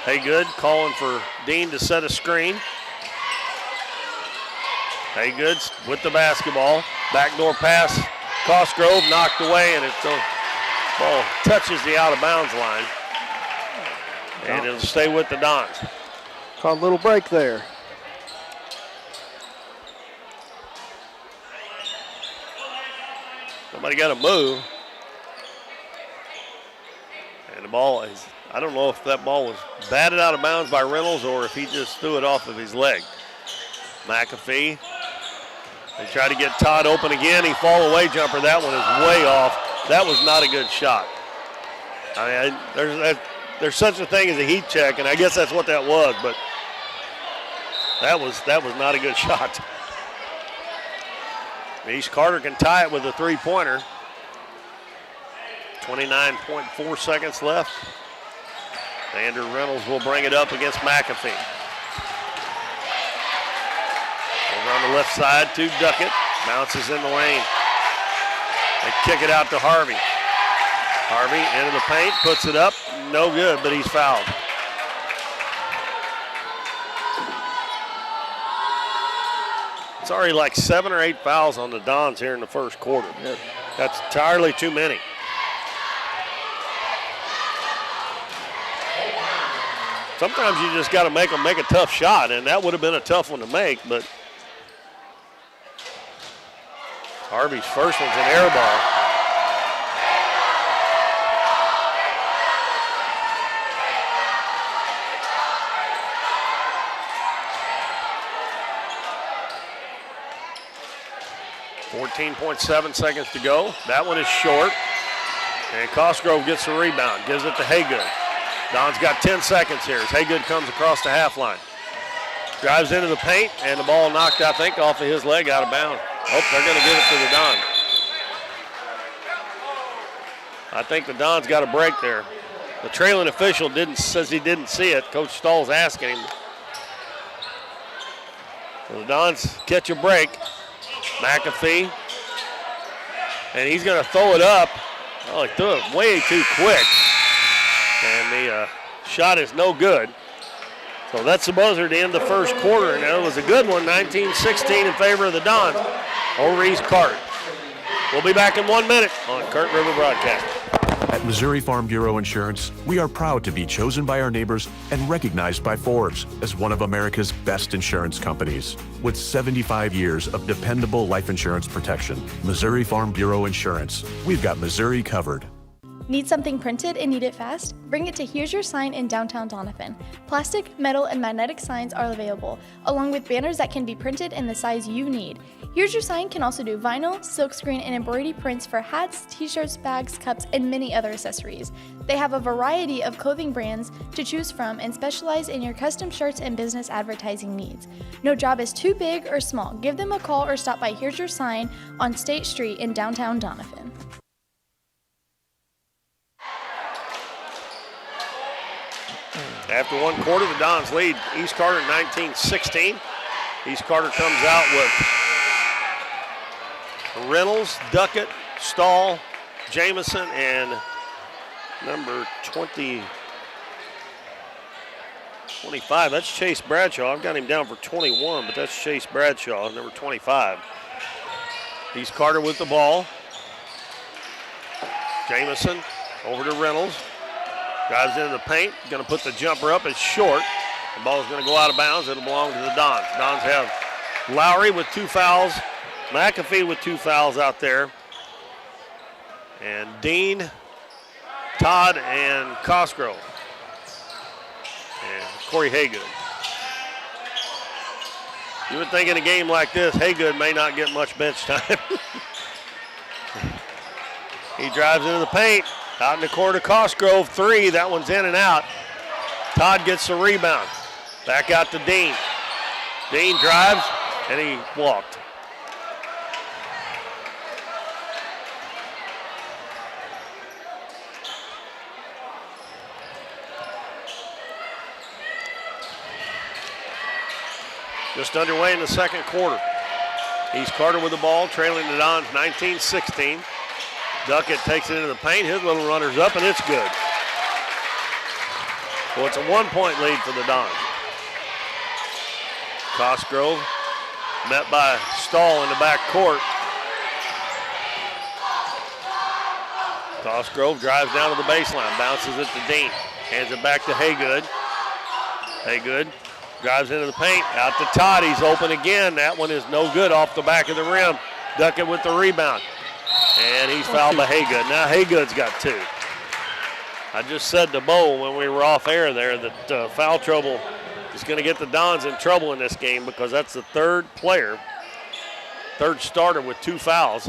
Haygood calling for Dean to set a screen. Haygood with the basketball. Backdoor pass. Cosgrove knocked away, and the ball touches the out-of-bounds line. And it'll stay with the Dons. Caught a little break there. Somebody got to move. And the ball is, I don't know if that ball was batted out of bounds by Reynolds or if he just threw it off of his leg. McAfee. They try to get Todd open again. He fall away jumper. That one is way off. That was not a good shot. I mean, there's such a thing as a heat check, and I guess that's what that was, but that was not a good shot. East Carter can tie it with a three-pointer. 29.4 seconds left. Andrew Reynolds will bring it up against McAfee. Over on the left side to Duckett. Bounces in the lane. They kick it out to Harvey. Harvey into the paint, puts it up. No good, but he's fouled. It's already like 7 or 8 fouls on the Dons here in the first quarter. Yep. That's entirely too many. Sometimes you just got to make them make a tough shot, and that would have been a tough one to make, but Harvey's first one's an air ball. .7 seconds to go. That one is short. And Cosgrove gets the rebound, gives it to Haygood. Don's got 10 seconds here as Haygood comes across the half line. Drives into the paint, and the ball knocked, I think, off of his leg out of bounds. Oh, they're going to give it to the Don. I think the Don's got a break there. The trailing official says he didn't see it. Coach Stahl's asking him. So the Dons catch a break. McAfee. And he's going to throw it up. Oh, he threw it way too quick. And the shot is no good. So that's the buzzer to end the first quarter. And that was a good one, 19-16 in favor of the Dons over East Carter. We'll be back in 1 minute on Current River Broadcast. At Missouri Farm Bureau Insurance, we are proud to be chosen by our neighbors and recognized by Forbes as one of America's best insurance companies. With 75 years of dependable life insurance protection, Missouri Farm Bureau Insurance, we've got Missouri covered. Need something printed and need it fast? Bring it to Here's Your Sign in downtown Doniphan. Plastic, metal, and magnetic signs are available, along with banners that can be printed in the size you need. Here's Your Sign can also do vinyl, silkscreen, and embroidery prints for hats, t-shirts, bags, cups, and many other accessories. They have a variety of clothing brands to choose from and specialize in your custom shirts and business advertising needs. No job is too big or small. Give them a call or stop by Here's Your Sign on State Street in downtown Doniphan. After one quarter, the Dons lead East Carter 19-16. East Carter comes out with Reynolds, Duckett, Stahl, Jamison, and number 25. That's Chase Bradshaw. I've got him down for 21, but that's Chase Bradshaw, number 25. East Carter with the ball. Jamison over to Reynolds. Drives into the paint, going to put the jumper up. It's short. The ball's going to go out of bounds. It'll belong to the Dons. Dons have Lowry with 2 fouls, McAfee with 2 fouls out there, and Dean, Todd, and Cosgrove, and Corey Haygood. You would think in a game like this, Haygood may not get much bench time. He drives into the paint. Out in the corner, Cosgrove, 3. That one's in and out. Todd gets the rebound. Back out to Dean. Dean drives, and he walked. Just underway in the second quarter. East Carter with the ball, trailing the Dons 19-16. Duckett takes it into the paint. His little runner's up, and it's good. Well, it's a 1-point lead for the Dons. Cosgrove met by Stahl in the back court. Cosgrove drives down to the baseline, bounces it to Dean, hands it back to Haygood. Haygood drives into the paint, out to Todd. He's open again. That one is no good off the back of the rim. Duckett with the rebound. And he's fouled by Haygood. Now Haygood's got 2. I just said to Bo when we were off air there that foul trouble is going to get the Dons in trouble in this game because that's the third starter with 2 fouls.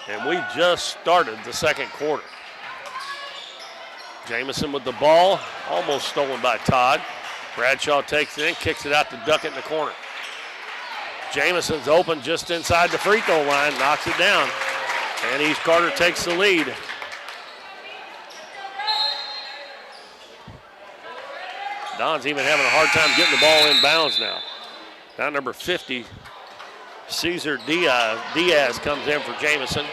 And we just started the second quarter. Jamison with the ball, almost stolen by Todd. Bradshaw takes it in, kicks it out to Duckett in the corner. Jamison's open just inside the free throw line, knocks it down. And East Carter takes the lead. Don's even having a hard time getting the ball in bounds now. Now number 50, Cesar Diaz comes in for Jamison.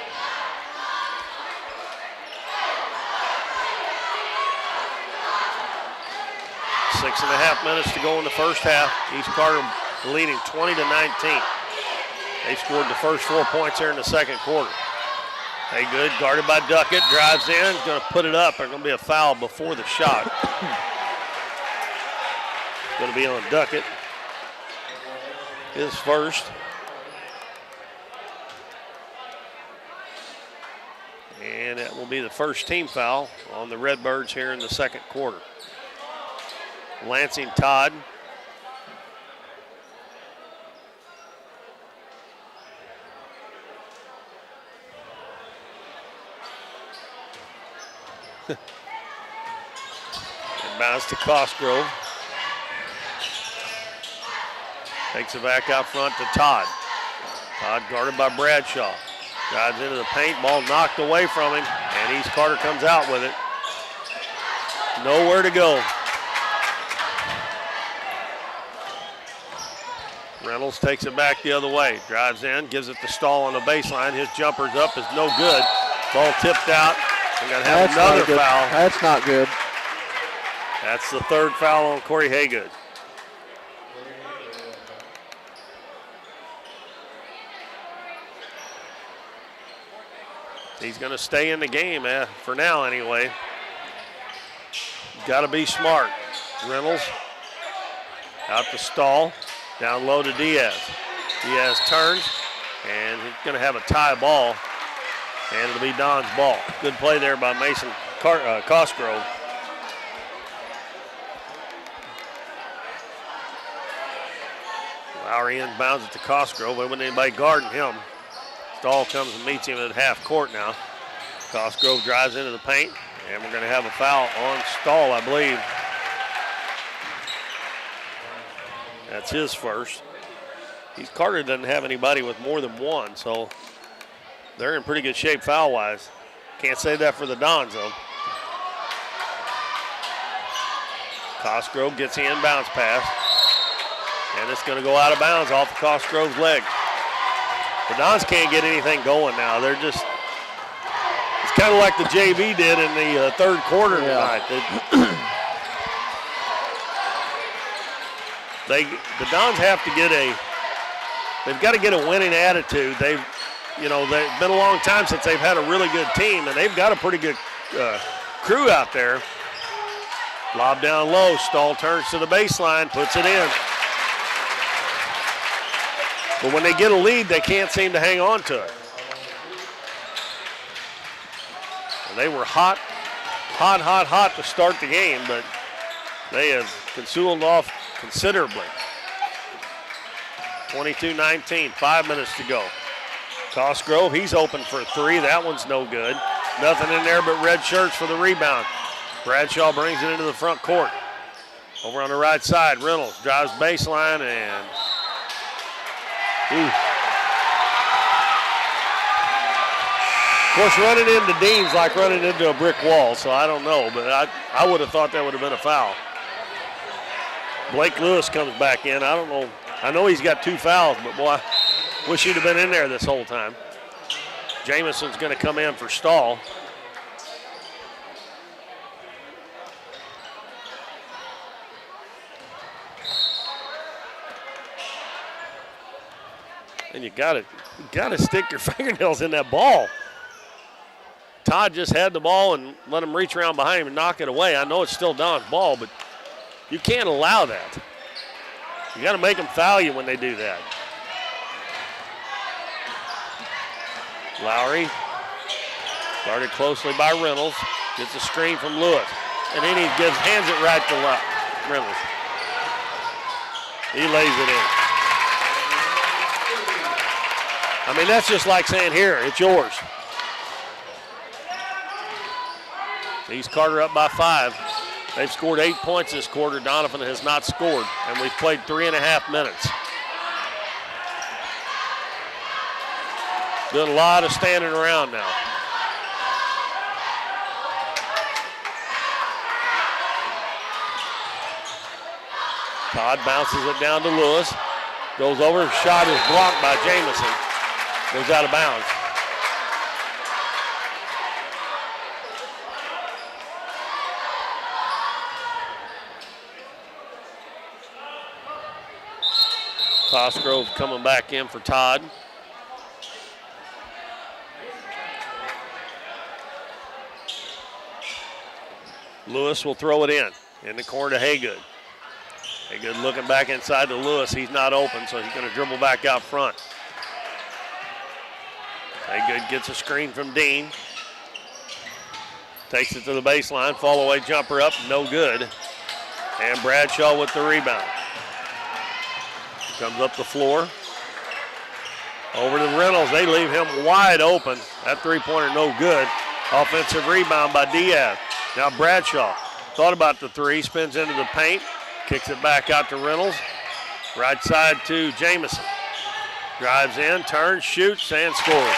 6.5 minutes to go in the first half. East Carter leading 20-19. They scored the first 4 points here in the second quarter. Haygood guarded by Duckett, drives in, going to put it up. There's going to be a foul before the shot. Going to be on Duckett. His first. And that will be the first team foul on the Redbirds here in the second quarter. Lansing Todd. Bounce to Cosgrove. Takes it back out front to Todd. Todd guarded by Bradshaw. Drives into the paint, ball knocked away from him, and East Carter comes out with it. Nowhere to go. Reynolds takes it back the other way. Drives in, gives it to Stahl on the baseline. His jumper's up is no good. Ball tipped out. We're going to have another foul. That's not good. That's the third foul on Corey Haygood. He's going to stay in the game for now anyway. Got to be smart. Reynolds out to Stahl. Down low to Diaz. Diaz turns, and he's going to have a tie ball, and it'll be Don's ball. Good play there by Mason Cosgrove. Lowry inbounds it to Cosgrove. There wasn't anybody guarding him. Stahl comes and meets him at half court now. Cosgrove drives into the paint, and we're going to have a foul on Stahl, I believe. That's his first. East Carter doesn't have anybody with more than 1, so they're in pretty good shape foul-wise. Can't say that for the Dons, though. Cosgrove gets the inbounds pass, and it's going to go out of bounds off of Cosgrove's leg. The Dons can't get anything going now. They're just, it's kind of like the JV did in the third quarter tonight. The Dons have to get they've got to get a winning attitude. They've been a long time since they've had a really good team, and they've got a pretty good crew out there. Lob down low, Stahl turns to the baseline, puts it in. But when they get a lead, they can't seem to hang on to it. And they were hot to start the game, but they have concealed off considerably. 22-19, 5 minutes to go. Cosgrove, he's open for 3. That one's no good. Nothing in there but red shirts for the rebound. Bradshaw brings it into the front court. Over on the right side, Reynolds drives baseline and Of course, running into Dean's like running into a brick wall, so I don't know, but I would have thought that would have been a foul. Blake Lewis comes back in. I don't know. I know he's got 2 fouls, but boy, I wish he'd have been in there this whole time. Jamison's going to come in for Stahl. And you gotta stick your fingernails in that ball. Todd just had the ball and let him reach around behind him and knock it away. I know it's still Don's ball, but you can't allow that. You got to make them foul you when they do that. Lowry, guarded closely by Reynolds, gets a screen from Lewis, and then he hands it right to Reynolds. He lays it in. I mean, that's just like saying, here, it's yours. East Carter up by 5. They've scored 8 points this quarter. Doniphan has not scored, and we've played 3.5 minutes. Doing a lot of standing around now. Todd bounces it down to Lewis. Goes over, shot is blocked by Jamison. Goes out of bounds. Cosgrove coming back in for Todd. Lewis will throw it in the corner to Haygood. Haygood looking back inside to Lewis. He's not open, so he's going to dribble back out front. Haygood gets a screen from Dean. Takes it to the baseline. Fall away jumper up, no good. And Bradshaw with the rebound. Comes up the floor. Over to Reynolds. They leave him wide open. That three-pointer no good. Offensive rebound by Diaz. Now Bradshaw thought about the three. Spins into the paint. Kicks it back out to Reynolds. Right side to Jamison. Drives in, turns, shoots, and scores.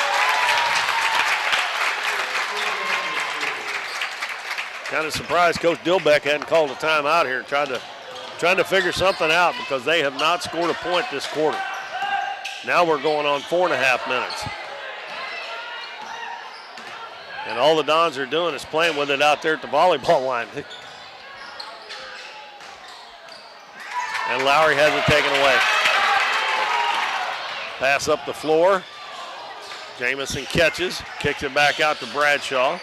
Kind of surprised Coach Dilbeck hadn't called a timeout here. Trying to figure something out because they have not scored a point this quarter. Now we're going on 4.5 minutes. And all the Dons are doing is playing with it out there at the volleyball line. And Lowry has it taken away. Pass up the floor. Jamison catches, kicks it back out to Bradshaw.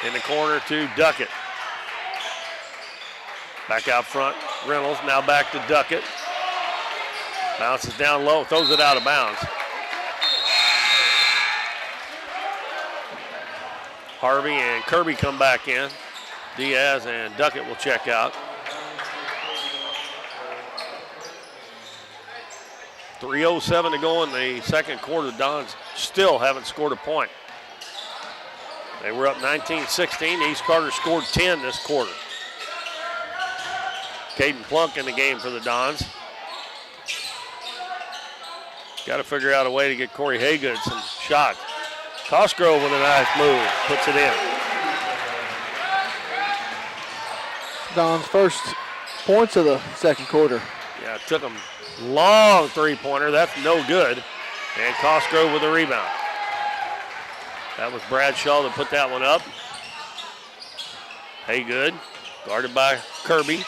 In the corner to Duckett. Back out front, Reynolds, now back to Duckett. Bounces down low, throws it out of bounds. Harvey and Kirby come back in. Diaz and Duckett will check out. 3:07 to go in the second quarter. Dons still haven't scored a point. They were up 19-16. East Carter scored 10 this quarter. Caden Plunk in the game for the Dons. Got to figure out a way to get Corey Haygood some shots. Cosgrove with a nice move, puts it in. Don's first points of the second quarter. Yeah, it took him long three-pointer. That's no good. And Cosgrove with a rebound. That was Bradshaw that put that one up. Haygood, guarded by Kirby.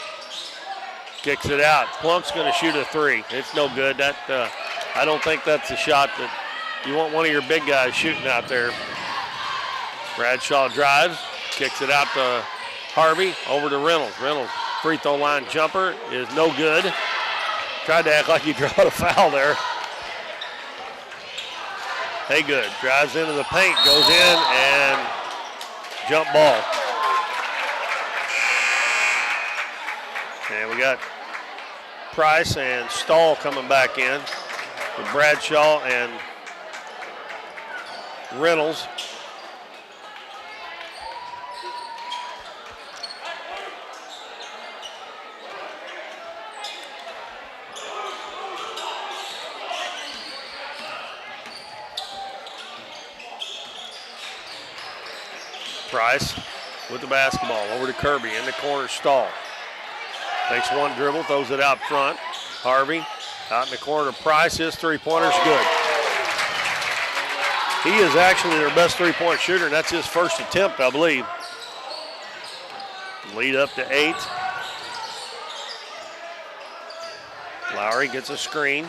Kicks it out. Plunk's going to shoot a three. It's no good. I don't think that's a shot that you want one of your big guys shooting out there. Bradshaw drives, kicks it out to Harvey, over to Reynolds. Reynolds, free throw line jumper is no good. Tried to act like he drawed a foul there. Haygood drives into the paint, goes in, and jump ball. And we got Price and Stahl coming back in with Bradshaw and Reynolds. Price with the basketball over to Kirby in the corner. Stahl takes one dribble, throws it out front. Harvey out in the corner to Price. His three-pointer's good. He is actually their best three-point shooter, and that's his first attempt, I believe. Lead up to 8. Lowry gets a screen,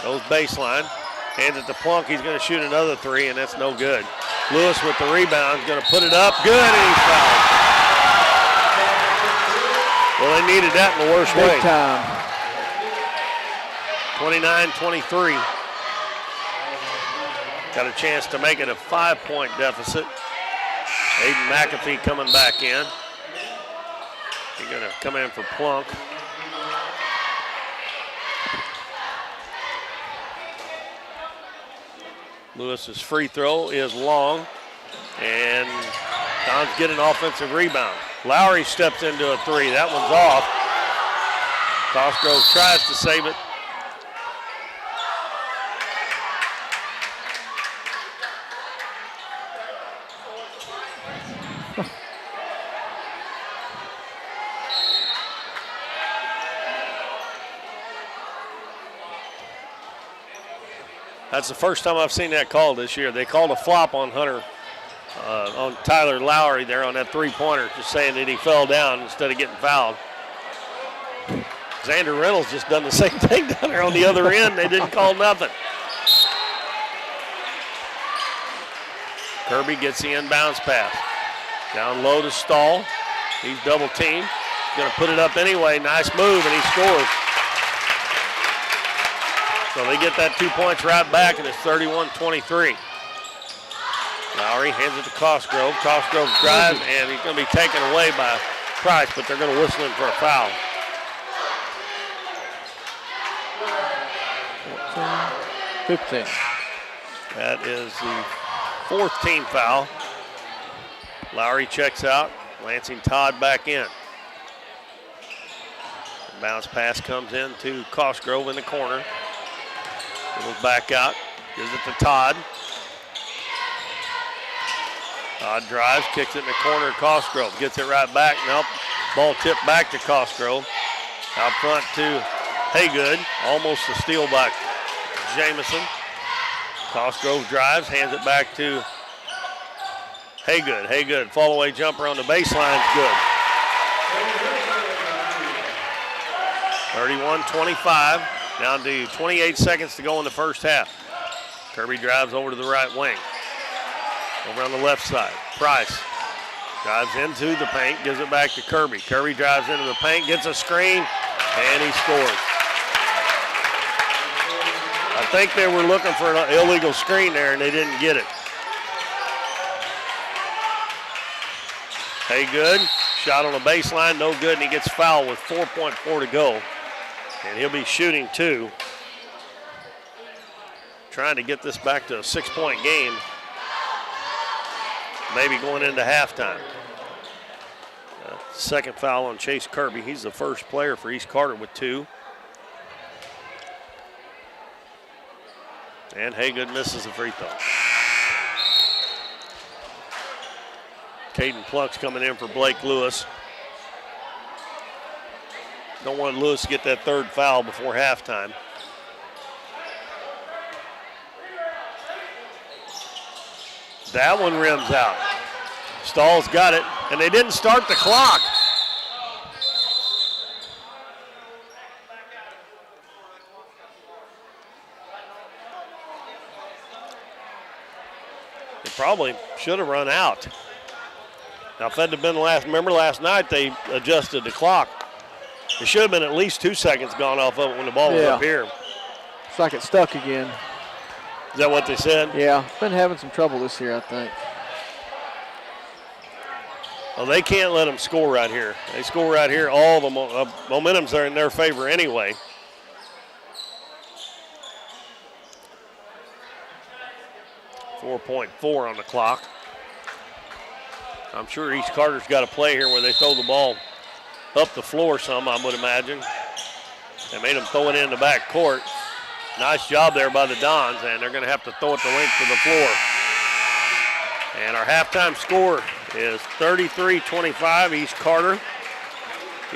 goes baseline. Hands it to Plunk. He's going to shoot another three, and that's no good. Lewis with the rebound. Going to put it up. Good, and he's fouled. Well, they needed that in the worst way. Big time. 29-23. Got a chance to make it a 5-point deficit. Aiden McAfee coming back in. He's going to come in for Plunk. Lewis's free throw is long, and Don's getting an offensive rebound. Lowry steps into a three. That one's off. Cosgrove tries to save it. That's the first time I've seen that called this year. They called a flop on on Tyler Lowry there on that three-pointer, just saying that he fell down instead of getting fouled. Xander Reynolds just done the same thing down there on the other end. They didn't call nothing. Kirby gets the inbounds pass. Down low to Stahl. He's double teamed. Going to put it up anyway. Nice move, and he scores. So they get that 2 points right back, and it's 31-23. Lowry hands it to Cosgrove. Cosgrove drives, and he's going to be taken away by Price, but they're going to whistle him for a foul. 15. That is the fourth team foul. Lowry checks out. Lansing Todd back in. The bounce pass comes in to Cosgrove in the corner. Goes back out. Gives it to Todd. Todd drives, kicks it in the corner. Cosgrove gets it right back. Nope. Ball tipped back to Cosgrove. Out front to Haygood. Almost a steal by Jamison. Cosgrove drives, hands it back to Haygood. Haygood, fall away jumper on the baseline, good. 31-25, down to 28 seconds to go in the first half. Kirby drives over to the right wing. Over on the left side, Price drives into the paint, gives it back to Kirby. Kirby drives into the paint, gets a screen, and he scores. I think they were looking for an illegal screen there, and they didn't get it. Haygood, shot on the baseline, no good, and he gets fouled with 4.4 to go. And he'll be shooting two. Trying to get this back to a 6-point game. Maybe going into halftime. Second foul on Chase Kirby. He's the first player for East Carter with two. And Haygood misses the free throw. Caden Plunk's coming in for Blake Lewis. Don't want Lewis to get that third foul before halftime. That one rims out. Stahl's got it, and they didn't start the clock. They probably should have run out. Now, if that had been remember last night they adjusted the clock. It should have been at least 2 seconds gone off of it when the ball was up here. It's like it's stuck again. Is that what they said? Yeah, it's been having some trouble this year, I think. Well, they can't let them score right here. They score right here. All the momentum's are in their favor anyway. .4 on the clock. I'm sure East Carter's got a play here where they throw the ball up the floor some, I would imagine. They made them throw it in the back court. Nice job there by the Dons, and they're going to have to throw it the length of the floor. And our halftime score is 33-25, East Carter.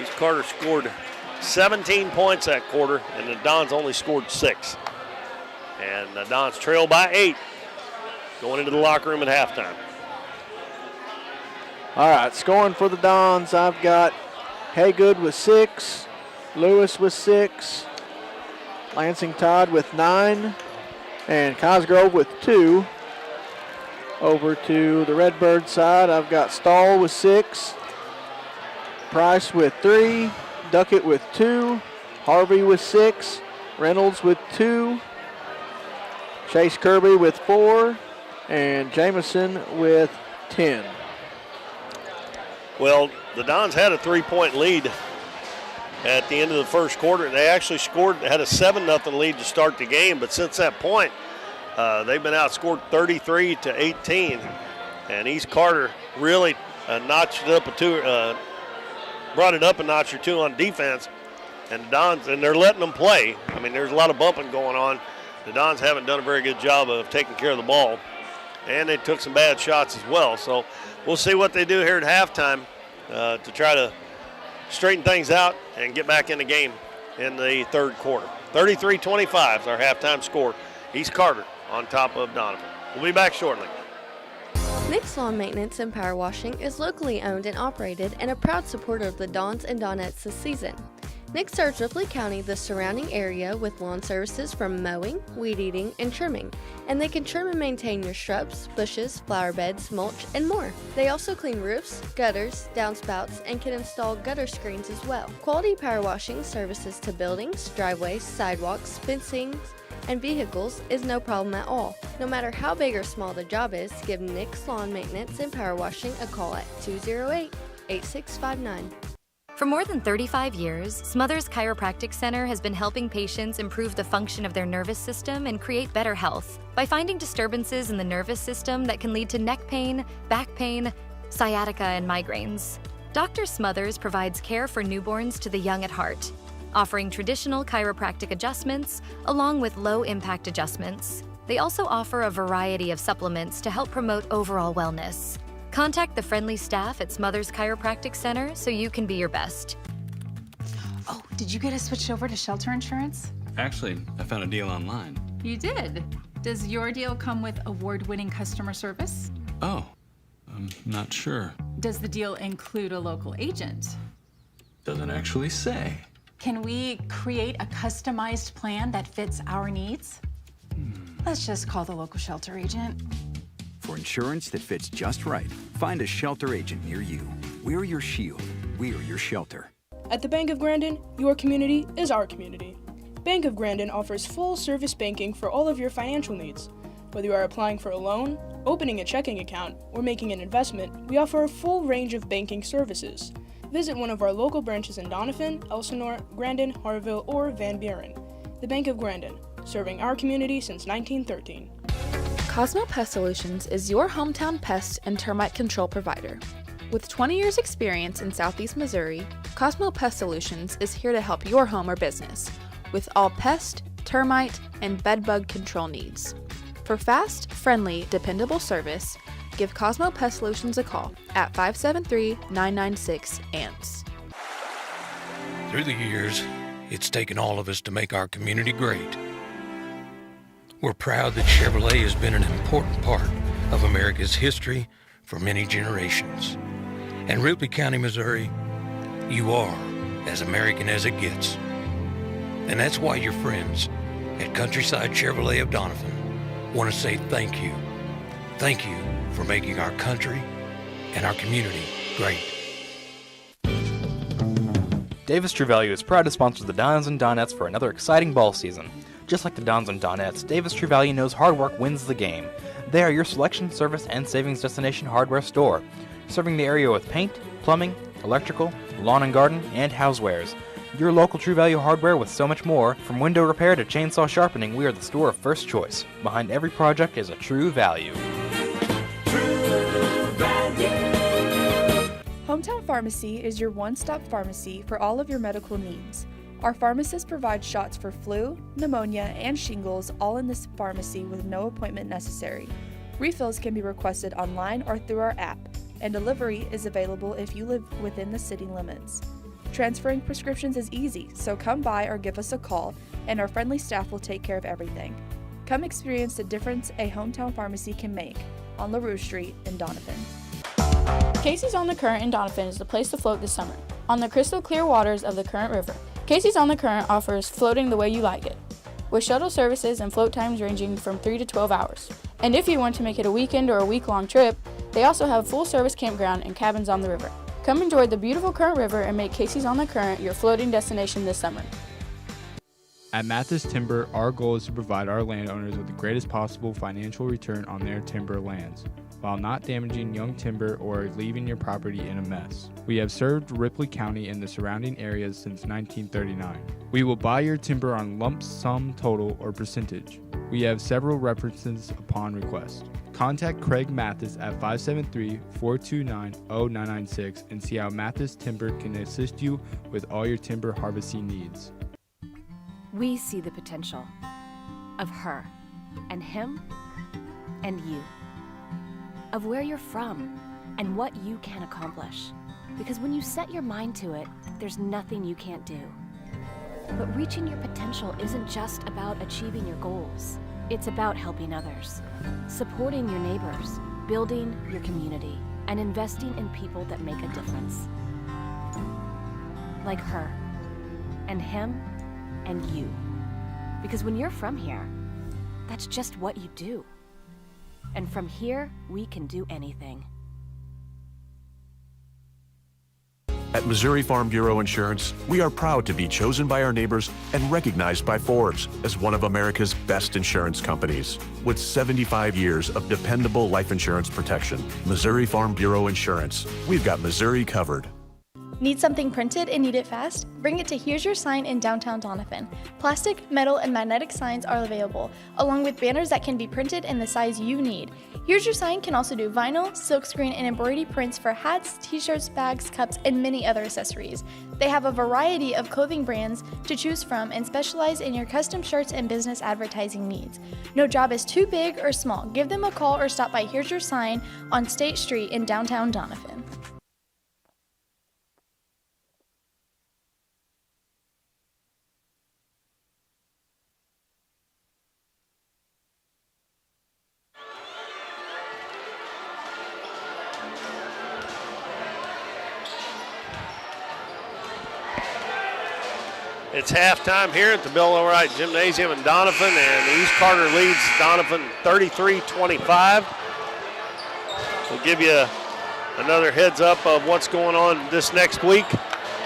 East Carter scored 17 points that quarter, and the Dons only scored 6. And the Dons trail by 8 going into the locker room at halftime. All right, scoring for the Dons, I've got Haygood with 6, Lewis with 6, Lansing Todd with 9, And Cosgrove with 2. Over to the Redbird side, I've got Stahl with 6. Price with 3. Duckett with 2. Harvey with 6. Reynolds with 2. Chase Kirby with 4. And Jameson with 10. Well, the Dons had a 3-point lead at the end of the first quarter. They actually had a 7-0 lead to start the game, but since that point, they've been outscored 33-18. And East Carter really notched it up brought it up a notch or two on defense. And the Dons, and they're letting them play. I mean, there's a lot of bumping going on. The Dons haven't done a very good job of taking care of the ball. And they took some bad shots as well. So we'll see what they do here at halftime to try to straighten things out and get back in the game in the third quarter. 33-25 is our halftime score. East Carter on top of Doniphan. We'll be back shortly. Nick's Lawn Maintenance and Power Washing is locally owned and operated and a proud supporter of the Dons and Donettes this season. Nick serves Ripley County, the surrounding area, with lawn services from mowing, weed eating, and trimming, and they can trim and maintain your shrubs, bushes, flower beds, mulch, and more. They also clean roofs, gutters, downspouts, and can install gutter screens as well. Quality power washing services to buildings, driveways, sidewalks, fencing, and vehicles is no problem at all. No matter how big or small the job is, give Nick's Lawn Maintenance and Power Washing a call at 208-8659. For more than 35 years, Smothers Chiropractic Center has been helping patients improve the function of their nervous system and create better health by finding disturbances in the nervous system that can lead to neck pain, back pain, sciatica, and migraines. Dr. Smothers provides care for newborns to the young at heart, offering traditional chiropractic adjustments along with low-impact adjustments. They also offer a variety of supplements to help promote overall wellness. Contact the friendly staff at Smothers Chiropractic Center so you can be your best. Oh, did you get us switched over to shelter insurance? Actually, I found a deal online. You did. Does your deal come with award-winning customer service? Oh, I'm not sure. Does the deal include a local agent? Doesn't actually say. Can we create a customized plan that fits our needs? Let's just call the local shelter agent. For insurance that fits just right, find a shelter agent near you. We're your shield. We're your shelter. At the Bank of Grandin, your community is our community. Bank of Grandin offers full-service banking for all of your financial needs. Whether you are applying for a loan, opening a checking account, or making an investment, we offer a full range of banking services. Visit one of our local branches in Doniphan, Elsinore, Grandin, Harville, or Van Buren. The Bank of Grandin, serving our community since 1913. Cosmo Pest Solutions is your hometown pest and termite control provider. With 20 years experience in Southeast Missouri, Cosmo Pest Solutions is here to help your home or business with all pest, termite, and bedbug control needs. For fast, friendly, dependable service, give Cosmo Pest Solutions a call at 573-996-ANTS. Through the years, it's taken all of us to make our community great. We're proud that Chevrolet has been an important part of America's history for many generations. And Ripley County, Missouri, you are as American as it gets. And that's why your friends at Countryside Chevrolet of Doniphan want to say thank you. Thank you for making our country and our community great. Davis True Value is proud to sponsor the Dons and Donettes for another exciting ball season. Just like the Dons and Donettes, Davis True Value knows hard work wins the game. They are your selection, service, and savings destination hardware store, serving the area with paint, plumbing, electrical, lawn and garden, and housewares. Your local True Value hardware with so much more. From window repair to chainsaw sharpening, we are the store of first choice. Behind every project is a True Value. Hometown Pharmacy is your one-stop pharmacy for all of your medical needs. Our pharmacists provide shots for flu, pneumonia, and shingles all in this pharmacy with no appointment necessary. Refills can be requested online or through our app, and delivery is available if you live within the city limits. Transferring prescriptions is easy, so come by or give us a call, and our friendly staff will take care of everything. Come experience the difference a hometown pharmacy can make on LaRue Street in Doniphan. Casey's on the Current in Doniphan is the place to float this summer. On the crystal clear waters of the Current River, Casey's on the Current offers floating the way you like it. with shuttle services and float times ranging from 3 to 12 hours. And if you want to make it a weekend or a week-long trip, they also have a full-service campground and cabins on the river. Come enjoy the beautiful Current River and make Casey's on the Current your floating destination this summer. At Mathis Timber, our goal is to provide our landowners with the greatest possible financial return on their timber lands, while not damaging young timber or leaving your property in a mess. We have served Ripley County and the surrounding areas since 1939. We will buy your timber on lump sum total or percentage. We have several references upon request. Contact Craig Mathis at 573-429-0996 and see how Mathis Timber can assist you with all your timber harvesting needs. We see the potential of her and him and you, of where you're from and what you can accomplish. Because when you set your mind to it, there's nothing you can't do. But reaching your potential isn't just about achieving your goals. It's about helping others, supporting your neighbors, building your community, and investing in people that make a difference. Like her and him and you. Because when you're from here, that's just what you do. And from here, we can do anything. At Missouri Farm Bureau Insurance, we are proud to be chosen by our neighbors and recognized by Forbes as one of America's best insurance companies. With 75 years of dependable life insurance protection, Missouri Farm Bureau Insurance, we've got Missouri covered. Need something printed and need it fast? Bring it to Here's Your Sign in downtown Doniphan. Plastic, metal, and magnetic signs are available, along with banners that can be printed in the size you need. Here's Your Sign can also do vinyl, silkscreen, and embroidery prints for hats, t-shirts, bags, cups, and many other accessories. They have a variety of clothing brands to choose from and specialize in your custom shirts and business advertising needs. No job is too big or small. Give them a call or stop by Here's Your Sign on State Street in downtown Doniphan. It's halftime here at the Bill O'Reilly Gymnasium in Doniphan, and East Carter leads Doniphan 33-25. We'll give you another heads up of what's going on this next week.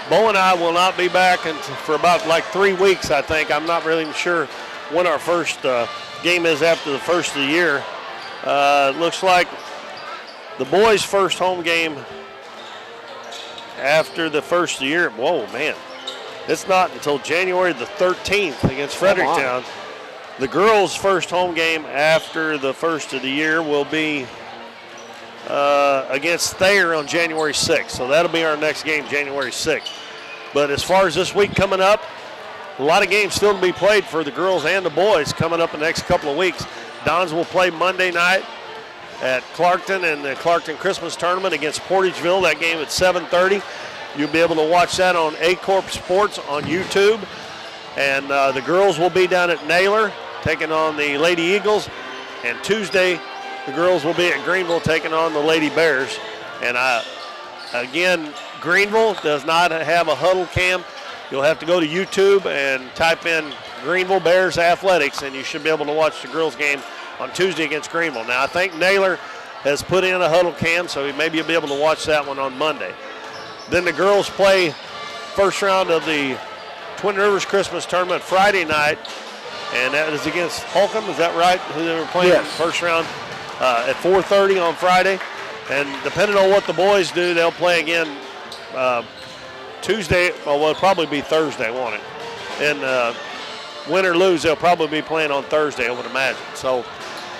Bo and I will not be back for about 3 weeks, I think. I'm not really sure when our first game is after the first of the year. It looks like the boys' first home game after the first of the year. Whoa, man. It's not until January the 13th against Fredericktown. The girls' first home game after the first of the year will be against Thayer on January 6th. So that'll be our next game, January 6th. But as far as this week coming up, a lot of games still to be played for the girls and the boys coming up in the next couple of weeks. Dons will play Monday night at Clarkton in the Clarkton Christmas Tournament against Portageville. That game at 7:30. You'll be able to watch that on A-Corp Sports on YouTube. And the girls will be down at Naylor taking on the Lady Eagles. And Tuesday, the girls will be at Greenville taking on the Lady Bears. And again, Greenville does not have a huddle cam. You'll have to go to YouTube and type in Greenville Bears Athletics, and you should be able to watch the girls' game on Tuesday against Greenville. Now, I think Naylor has put in a huddle cam, so maybe you'll be able to watch that one on Monday. Then the girls play first round of the Twin Rivers Christmas Tournament Friday night, and that is against Holcomb. Is that right? Who they were playing in the first round at 4:30 on Friday. And depending on what the boys do, they'll play again Tuesday. Well, it'll probably be Thursday, won't it? And win or lose, they'll probably be playing on Thursday, I would imagine. So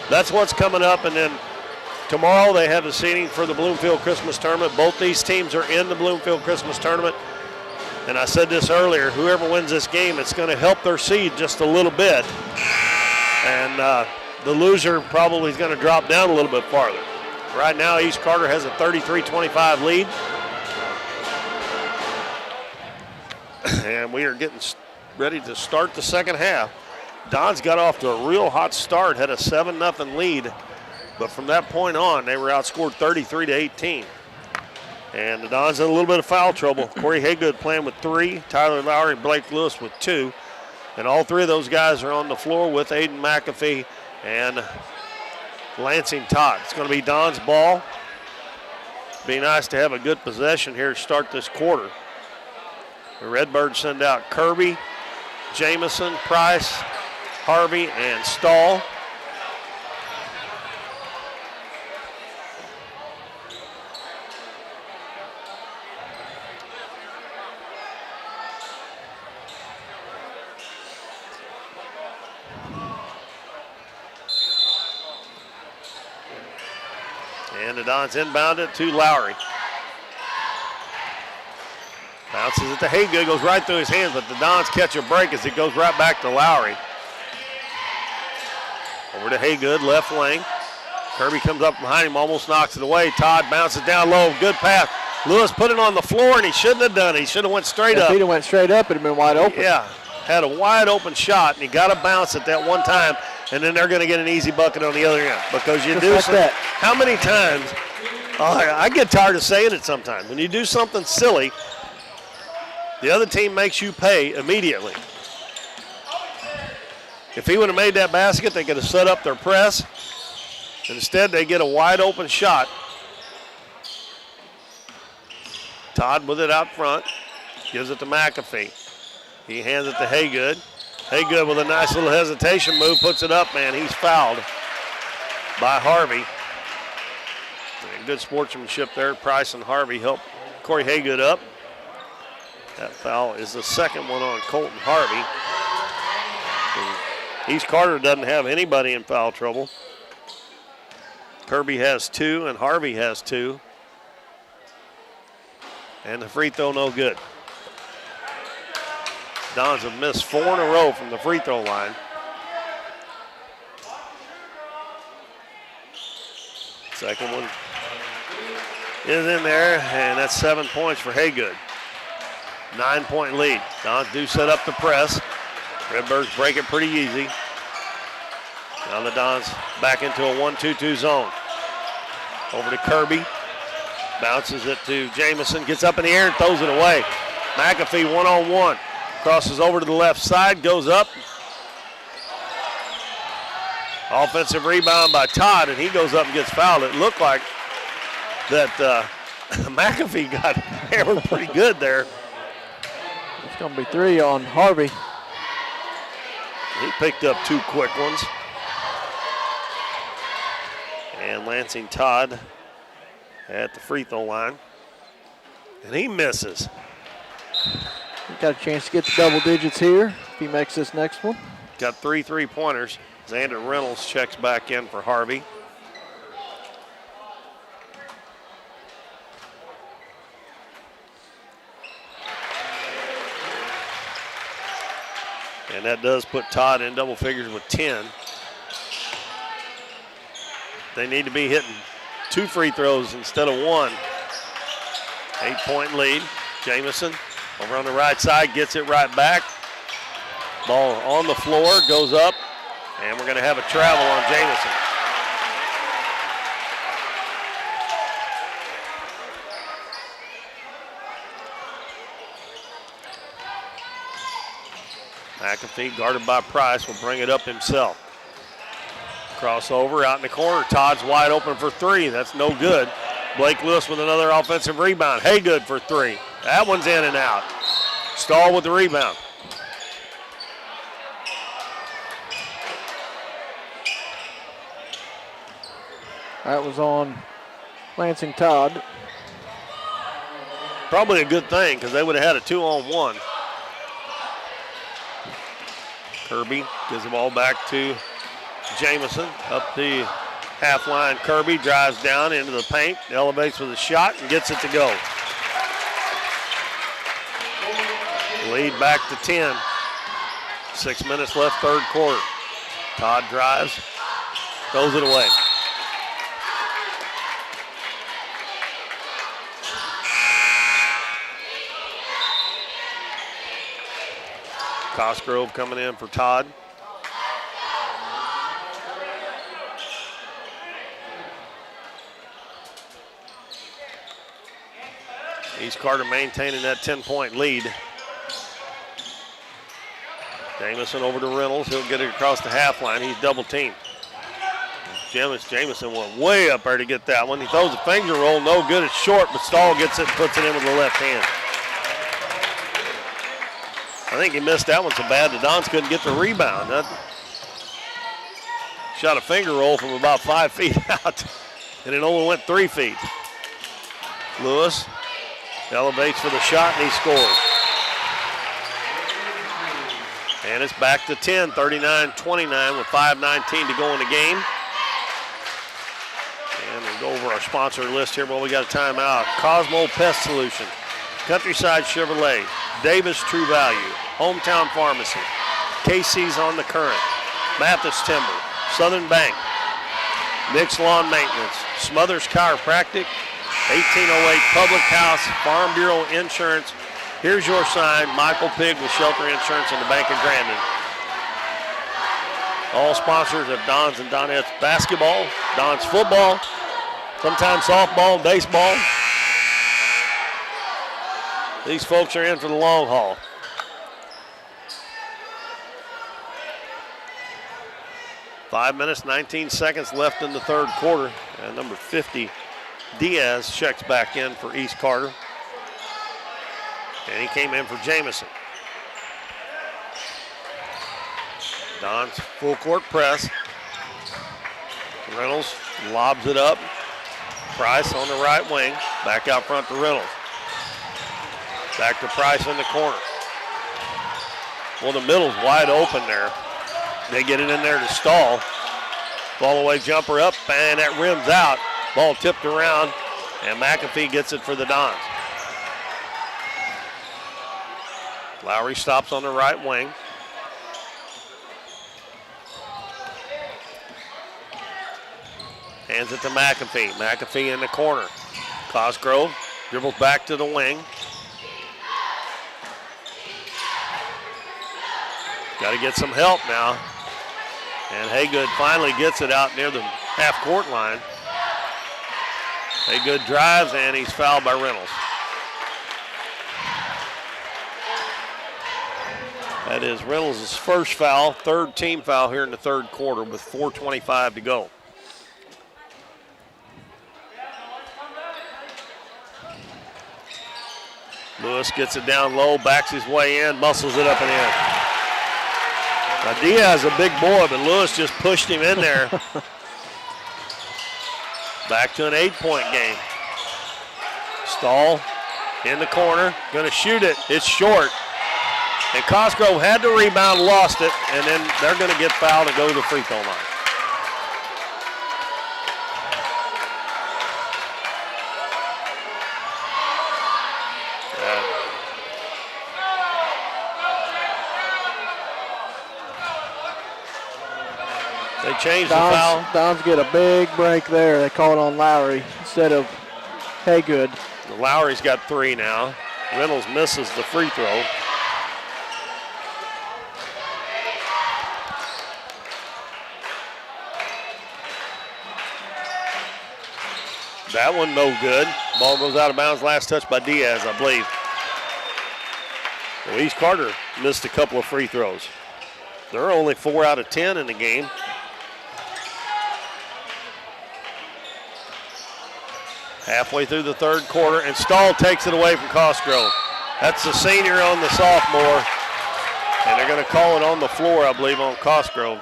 that's what's coming up. And then tomorrow they have the seeding for the Bloomfield Christmas Tournament. Both these teams are in the Bloomfield Christmas Tournament. And I said this earlier, whoever wins this game, it's going to help their seed just a little bit. And the loser probably is going to drop down a little bit farther. Right now, East Carter has a 33-25 lead. And we are getting ready to start the second half. Don's got off to a real hot start, had a 7-0 lead. But from that point on, they were outscored 33-18. And the Dons had a little bit of foul trouble. Corey Haygood playing with 3, Tyler Lowry and Blake Lewis with 2. And all three of those guys are on the floor with Aiden McAfee and Lansing Todd. It's going to be Don's ball. Be nice to have a good possession here to start this quarter. The Redbirds send out Kirby, Jamison, Price, Harvey, and Stahl. And the Dons inbound it to Lowry. Bounces it to Haygood, goes right through his hands, but the Dons catch a break as it goes right back to Lowry. Over to Haygood, left wing. Kirby comes up behind him, almost knocks it away. Todd bounces down low, good pass. Lewis put it on the floor, and he shouldn't have done it. He should have went straight up. If he'd have went straight up, it'd have been wide open. Yeah, had a wide open shot, and he got to bounce at that one time, and then they're going to get an easy bucket on the other end because you Just do like that. How many times? I get tired of saying it sometimes. When you do something silly, the other team makes you pay immediately. If he would have made that basket, they could have set up their press. Instead, they get a wide open shot. Todd with it out front, gives it to McAfee. He hands it to Haygood. Haygood with a nice little hesitation move, puts it up, man. He's fouled by Harvey. And good sportsmanship there. Price and Harvey help Corey Haygood up. That foul is the second one on Colton Harvey. And East Carter doesn't have anybody in foul trouble. Kirby has 2 and Harvey has 2. And the free throw no good. Dons have missed 4 in a row from the free throw line. Second one is in there, and that's 7 points for Haygood. 9-point lead. Dons do set up the press. Redbirds break it pretty easy. Now the Dons back into a 1-2-2 zone. Over to Kirby. Bounces it to Jamison. Gets up in the air and throws it away. McAfee one-on-one. Crosses over to the left side. Goes up. Offensive rebound by Todd, and he goes up and gets fouled. It looked like that McAfee got hammered pretty good there. It's going to be 3 on Harvey. He picked up 2 quick ones. And Lansing Todd at the free throw line. And he misses. He got a chance to get to double digits here if he makes this next one. Got 3 3-pointers. Xander Reynolds checks back in for Harvey. And that does put Todd in double figures with 10. They need to be hitting 2 free throws instead of 1. 8-point lead. Jamison over on the right side, gets it right back. Ball on the floor, goes up, and we're going to have a travel on Jamison. McAfee, guarded by Price, will bring it up himself. Crossover out in the corner. Todd's wide open for 3. That's no good. Blake Lewis with another offensive rebound. Haygood for 3. That one's in and out. Stahl with the rebound. That was on Lansing Todd. Probably a good thing because they would have had a 2-on-1. Kirby gives the ball back to Jamison. Up the half line. Kirby drives down into the paint, elevates with a shot, and gets it to go. Lead back to 10. 6 minutes left, third quarter. Todd drives, throws it away. Cosgrove coming in for Todd. East Carter maintaining that 10-point lead. Jamison over to Reynolds. He'll get it across the half line. He's double teamed. Jamison went way up there to get that one. He throws a finger roll, no good. It's short, but Stahl gets it and puts it in with the left hand. I think he missed that one so bad the Dons couldn't get the rebound. Shot a finger roll from about 5 feet out, and it only went 3 feet. Lewis elevates for the shot, and he scores. And it's back to 10, 39-29 with 5:19 to go in the game. And we'll go over our sponsor list here while we got a timeout. Cosmo Pest Solution, Countryside Chevrolet, Davis True Value, Hometown Pharmacy, KC's on the Current, Mathis Timber, Southern Bank, Nick's Lawn Maintenance, Smothers Chiropractic, 1808 Public House, Farm Bureau Insurance. Here's your sign, Michael Pigg with Shelter Insurance and the Bank of Grandin. All sponsors of Dons and Donettes basketball, Dons football, sometimes softball and baseball. These folks are in for the long haul. Five minutes, 19 seconds left in the third quarter. And number 50, Diaz, checks back in for East Carter. And he came in for Jamison. Don's full court press. Reynolds lobs it up. Price on the right wing. Back out front to Reynolds. Back to Price in the corner. Well, the middle's wide open there. They get it in there to Stahl. Fall away jumper up, and that rims out. Ball tipped around, and McAfee gets it for the Dons. Lowry stops on the right wing. Hands it to McAfee. McAfee in the corner. Cosgrove dribbles back to the wing. Got to get some help now. And Haygood finally gets it out near the half-court line. Haygood drives, and he's fouled by Reynolds. That is Reynolds' first foul, third team foul here in the third quarter with 4:25 to go. Lewis gets it down low, backs his way in, muscles it up and in. Now Diaz is a big boy, but Lewis just pushed him in there. Back to an 8-point game. Stahl in the corner, gonna shoot it, it's short. And Cosgrove had the rebound, lost it, and then they're gonna get fouled and go to the free throw line. They changed the foul. Dons get a big break there. They call it on Lowry instead of Haygood. Lowry's got 3 now. Reynolds misses the free throw. That one no good. Ball goes out of bounds. Last touch by Diaz, I believe. Well, East Carter missed a couple of free throws. They're only 4 out of 10 in the game. Halfway through the third quarter, and Stahl takes it away from Cosgrove. That's the senior on the sophomore, and they're going to call it on the floor, I believe, on Cosgrove.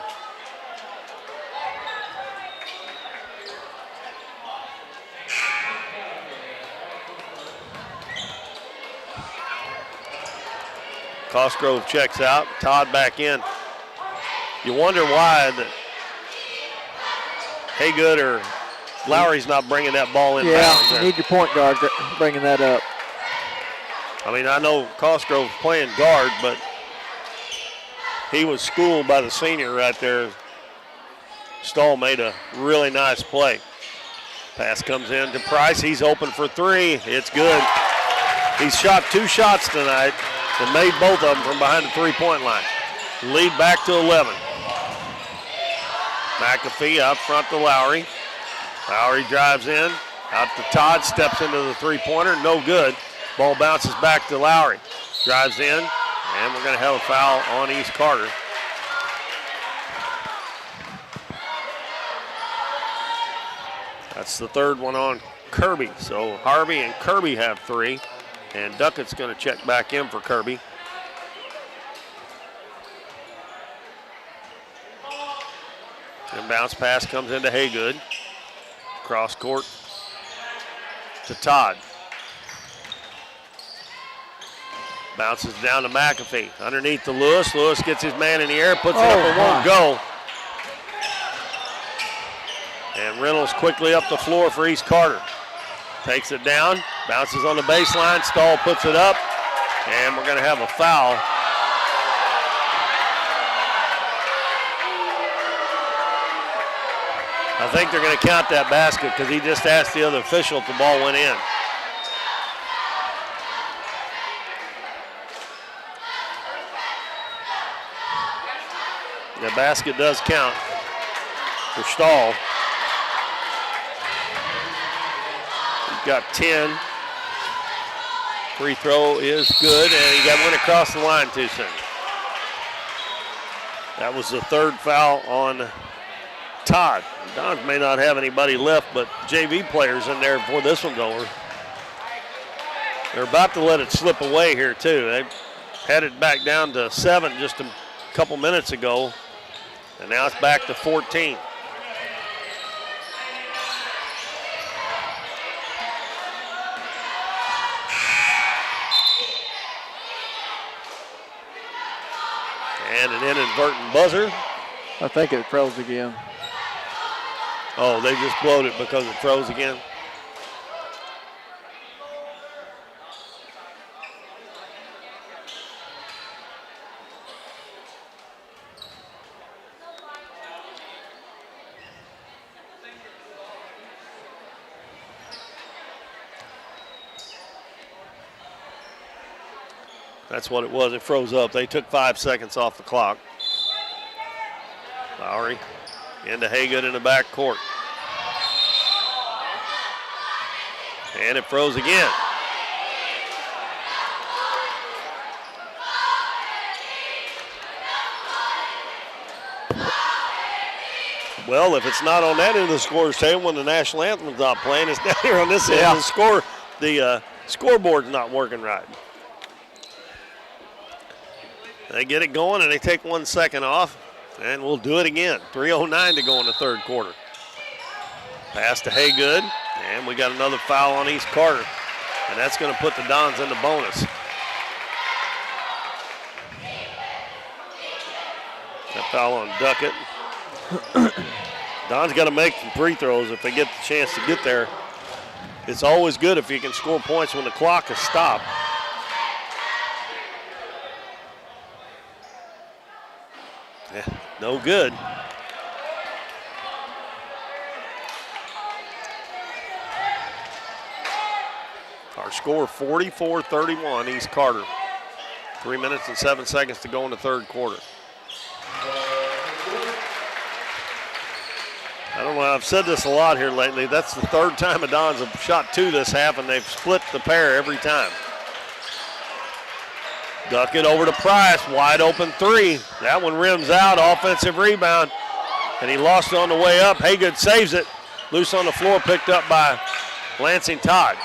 Cosgrove checks out, Todd back in. You wonder why that Haygood or Lowry's not bringing that ball in bounds. Yeah, you need your point guard bringing that up. I mean, I know Cosgrove's playing guard, but he was schooled by the senior right there. Stahl made a really nice play. Pass comes in to Price. He's open for 3. It's good. He's shot 2 shots tonight and made both of them from behind the three-point line. Lead back to 11. McAfee out front to Lowry. Lowry drives in, out to Todd, steps into the three-pointer, no good. Ball bounces back to Lowry. Drives in, And we're going to have a foul on East Carter. That's the third one on Kirby. So Harvey and Kirby have 3. And Duckett's going to check back in for Kirby. And bounce pass comes into Haygood. Cross court to Todd. Bounces down to McAfee. Underneath to Lewis. Lewis gets his man in the air, puts it up and won't go. And Reynolds quickly up the floor for East Carter. Takes it down, bounces on the baseline. Stahl puts it up, and we're going to have a foul. I think they're going to count that basket because he just asked the other official if the ball went in. The basket does count for Stahl. He's got 10. Free throw is good, and he went across the line too soon. That was the third foul on Todd. The Dons may not have anybody left but JV players in there before this one's over. They're about to let it slip away here too. They had it back down to 7 just a couple minutes ago, and now it's back to 14. And an inadvertent buzzer. I think it froze again. Oh, they just blowed it because it froze again. That's what it was. It froze up. They took 5 seconds off the clock. Lowry into Haygood in the back court. And it froze again. Well, if it's not on that end of the scorer's table when the national anthem's not playing, it's down here on this end. The scoreboard's not working right. They get it going and they take 1 second off, and we'll do it again. 3:09 to go in the third quarter. Pass to Haygood, and we got another foul on East Carter, and that's going to put the Dons in the bonus. That foul on Duckett. Don's got to make some free throws if they get the chance to get there. It's always good if you can score points when the clock is stopped. Yeah, no good. Our score 44-31, East Carter. 3 minutes and 7 seconds to go in the third quarter. I don't know, I've said this a lot here lately. That's the third time the Dons have shot 2 this half, and they've split the pair every time. Duckett over to Price, wide open 3. That one rims out, offensive rebound, and he lost it on the way up. Haygood saves it. Loose on the floor, picked up by Lansing Todd.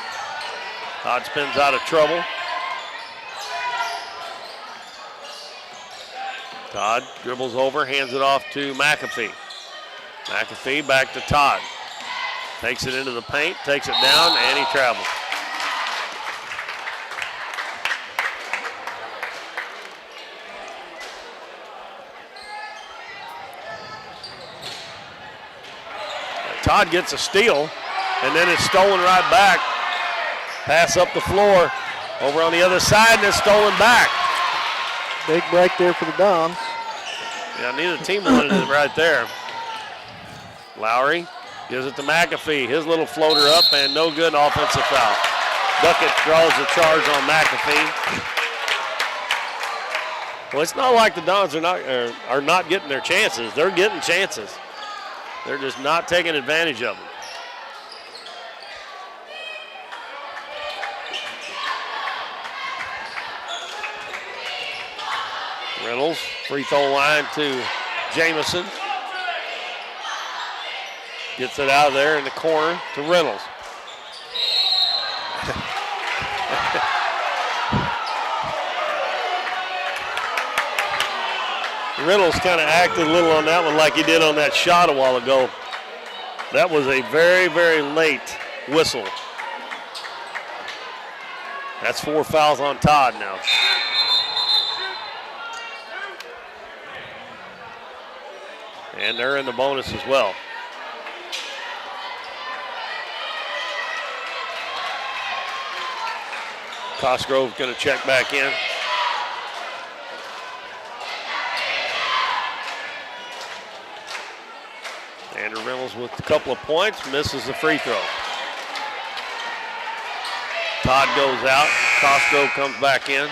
Todd spins out of trouble. Todd dribbles over, hands it off to McAfee. McAfee back to Todd. Takes it into the paint, takes it down, and he travels. Todd gets a steal, and then it's stolen right back. Pass up the floor, over on the other side, and it's stolen back. Big break there for the Dons. Yeah, neither team wanted it right there. Lowry gives it to McAfee. His little floater up, and no good, offensive foul. Duckett draws the charge on McAfee. Well, it's not like the Dons are not getting their chances. They're getting chances. They're just not taking advantage of them. Reynolds, free throw line to Jamison. Gets it out of there in the corner to Reynolds. Reynolds kind of acted a little on that one like he did on that shot a while ago. That was a very, very late whistle. That's 4 fouls on Todd now. And they're in the bonus as well. Cosgrove going to check back in. Andrew Reynolds with a couple of points, misses the free throw. Todd goes out, Cosgrove comes back in.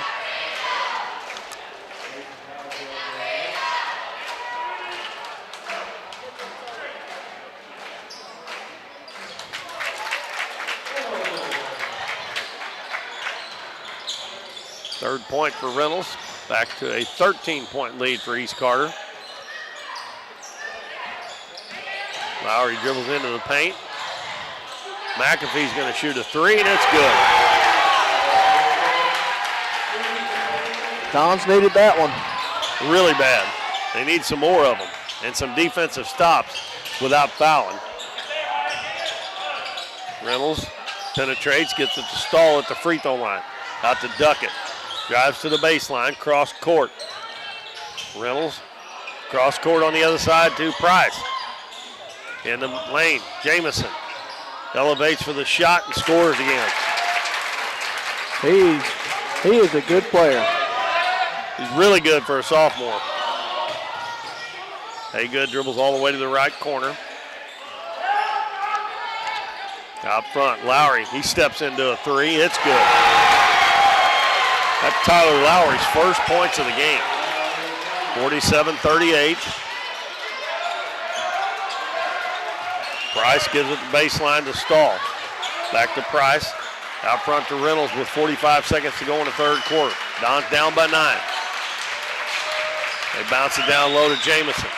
Third point for Reynolds, back to a 13-point lead for East Carter. Lowry dribbles into the paint. McAfee's going to shoot a three, and it's good. Dons needed that one. Really bad. They need some more of them and some defensive stops without fouling. Reynolds penetrates, gets it to Stahl at the free throw line. Out to Duckett. Drives to the baseline, cross court. Reynolds, cross court on the other side to Price. In the lane, Jamison elevates for the shot and scores again. He is a good player. He's really good for a sophomore. Haygood dribbles all the way to the right corner. Out front, Lowry, he steps into a three, it's good. That's Tyler Lowry's first points of the game. 47-38. Price gives it the baseline to Stahl. Back to Price. Out front to Reynolds with 45 seconds to go in the third quarter. Don's down by 9. They bounce it down low to Jamison.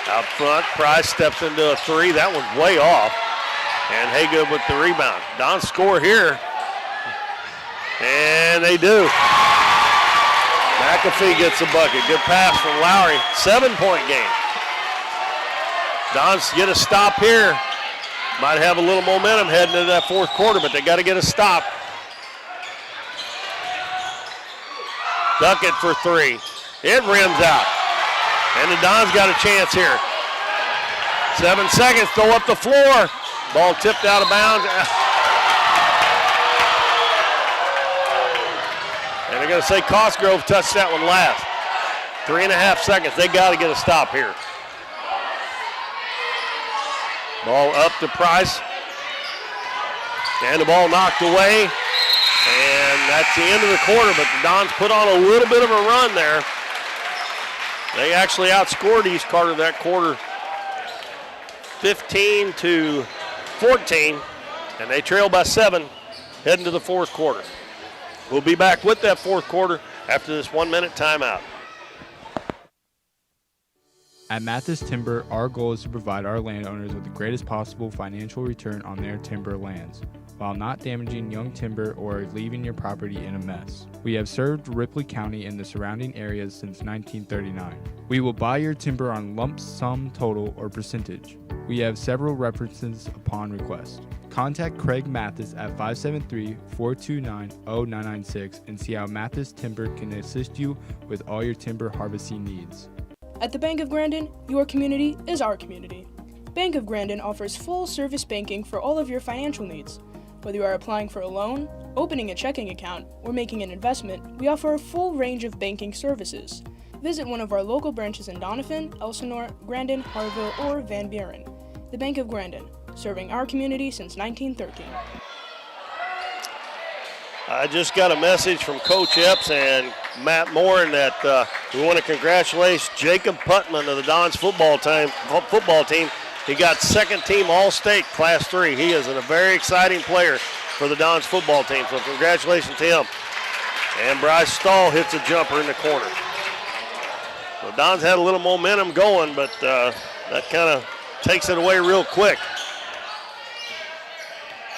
Out front, Price steps into a three. That one's way off. And Haygood with the rebound. Don score here. And they do. McAfee gets a bucket. Good pass from Lowry. 7-point game. Dons get a stop here. Might have a little momentum heading into that fourth quarter, but they got to get a stop. Duckett for three. It rims out. And the Dons got a chance here. 7 seconds, throw up the floor. Ball tipped out of bounds. And they're going to say Cosgrove touched that one last. 3.5 seconds. They got to get a stop here. Ball up to Price. And the ball knocked away. And that's the end of the quarter, but the Dons put on a little bit of a run there. They actually outscored East Carter that quarter 15-14, and they trail by 7 heading to the fourth quarter. We'll be back with that fourth quarter after this 1-minute timeout. At Mathis Timber, our goal is to provide our landowners with the greatest possible financial return on their timber lands, while not damaging young timber or leaving your property in a mess. We have served Ripley County and the surrounding areas since 1939. We will buy your timber on lump sum total or percentage. We have several references upon request. Contact Craig Mathis at 573-429-0996 and see how Mathis Timber can assist you with all your timber harvesting needs. At the Bank of Grandin, your community is our community. Bank of Grandin offers full-service banking for all of your financial needs. Whether you are applying for a loan, opening a checking account, or making an investment, we offer a full range of banking services. Visit one of our local branches in Doniphan, Elsinore, Grandin, Harville, or Van Buren. The Bank of Grandin, serving our community since 1913. I just got a message from Coach Epps and Matt Moore that we want to congratulate Jacob Putman of the Dons football team. He got second team All-State Class 3. He is a very exciting player for the Dons football team, so congratulations to him. And Bryce Stahl hits a jumper in the corner. The Dons had a little momentum going, but that kind of takes it away real quick.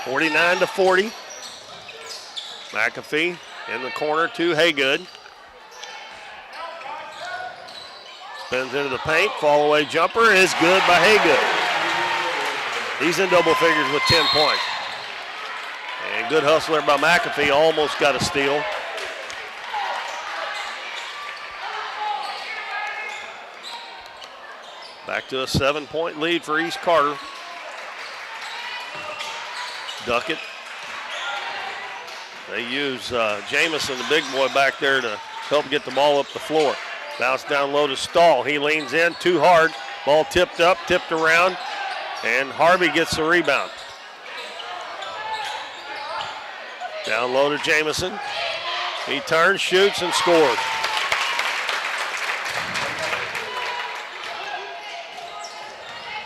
49-40. McAfee in the corner to Haygood. Spins into the paint, fall away jumper is good by Haygood. He's in double figures with 10 points. And good hustle there by McAfee, almost got a steal. Back to a 7-point lead for East Carter. Duckett. They use Jamison, the big boy, back there to help get the ball up the floor. Bounce down low to Stahl. He leans in too hard. Ball tipped up, tipped around, and Harvey gets the rebound. Down low to Jamison. He turns, shoots, and scores.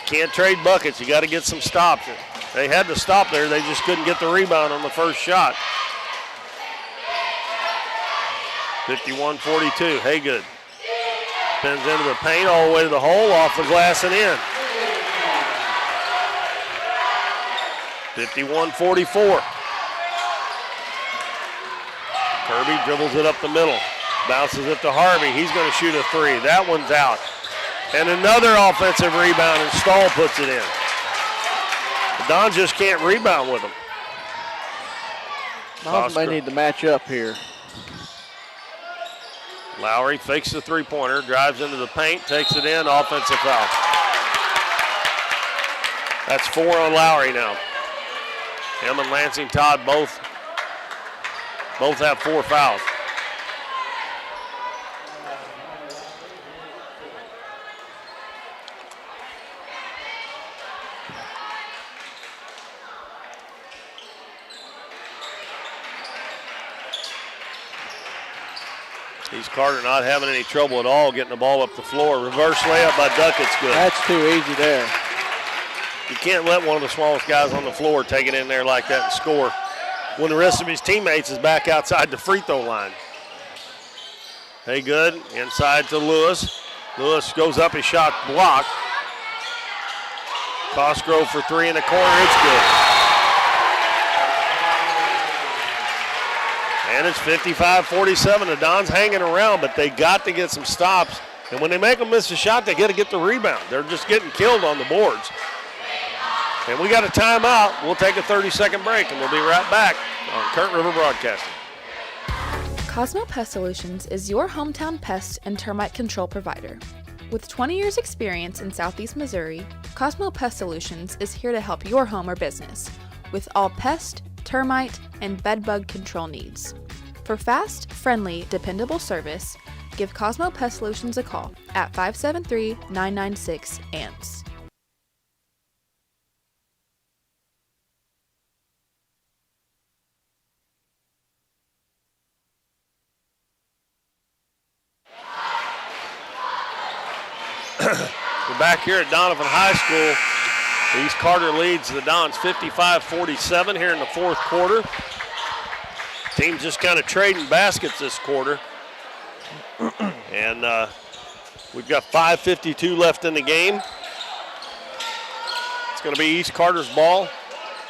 Can't trade buckets. You got to get some stops. They had to stop there. They just couldn't get the rebound on the first shot. 51-42. Haygood spins into the paint all the way to the hole, off the glass and in. 51-44. Kirby dribbles it up the middle. Bounces it to Harvey. He's going to shoot a three. That one's out. And another offensive rebound, and Stahl puts it in. The Dons just can't rebound with them. Dons may need to match up here. Lowry fakes the three-pointer, drives into the paint, takes it in, offensive foul. That's 4 on Lowry now. Him and Lansing Todd both have 4 fouls. East Carter not having any trouble at all getting the ball up the floor. Reverse layup by Duckett's good. That's too easy there. You can't let one of the smallest guys on the floor take it in there like that and score when the rest of his teammates is back outside the free throw line. Haygood inside to Lewis. Lewis goes up, his shot blocked. Cosgrove for 3 in the corner, it's good. And it's 55-47. The Dons hanging around, but they got to get some stops. And when they make them miss a shot, they got to get the rebound. They're just getting killed on the boards. And we got a timeout. We'll take a 30-second break, and we'll be right back on Current River Broadcasting. Cosmo Pest Solutions is your hometown pest and termite control provider. With 20 years experience in Southeast Missouri, Cosmo Pest Solutions is here to help your home or business with all pest, termite, and bedbug control needs. For fast, friendly, dependable service, give Cosmo Pest Solutions a call at 573-996-ANTS. We're back here at Doniphan High School. East Carter leads the Dons 55-47 here in the fourth quarter. Team's just kind of trading baskets this quarter. And we've got 5:52 left in the game. It's going to be East Carter's ball.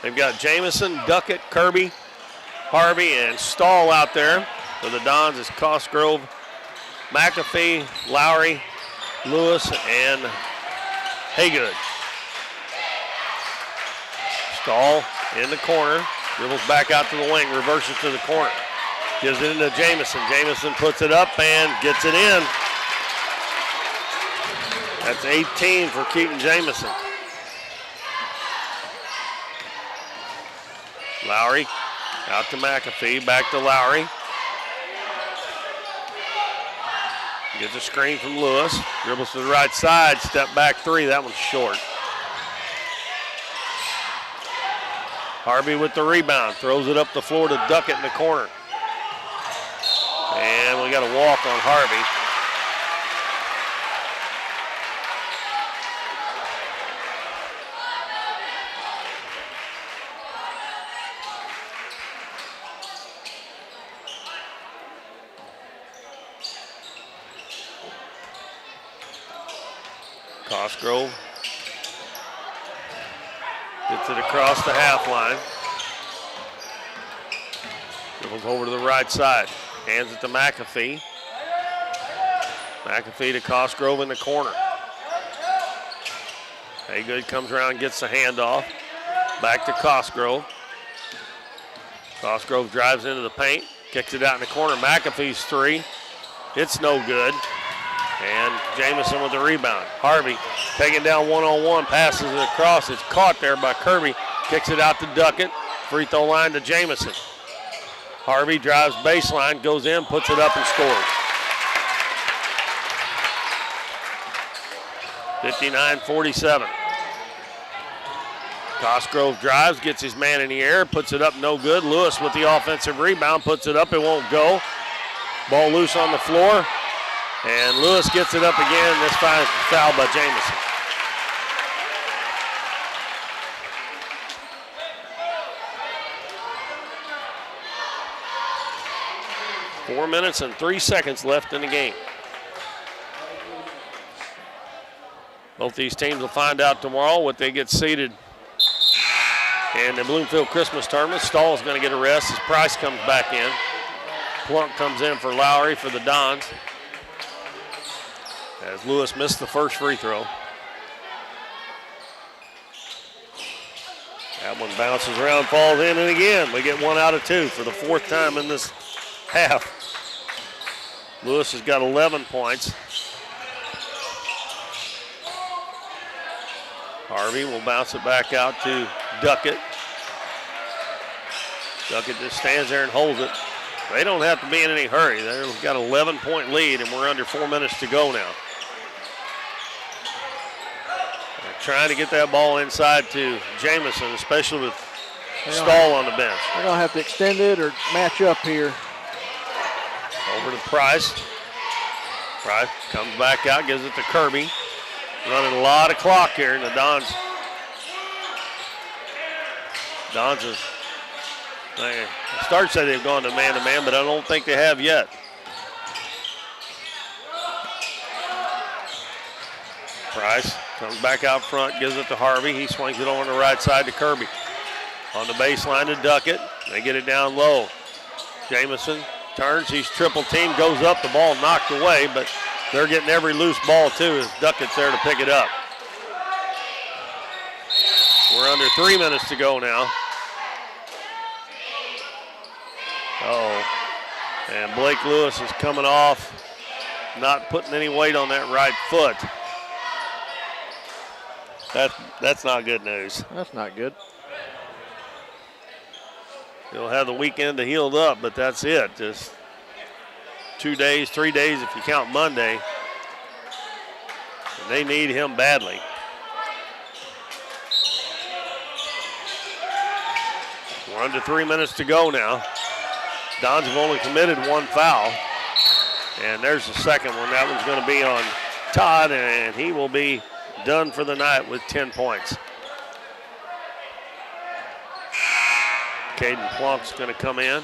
They've got Jamison, Duckett, Kirby, Harvey, and Stahl out there. For the Dons is Cosgrove, McAfee, Lowry, Lewis, and Haygood. Stahl in the corner, dribbles back out to the wing, reverses to the corner. Gives it into Jamison. Jamison puts it up and gets it in. That's 18 for Keaton Jamison. Lowry out to McAfee, back to Lowry. Gets a screen from Lewis. Dribbles to the right side, step back three. That one's short. Harvey with the rebound. Throws it up the floor to Duckett in the corner. And we got a walk on Harvey. Cosgrove gets it across the half line. Goes over to the right side. Hands it to McAfee. McAfee to Cosgrove in the corner. Haygood comes around and gets the handoff. Back to Cosgrove. Cosgrove drives into the paint. Kicks it out in the corner. McAfee's three. It's no good. And Jamison with the rebound. Harvey taking down one-on-one, passes it across. It's caught there by Kirby. Kicks it out to Duckett. Free throw line to Jamison. Harvey drives baseline, goes in, puts it up and scores. 59-47. Cosgrove drives, gets his man in the air, puts it up, no good. Lewis with the offensive rebound, puts it up, it won't go. Ball loose on the floor, and Lewis gets it up again. This time foul by Jamison. Four minutes and 3 seconds left in the game. Both these teams will find out tomorrow what they get seeded in the Bloomfield Christmas Tournament. Stahl's going to get a rest as Price comes back in. Plunk comes in for Lowry for the Dons, as Lewis missed the first free throw. That one bounces around, falls in, and again, we get 1 out of 2 for the fourth time in this half. Lewis has got 11 points. Harvey will bounce it back out to Duckett. Duckett just stands there and holds it. They don't have to be in any hurry. They've got an 11-point lead, and we're under 4 minutes to go now. They're trying to get that ball inside to Jamison, especially with Stahl on the bench. They're going to have to extend it or match up here. Over to Price. Price comes back out, gives it to Kirby. Running a lot of clock here, and the Dons is, Starch said they've gone to man-to-man, but I don't think they have yet. Price comes back out front, gives it to Harvey. He swings it over on the right side to Kirby. On the baseline to Duckett. They get it down low. Jamison turns, he's triple team, goes up, the ball knocked away, but they're getting every loose ball too as Duckett's there to pick it up. We're under 3 minutes to go now. And Blake Lewis is coming off, not putting any weight on that right foot. That's not good news. That's not good. He'll have the weekend to heal up, but that's it. Just 2 days, 3 days if you count Monday. And they need him badly. We're under 3 minutes to go now. Dons have only committed 1 foul. And there's the second one. That one's going to be on Todd, and he will be done for the night with 10 points. Caden Plunk's going to come in.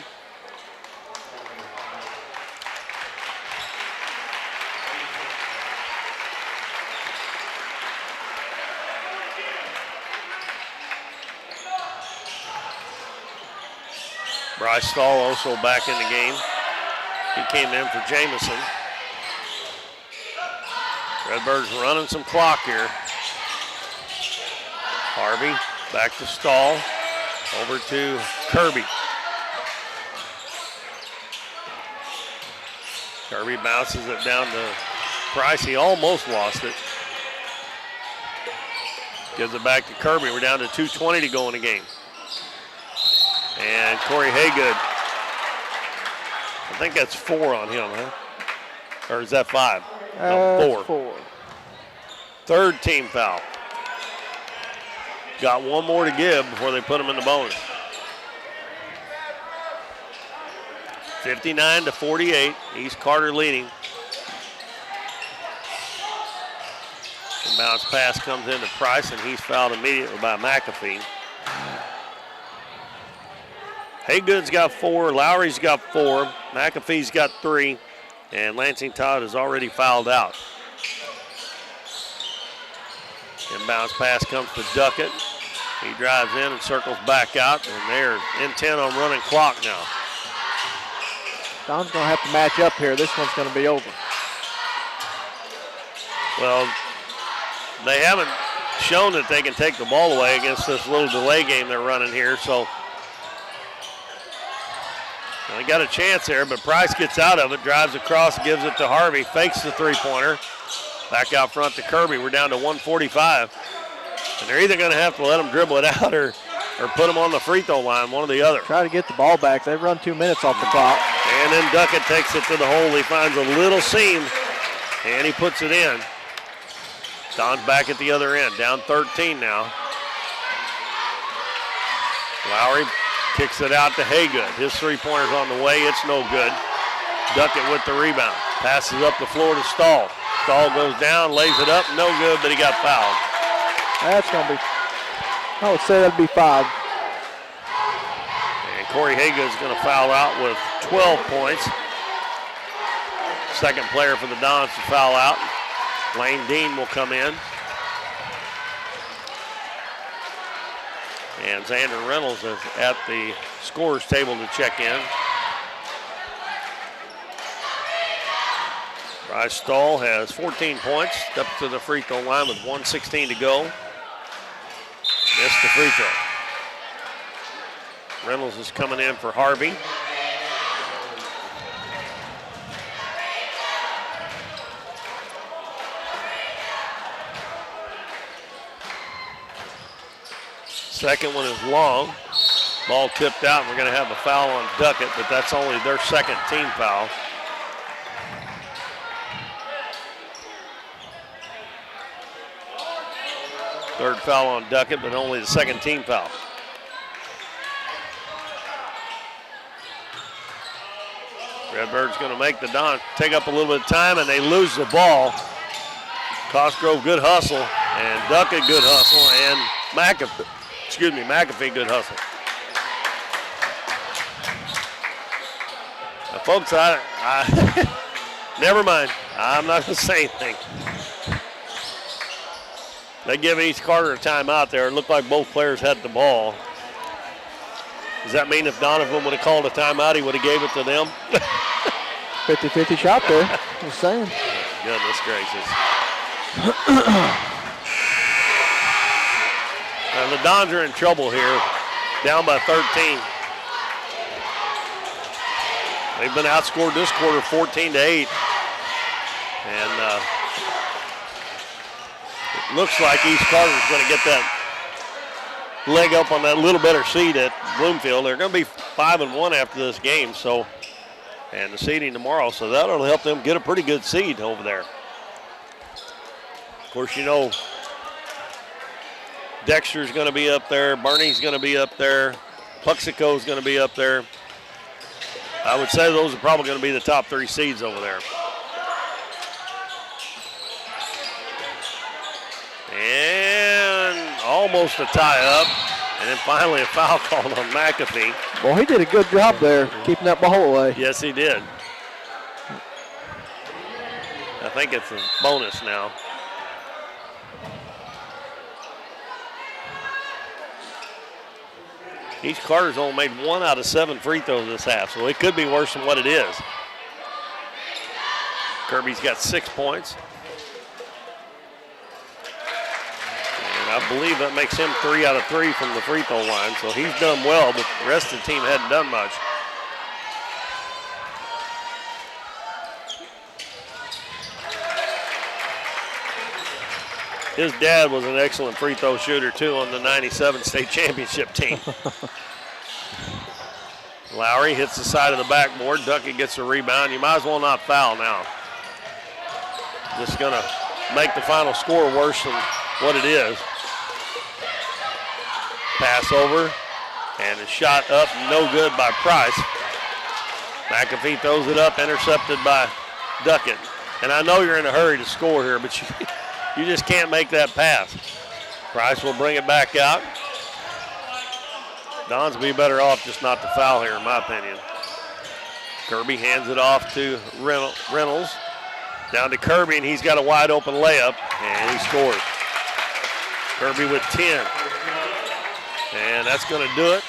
Bryce Stahl also back in the game. He came in for Jamison. Redbirds running some clock here. Harvey back to Stahl. Over to Kirby. Kirby bounces it down to Price. He almost lost it. Gives it back to Kirby. We're down to 2:20 to go in the game. And Corey Haygood. I think that's 4 on him, huh? Or is that 5? No, 4. 4. Third team foul. Got 1 more to give before they put him in the bonus. 59-48. East Carter leading. The bounce pass comes into Price, and he's fouled immediately by McAfee. Haygood's got 4, Lowry's got 4, McAfee's got 3, and Lansing Todd is already fouled out. Inbounds pass comes to Duckett. He drives in and circles back out, and they're intent on running clock now. Don's going to have to match up here. This one's going to be over. Well, they haven't shown that they can take the ball away against this little delay game they're running here, so they got a chance there, but Price gets out of it, drives across, gives it to Harvey, fakes the three-pointer. Back out front to Kirby. We're down to 1:45. And they're either going to have to let him dribble it out or put him on the free throw line, one or the other. Try to get the ball back. They've run 2 minutes off the clock. And then Duckett takes it to the hole. He finds a little seam, and he puts it in. Don's back at the other end, down 13 now. Lowry kicks it out to Haygood. His three-pointer's on the way. It's no good. Duckett with the rebound. Passes up the floor to Stahl. Stahl goes down, lays it up. No good, but he got fouled. That's going to be, I would say that'd be 5. And Corey Haygood's going to foul out with 12 points. Second player for the Dons to foul out. Lane Dean will come in. And Xander Reynolds is at the scorer's table to check in. Bryce Stahl has 14 points. Steps to the free throw line with 1:16 to go. Missed the free throw. Reynolds is coming in for Harvey. Second one is long. Ball tipped out, and we're going to have a foul on Duckett, but that's only their second team foul. Third foul on Duckett, but only the second team foul. Redbirds going to make the Don take up a little bit of time, and they lose the ball. Cosgrove, good hustle, and Duckett, good hustle, and McAfee, good hustle. Now, folks, I never mind. I'm not going to say anything. They give East Carter a timeout there. It looked like both players had the ball. Does that mean if Doniphan would have called a timeout, he would have gave it to them? 50-50 shot there, just saying. Goodness gracious. Now the Dons are in trouble here, down by 13. They've been outscored this quarter 14-8. And it looks like East Carter's going to get that leg up on that little better seed at Bloomfield. They're going to be 5-1 after this game, so, and the seeding tomorrow, so that'll help them get a pretty good seed over there. Of course, you know, Dexter's going to be up there, Barney's going to be up there, Puxico's going to be up there. I would say those are probably going to be the top 3 seeds over there. And almost a tie-up, and then finally a foul called on McAfee. Well, he did a good job there, keeping that ball away. Yes, he did. I think it's a bonus now. East Carter's only made 1 out of 7 free throws this half, so it could be worse than what it is. Kirby's got 6 points. I believe that makes him 3 out of 3 from the free throw line, so he's done well, but the rest of the team hadn't done much. His dad was an excellent free throw shooter, too, on the 97 state championship team. Lowry hits the side of the backboard. Duckett gets the rebound. You might as well not foul now. Just going to make the final score worse than what it is. Pass over, and a shot up, no good by Price. McAfee throws it up, intercepted by Duckett. And I know you're in a hurry to score here, but you just can't make that pass. Price will bring it back out. Don's be better off just not to foul here, in my opinion. Kirby hands it off to Reynolds. Down to Kirby, and he's got a wide open layup, and he scores. Kirby with 10. And that's going to do it.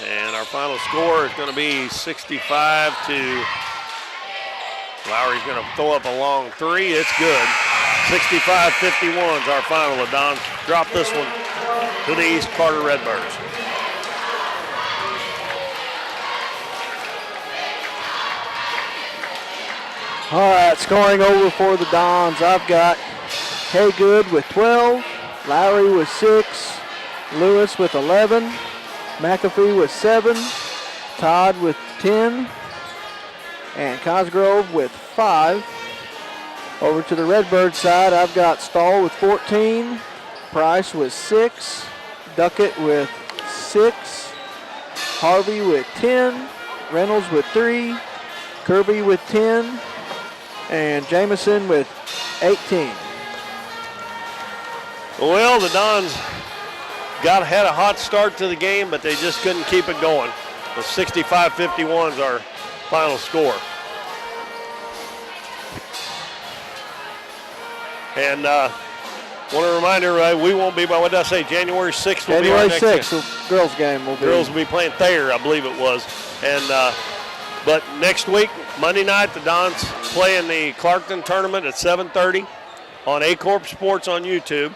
And our final score is going to be 65 to, Lowry's going to throw up a long three. It's good. 65-51 is our final. The Dons drop this one to the East Carter Redbirds. All right, scoring over for the Dons. I've got Haygood with 12, Lowry with 6, Lewis with 11, McAfee with 7, Todd with 10, and Cosgrove with 5. Over to the Redbird side, I've got Stahl with 14, Price with 6, Duckett with 6, Harvey with 10, Reynolds with 3, Kirby with 10, and Jamison with 18. Well, the Dons had a hot start to the game, but they just couldn't keep it going. The 65-51 is our final score. And want to remind everybody, we won't be by, what did I say, January 6th will January be our next 6th, girls game will be. Girls will be playing Thayer, I believe it was. And but next week, Monday night, the Dons play in the Clarkton tournament at 7:30 on A-Corp Sports on YouTube.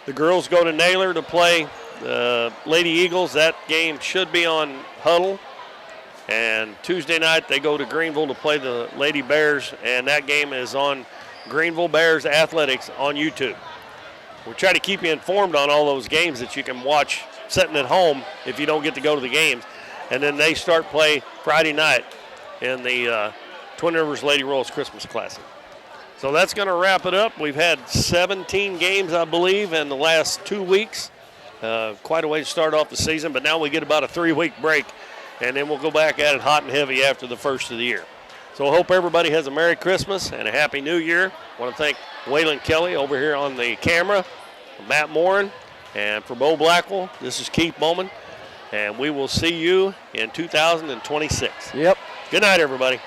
The girls go to Naylor to play the Lady Eagles. That game should be on Huddle. And Tuesday night, they go to Greenville to play the Lady Bears, and that game is on Greenville Bears Athletics on YouTube. We'll try to keep you informed on all those games that you can watch sitting at home if you don't get to go to the games. And then they start play Friday night in the Twin Rivers Lady Royals Christmas Classic. So that's going to wrap it up. We've had 17 games, I believe, in the last 2 weeks. Quite a way to start off the season, but now we get about a 3-week break, and then we'll go back at it hot and heavy after the first of the year. So I hope everybody has a Merry Christmas and a Happy New Year. I want to thank Waylon Kelly over here on the camera, Matt Morin, and for Bo Blackwell, this is Keith Bowman, and we will see you in 2026. Yep. Good night, everybody.